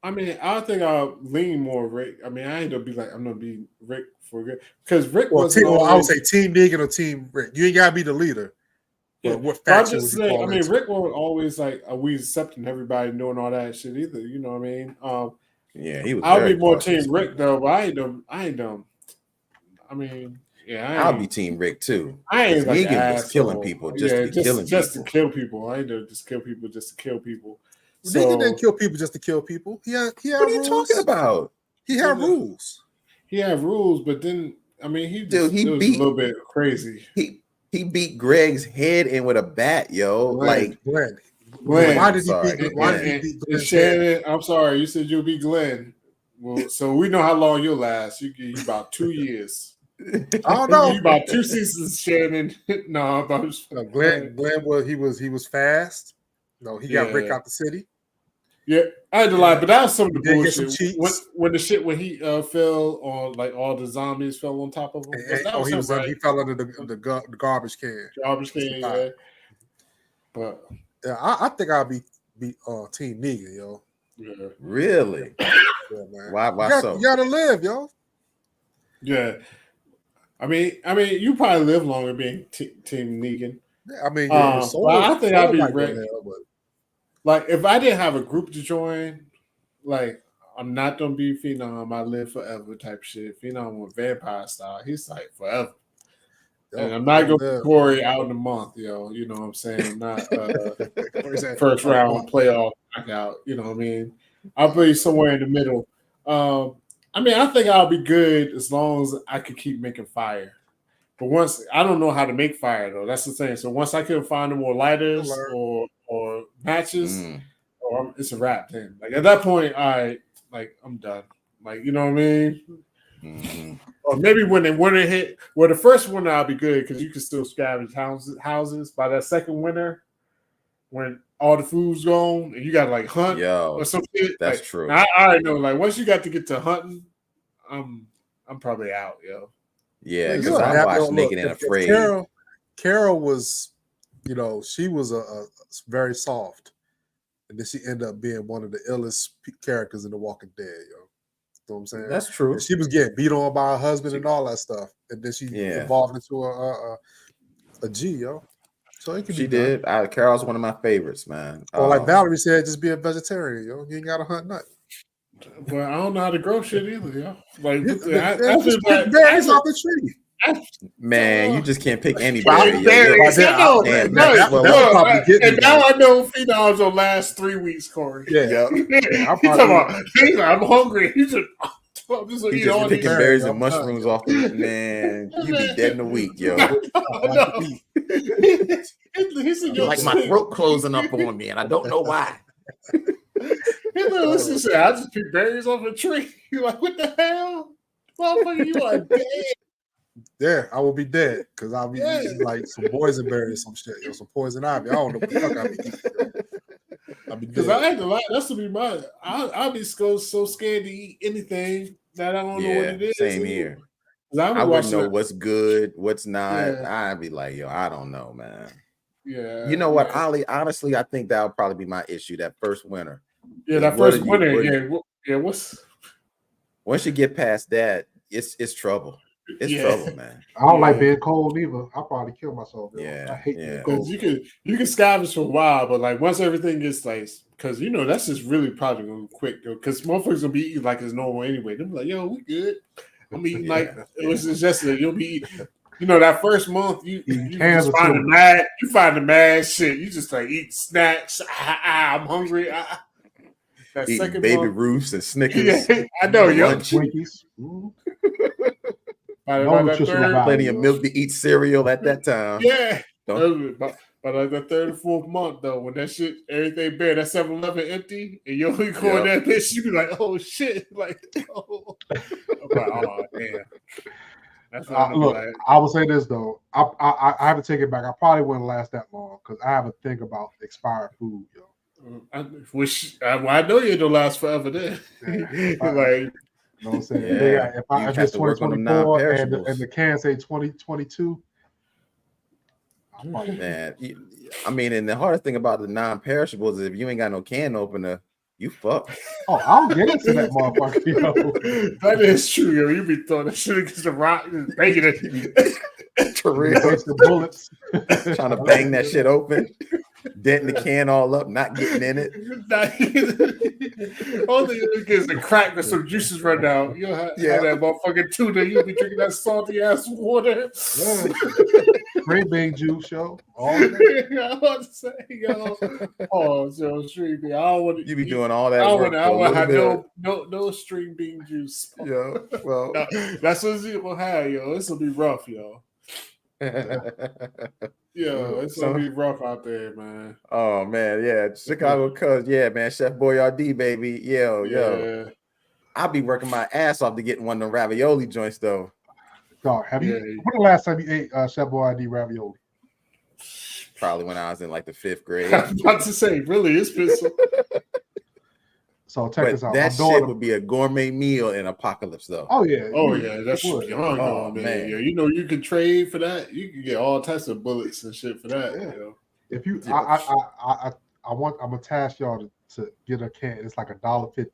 I mean, I think I'll lean more Rick. I mean, I ain't gonna be like I'm gonna be Rick for good because Rick was. I would say Team Negan or Team Rick. You ain't gotta be the leader. Yeah. What faction I'm just saying. I mean, Rick won't always like we accepting everybody doing all that shit either. You know what I mean? Yeah, he was. I'll be more Team Rick though, but I ain't dumb. I mean, yeah, I'll be Team Rick too. I ain't like Negan was killing people just to kill people. I ain't just kill people just to kill people. Negan didn't kill people just to kill people. He had what are you talking about? He had rules. He had rules, but then I mean, he beat a little bit crazy. He beat Greg's head in with a bat, yo. Glenn. Why did he beat Glenn? Shannon, I'm sorry. You said you'll be Glenn. Well, so we know how long you'll last. You get about 2 years. I don't know. You about 2 seasons, Shannon. No, Glenn he was fast. No, he got Rick out the city. Yeah, I had to lie, but that was some of the bullshit. When he fell on, like all the zombies fell on top of him. He fell under the garbage can. Garbage can, yeah. But yeah, I think I'll be Team Negan, yo. Yeah. Really? Yeah, man. Why so? You gotta live, yo. Yeah. I mean, you probably live longer being Team Negan. Yeah, I mean, I think I'd be Rick. Like, if I didn't have a group to join, like, I'm not gonna be Phenom. I live forever type shit. Phenom with vampire style. He's like forever. And I'm not gonna be Corey out in a month, yo. You know what I'm saying? Not first round playoff knockout. You know what I mean? I'll be somewhere in the middle. I mean, I think I'll be good as long as I can keep making fire. But once I don't know how to make fire though. That's the thing. So once I can find more lighters or or matches, or it's a wrap. Then, like at that point, I'm done. Like you know what I mean? Mm-hmm. Or maybe when the winter hit, well, the first winter I'll be good because you can still scavenge houses. By that second winter, when all the food's gone and you got to like hunt or some shit. That's like, true. I already know. Like once you got to get to hunting, I'm probably out, yo. Yeah, because I watched Naked and Afraid. Carol was, she was a very soft, and then she ended up being one of the illest characters in The Walking Dead, yo. You know what I'm saying? That's true. And she was getting beat on by her husband and all that stuff, and then she evolved into a G, yo. So it could be did. Carol's one of my favorites, man. Or like Valerie said, just be a vegetarian, yo. You ain't gotta hunt nothing. But I don't know how to grow shit either, yo. Like just pick berries off the tree. Man, you just can't pick anybody. And now I know phenoms will last 3 weeks, Corey. Yeah. I'm hungry. He's just picking berries and mushrooms off the man. You be dead in a week, yo. Like my throat closing up on me, and I don't know why. Listen, I just pick berries off a tree. You're like, what the hell? Motherfucker, you are dead. Yeah, I will be dead because I'll be eating like some boysenberry or some shit, some poison ivy. I don't know what the fuck I'll be eating. Because I ain't lie, that's to be mine. I'll be so scared to eat anything that I don't know what it is. Same here. I wouldn't know what's good, what's not. Yeah. I'd be like, yo, I don't know, man. Yeah. You know what, Ollie? Honestly, I think that'll probably be my issue that first winter. Yeah, that first winter. Once you get past that, it's trouble. It's trouble, man. I don't like being cold either. I'll probably kill myself. Yeah, I hate being cold. You can scavenge for a while, but like once everything gets like, because that's just really probably gonna be quick though. Because motherfuckers gonna be eating like it's normal anyway. They'll be like, yo, we good. I'm eating like it was just you'll be that first month you just find the mad shit. You just like eat snacks. I'm hungry. That eating second baby month, Ruths and Snickers. Yeah, I know, yo. Twinkies. Plenty of milk to eat cereal at that time. Yeah. But like the third or fourth month though, when that shit, everything bare, that 7-Eleven empty, and you only go in that bitch, you be like, oh shit, like, oh, damn. That's look, like. I will say this though, I have to take it back. I probably wouldn't last that long because I have a thing about expired food, yo. I know you don't last forever then. Like. You know what I'm saying? Yeah. If it's 2024 and the can say 2022, man. I mean, and the hardest thing about the non-perishables is if you ain't got no can opener, you fuck. Oh, I'll get into that motherfucker. That is true, yo. You be throwing that shit against the rock and banging it. For real. The bullets. Trying to bang that shit open. Denting the can all up, not getting in it. Only it gets a crack with some juices run down. You'll have that motherfucking tuna. You'll be drinking that salty ass water. Great bang juice, yo. I want to say, yo. Oh, so stream bean. I don't want to. You be doing all that. I want to have no string bean juice. Yeah, well, that's what you will have, yo. This will be rough, yo. Yeah, it's gonna be rough out there, man. Oh man, yeah, Chicago Cubs, yeah, man. Chef Boyardee, baby, yo. I'll be working my ass off to get one of the ravioli joints, though. Dog, when the last time you ate Chef Boyardee ravioli? Probably when I was in like the 5th grade. I was about to say, really, it's been so check this out. That shit would be a gourmet meal in Apocalypse, though. Oh yeah, that's young, man. Yeah, you can trade for that. You can get all types of bullets and shit for that. Yeah. If you, I'm gonna task y'all to get a can. It's like $1.50,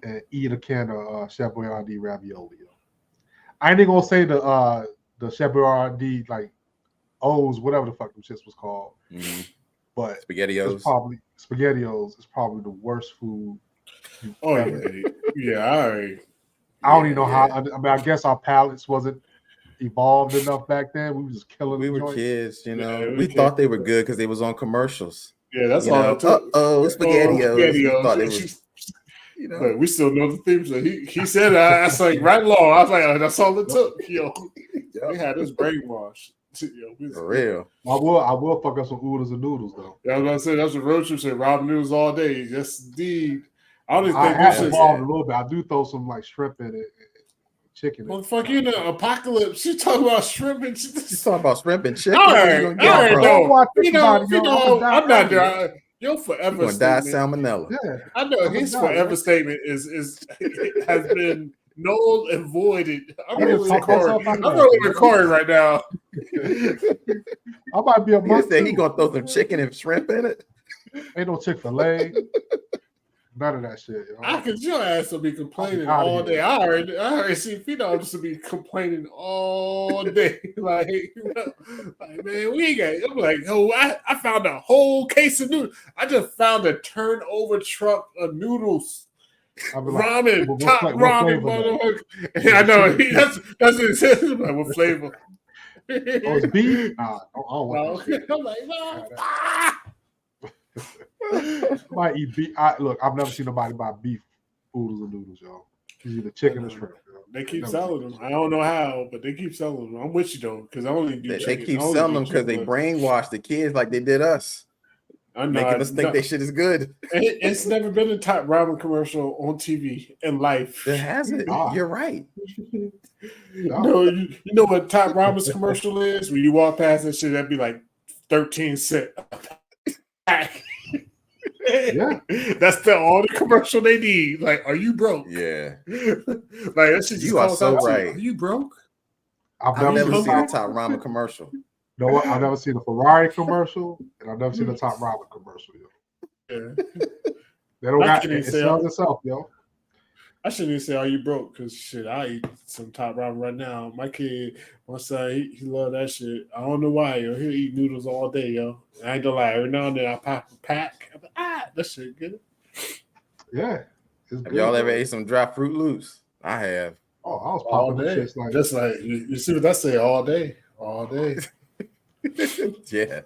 and eat a can of Chef Boyardee ravioli. I ain't gonna say the Chef Boyardee like O's, whatever the fuck them shits was called. Mm-hmm. But SpaghettiOs. SpaghettiOs is probably the worst food. Oh yeah, all right. I don't even know how. I mean, I guess our palates wasn't evolved enough back then. We were just killing. We were kids, you know. We thought they were good because they was on commercials. Yeah, that's all. SpaghettiOs. Thought it was, but we still know the themes. So he said, "That's like right along." I was like, "That's all it took." Yo, they had us brainwashed. For real. I will fuck up some oodles and noodles though. Yeah, I was gonna say that's what road trip said. Rob noodles all day. Yes, indeed. I don't even I think have this is. evolved a little bit. I do throw some like shrimp in it, chicken. Well, fuck you know, apocalypse. She talking about shrimp and shit. You talking about shrimp and chicken? All Where you right, gonna all get right, it from? no. I'm not there. Your forever You gonna die statement. salmonella. Yeah, I know his forever statement is has been null and voided. I'm really recording right now. I might be a He month. said he gonna throw some chicken and shrimp in it. Ain't no Chick-fil-A. None of that shit. Yo. I could your ass will be complaining Outta all here. day. I already see Phenom just to be complaining all day. like man, we ain't got. I'm like, oh, I found a whole case of noodles. I just found a turnover truck of noodles. Ramen, what top ramen, motherfucker. I know that's what it says. Like, what flavor? Oh, it's beef. Nah, I don't want that shit. I'm like, no. Might eat beef. Look, I've never seen nobody buy beef oodles and noodles, y'all. It's either chicken or shrimp. They keep selling them. I don't know how, but they keep selling them. I'm with you though, because I only do. They keep selling them because they brainwash the kids like they did us, making us think they shit is good. It's never been a top ramen commercial on TV in life. It hasn't. You're right. No, you know what top ramen commercial is? When you walk past that shit, that'd be like 13 cents. Yeah, that's all the commercial they need. Like, are you broke? Yeah, like that shit. You are so right. Are you broke? I've never seen a top ramen commercial. You know what? I've never seen a Ferrari commercial, and I've never seen a top ramen commercial. Yo. Yeah, they don't got it. Sells itself, yo. I shouldn't even say, "Are you broke?" Because shit, I eat some top ramen right now. My kid, my son, he love that shit. I don't know why, yo. He'll eat noodles all day, yo. I ain't gonna lie. Every now and then I pop a pack. I'm like, that shit good. Yeah. Have y'all ever ate some dry Fruit Loops? I have. Oh, I was popping that shit just like you see what that say all day. Yeah.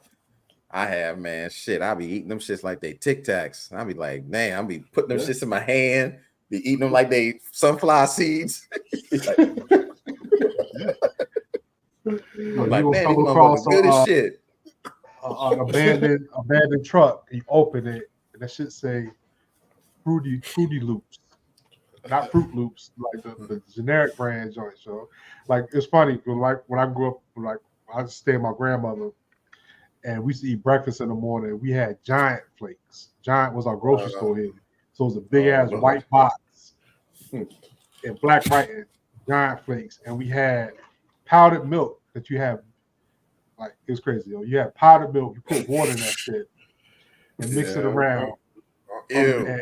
I have, man. Shit, I be eating them shits like they Tic Tacs. I be like, man, I be putting them shits in my hand. Be eating them like they sunflower seeds. Like, man, these motherfuckers good as shit. An abandoned truck. You open it, and that shit say Fruity Loops, not Fruit Loops, like the generic brand joint. So, like, it's funny. Like when I grew up, like I used to stay with my grandmother, and we used to eat breakfast in the morning. We had Giant Flakes. Giant was our grocery store here. So it was a big ass white box and black writing, Giant Flakes. And we had powdered milk that you have, like, it was crazy. Yo. You had powdered milk, you put water in that shit and mix it around. Ew.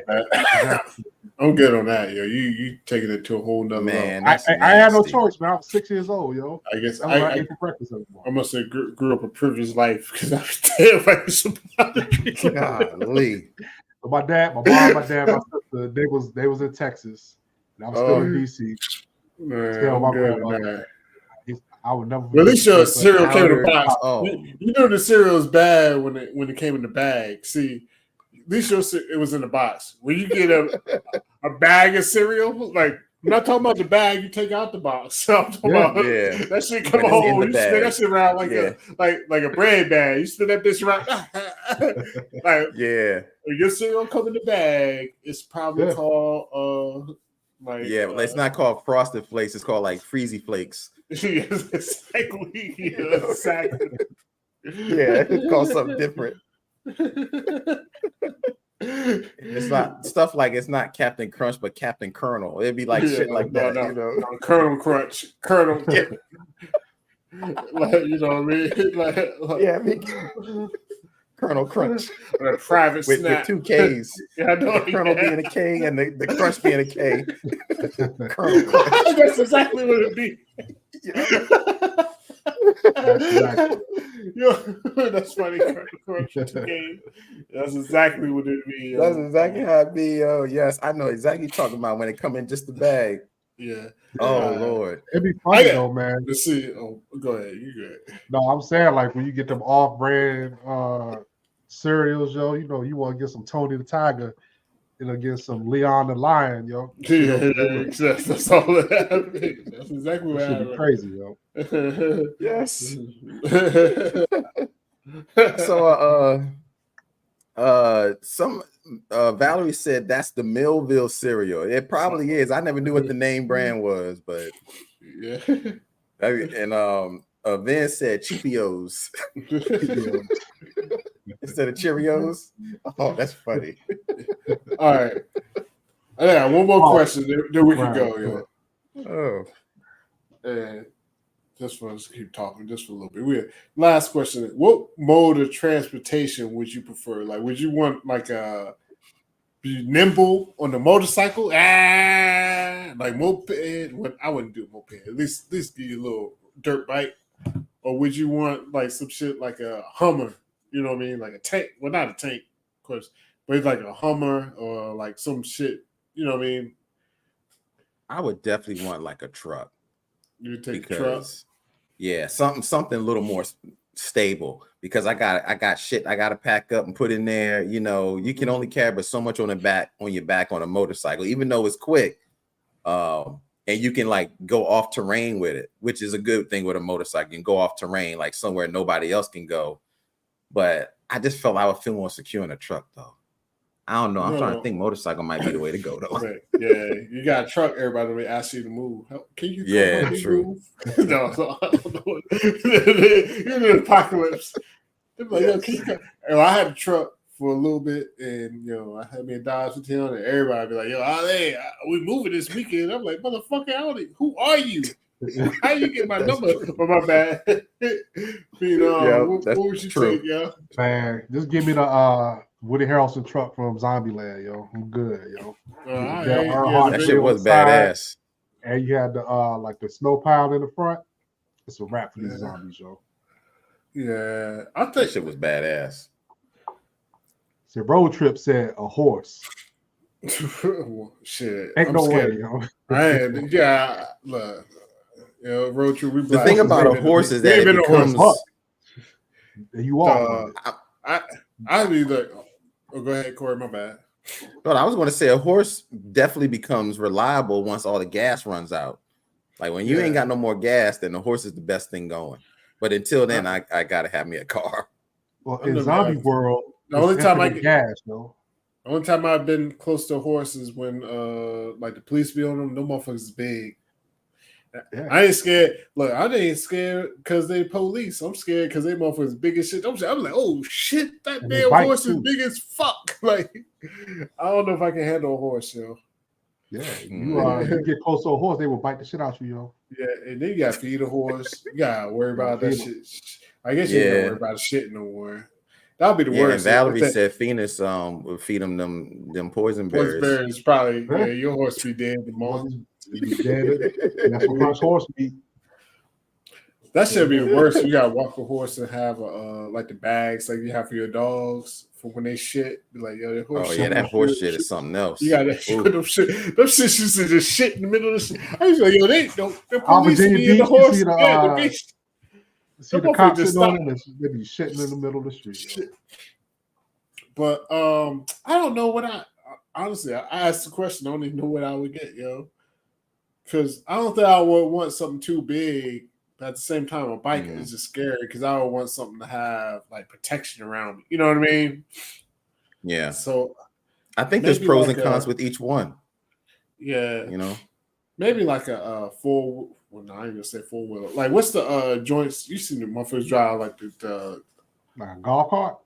I'm good on that, yo. You taking it to a whole nother level. I had no choice, man. I was 6 years old, yo. I guess I ate for breakfast every morning. I must have grew up a privileged life because I was staying away from Golly. My dad, my mom, my dad, my sister, they was in Texas, and I was still in DC. I would never. Well, at least your cereal came in the box. You know the cereal is bad when it came in the bag. See, at least it was in the box. When you get a bag of cereal, like I'm not talking about the bag you take out the box. I'm talking about that shit come home. You spin that shit around like a bread bag. You spin that bitch around. If your cereal come in the bag, it's probably called but it's not called Frosted Flakes. It's called like Freezy Flakes. Yes, exactly. Exactly. Yeah, it's called something different. It's not stuff like it's not Captain Crunch, but Captain Colonel. It'd be like shit like that, you know. Colonel Crunch, Colonel. Like, you know what I mean? Colonel Crunch. A private snap. With 2 Ks. Yeah, I know. The Colonel being a K and the Crunch being a K. Colonel Crunch. That's exactly what it'd be. That's funny. That's exactly what it be. That's exactly how it be. Oh yes, I know exactly what you're talking about when it come in just the bag. Yeah. Oh Lord, it'd be funny though, man. Let's see. Oh, go ahead. You good? No, I'm saying like when you get them off-brand cereals, yo, you know, you want to get some Tony the Tiger. it'll get some Leon the Lion, yo. That's all that happened. That's exactly what That should be crazy, yo. Yes. So some Valerie said that's the Millville cereal. It probably is. I never knew what the name brand was, but yeah. And Vince said Cheerios instead of Cheerios. Oh, that's funny. All right. I got one more question, then we can go, yo. Oh. And just for us to keep talking just for a little bit. Last question. What mode of transportation would you prefer? Like, would you want like be nimble on the motorcycle? Like moped. I wouldn't do a moped. At least give you a little dirt bike. Or would you want like some shit like a Hummer? You know what I mean? Like a tank. Well, not a tank, of course, but it's like a Hummer or like some shit. You know what I mean? I would definitely want like a truck. You would take a truck. Yeah, something a little more stable, because I got shit I gotta pack up and put in there. You know, you can only carry but so much on your back on a motorcycle, even though it's quick. And you can like go off terrain with it, which is a good thing with a motorcycle. You can go off terrain, like somewhere nobody else can go. But I just felt I would feel more secure in a truck, though. I don't know. I'm trying to think motorcycle might be the way to go, though. Right. Yeah, you got a truck, everybody will ask you to move. Can you true. Move? No, I don't know. You're in the apocalypse. They're like, yo, can you come? And I had a truck for a little bit, and I had me a Dodge 1500, and everybody be like, yo, hey, we moving this weekend. I'm like, motherfucker, who are you? How you get my number? For my bad. What would you take, yo? Man, just give me the Woody Harrelson truck from Zombieland, yo. I'm good, yo. That shit was badass. And you had the like the snow pile in the front. It's a wrap for these zombies, yo. Yeah, I think that shit was badass. So road trip said a horse. Shit, ain't no way, yo. Look, road trip. The thing about a horse is that it becomes. You are. I'd be like, go ahead, Corey. My bad. But I was going to say a horse definitely becomes reliable once all the gas runs out. Like when you ain't got no more gas, then the horse is the best thing going. But until then, I gotta have me a car. Well, in Zombie World, the only time I get gas, though. The only time I've been close to a horse is when like the police be on them. No motherfuckers is big. Yeah. I ain't scared. Look, I ain't scared because they police. I'm scared because they motherfuckers big as shit. I'm like, oh shit, that damn horse is big as fuck. Like, I don't know if I can handle a horse, yo. Yeah, you get close to a horse, they will bite the shit out you, yo. Yeah, and then you gotta feed a horse. You gotta worry about that shit. I guess you don't worry about shit no more. That'll be the worst. And Valerie said Phoenix would feed them them poison berries. Poison berries probably. Yeah, your horse be dead the moment. That's what horse be. That should be the worst. You gotta walk a horse and have like the bags like you have for your dogs for when they shit. Be like, yo, that horse. Oh yeah, that horse shit is something else. You gotta them shit. Them shit used to just shit in the middle of the shit. I was like, yo, the police be in the horse. See the cops sitting on them, they be shitting in the middle of the street. But I don't know what honestly I asked the question. I don't even know what I would get, yo. Because I don't think I would want something too big. But at the same time, a bike is just scary because I would want something to have like protection around me. You know what I mean? Yeah. So I think there's pros and cons with each one. Yeah. You know, maybe like a full. Well, no, I ain't gonna say full wheel. Like, what's the joints? You seen the motherfuckers drive like the like a golf cart?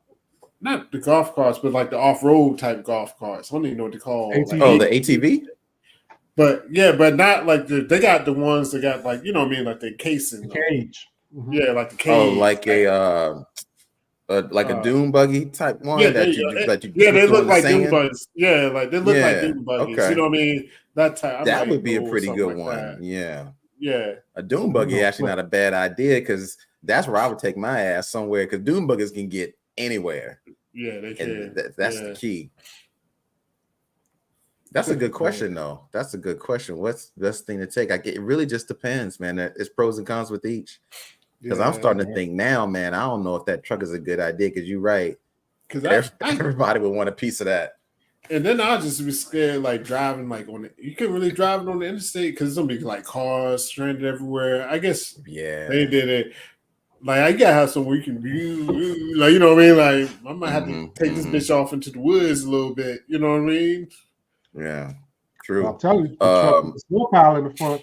Not the golf carts, but like the off-road type golf carts. I don't even know what they call. Like, the ATV. But yeah, but not like they got the ones that got like, you know what I mean, like the casing, the cage. Mm-hmm. Yeah, like the cage. Oh, like a dune buggy type one. Yeah, they look like dune buggies. Yeah, like they look like dune buggies. Okay. You know what I mean? That type. That would be a pretty good one. Like yeah. Yeah. A dune buggy actually not a bad idea because that's where I would take my ass somewhere because dune buggies can get anywhere. Yeah, they can. And that's the key. That's a good question, though. That's a good question. What's the best thing to take? It really just depends, man. It's pros and cons with each. Because I'm starting to think now, man, I don't know if that truck is a good idea because you're right. Because everybody would want a piece of that. And then I just be scared, like driving, like on it. You can't really drive it on the interstate because it's gonna be like cars stranded everywhere. I guess they did it. Like I gotta have somewhere you can view, like you know what I mean. Like I might have to take this bitch off into the woods a little bit. You know what I mean? Yeah, true. I'm telling you, the truck with the snow pile in the front,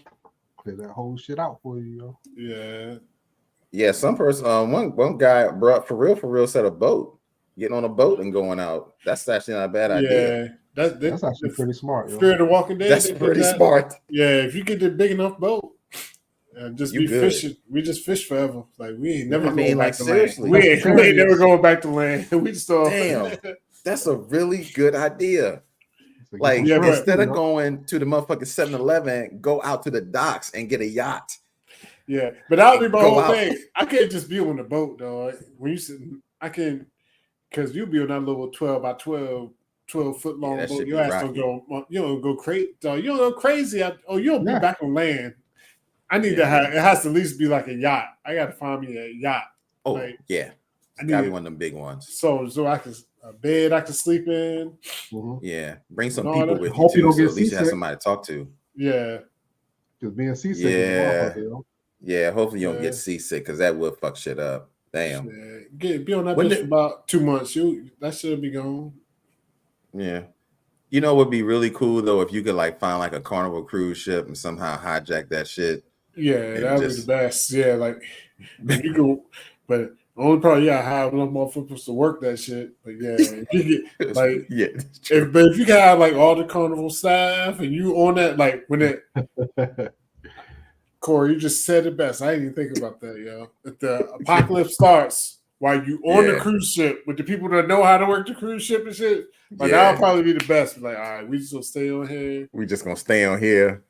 clear that whole shit out for you, yo. Yeah. Yeah, some person, one guy brought for real set a boat, getting on a boat and going out. That's actually not a bad idea. Yeah, that's actually pretty smart. Fear of the Walking Dead. That's pretty smart. Yeah, if you get the big enough boat, just You be good. fishing. We just fish forever. Like we ain't never going back to seriously. land. We ain't never going back to land. We just damn. That's a really good idea. Like Yeah, but- instead of going to the motherfucking 7-Eleven, go out to the docks and get a yacht. Yeah, but that would be my Go whole out. thing. I can't just be on the boat, though. When you sit, I can, because you'll be on that little 12 by 12 foot long that boat. shit Your be ass rocky. you don't go crazy. You don't go crazy. You'll be Yeah. back on land. I need to have. It has to at least be like a yacht. I got to find me a yacht. Oh Like, yeah, I it's gotta be need one of them big ones. so I can a bed I can sleep in. Mhm. Yeah, bring some No, people that- with you hope you too, don't so get at least you have seasick. somebody to talk to. Yeah, Just being seasick. Yeah. Is a motherfucker, yo. Yeah, hopefully you don't Yeah. get seasick because that would fuck shit up. Damn. Be on that When bitch did- for about 2 months. That should be gone. Yeah. You know what would be really cool though if you could like find like a Carnival cruise ship and somehow hijack that shit. Yeah, And that would be just- the best. Yeah, like if you go, but the only problem, have enough motherfuckers to work that shit. But yeah, if you get like, yeah. if you can have like all the Carnival staff and you on that, like when it, Corey, you just said it best. I didn't even think about that, yo. If the apocalypse starts while you on the Yeah. cruise ship with the people that know how to work the cruise ship and shit, like Yeah. that'll probably be the best. Like, all right, we just gonna stay on here. We just gonna stay on here,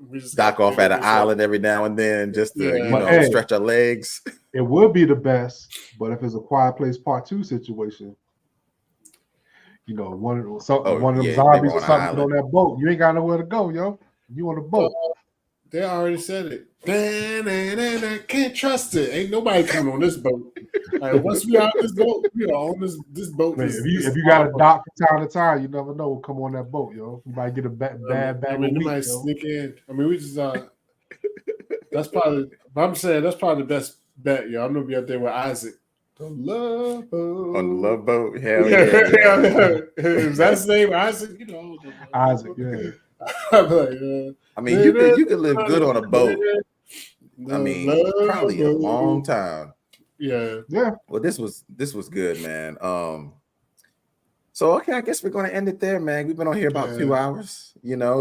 We just dock gotta off at figure an this out. island every now and then just to Yeah. But hey. stretch our legs. It would be the best, but if it's a Quiet Place Part 2 situation, one of them yeah, zombies they or were on an something island. on that boat, you ain't got nowhere to go, yo. You on the boat. They already said it. Can't trust it. Ain't nobody coming on this boat. Like once we out this boat, we are on this boat. Man, is- if you is got a awful. dock from time to time, you never know what come on that boat, yo. You might get a bad bag I of mean, they wheat, might yo. sneak in. I mean, we just that's probably. I'm saying that's probably the best bet, yo. I'm gonna be out there with Isaac. The love boat. On the love boat. Hell yeah. Is that his name, Isaac? Isaac, yeah. I'm like, I mean, you could live good on a boat. I mean, probably a long time. Yeah. Yeah. Well, this was good, man. So okay, I guess we're gonna end it there, man. We've been on here about 2 hours,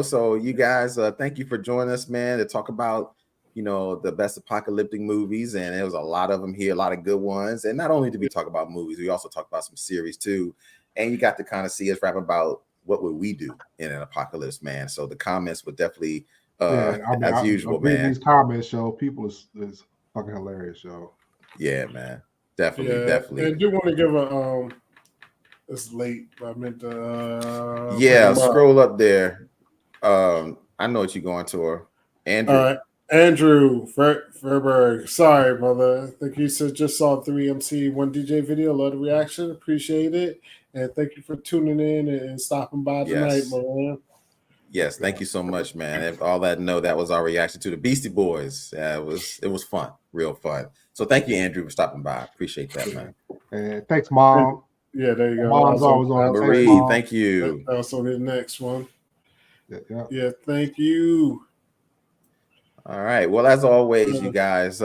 So you guys, thank you for joining us, man, to talk about the best apocalyptic movies, and there was a lot of them here, a lot of good ones. And not only did we talk about movies, we also talked about some series too. And you got to kind of see us rap about what would we do in an apocalypse, man. So the comments would definitely, as usual, I'm reading man. These comments, yo, people is fucking hilarious, yo. Yeah, man. Definitely. And I do want to give a it's late, but I meant to scroll up there. I know what you're going to. Andrew. All right. Andrew Verberg. Sorry, brother. I think you said just saw 3MC 1 DJ video. Love the reaction. Appreciate it. And thank you for tuning in and stopping by tonight, man. Yes, thank you so much, man. If all that that was our reaction to the Beastie Boys. It was fun, real fun. So thank you, Andrew, for stopping by. Appreciate that, man. And thanks, Mom. Yeah, there you go. Mom's always on. Marie, Thanks, Mom. thank you. Also, the next one. Yeah, thank you. All right. Well, as always, you guys,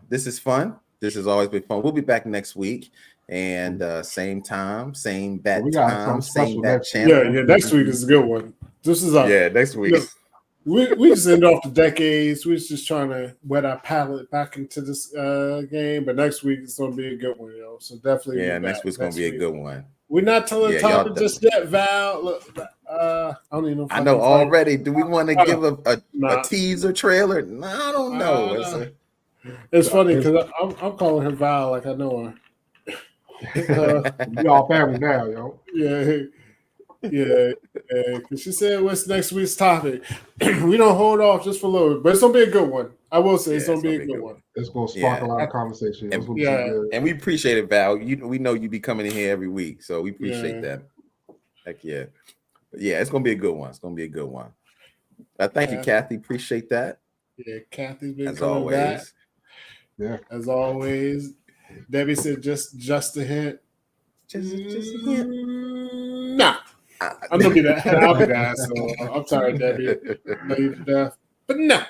this is fun. This has always been fun. We'll be back next week. And same time, same bat time, same bat channel. Yeah, next week is a good one. This is next week. We just end off the decades. We're just trying to wet our palate back into this game. But next week is going to be a good one, yo. So definitely. Yeah, next week's going to be a good one. We're not telling the topic just yet, Val. Look, I don't even know. I know already. Do we want to give a teaser trailer? No, I don't know. It's funny because I'm calling her Val like I know her. We all family now, yo. Yeah. Because she said, "What's next week's topic?" We don't hold off just for a little bit, but it's gonna be a good one. I will say it's gonna be a good one. It's gonna spark a lot of conversation. And we appreciate it, Val. We know you be coming in here every week, so we appreciate that. Heck yeah. Yeah, it's gonna be a good one. It's gonna be a good one. Thank you, Kathy. Appreciate that. Yeah, Kathy's been As coming back. always. Yeah. As always. Debbie said just a hint. Just a hint. Nah. I'm gonna be that. I'll be that. So I'm sorry, Debbie. Love you to death. But no.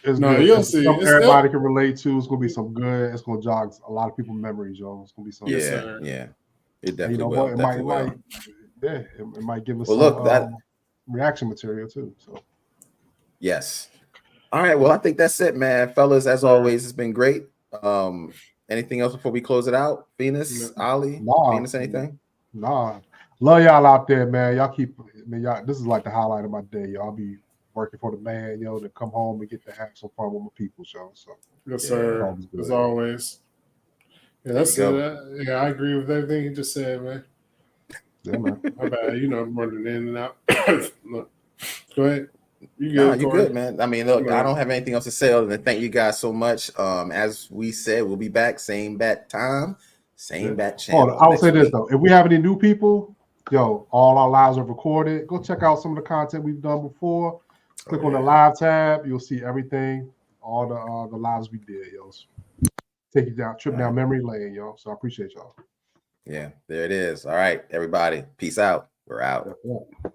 It's No, good. you'll see. Everybody can relate to. It's gonna be some good. It's gonna jog a lot of people's memories, yo. It's gonna be some. Yeah. It definitely you know will. what? It might give us some reaction material too. So yes. All right. Well, I think that's it, man. Fellas, as always, it's been great. Anything else before we close it out? Venus, Ali, Venus, anything? Nah. Love y'all out there, man. Y'all y'all. This is like the highlight of my day. Y'all be working for the man, to come home and get to have some fun with my people, show. So yes, sir. As always. Yeah, that's it. Yeah, I agree with everything you just said, man. Yeah, man. My bad. I'm running in and out. Look, go ahead. You good, man. I mean, look, I don't have anything else to say other than thank you guys so much. As we said, we'll be back, same bat time, same bat channel. I would say this though: if we have any new people, all our lives are recorded. Go check out some of the content we've done before. Click on the live tab. You'll see everything, all the lives we did, Take you down, trip down memory lane, So I appreciate y'all. Yeah, there it is. All right, everybody. Peace out. We're out. Yeah.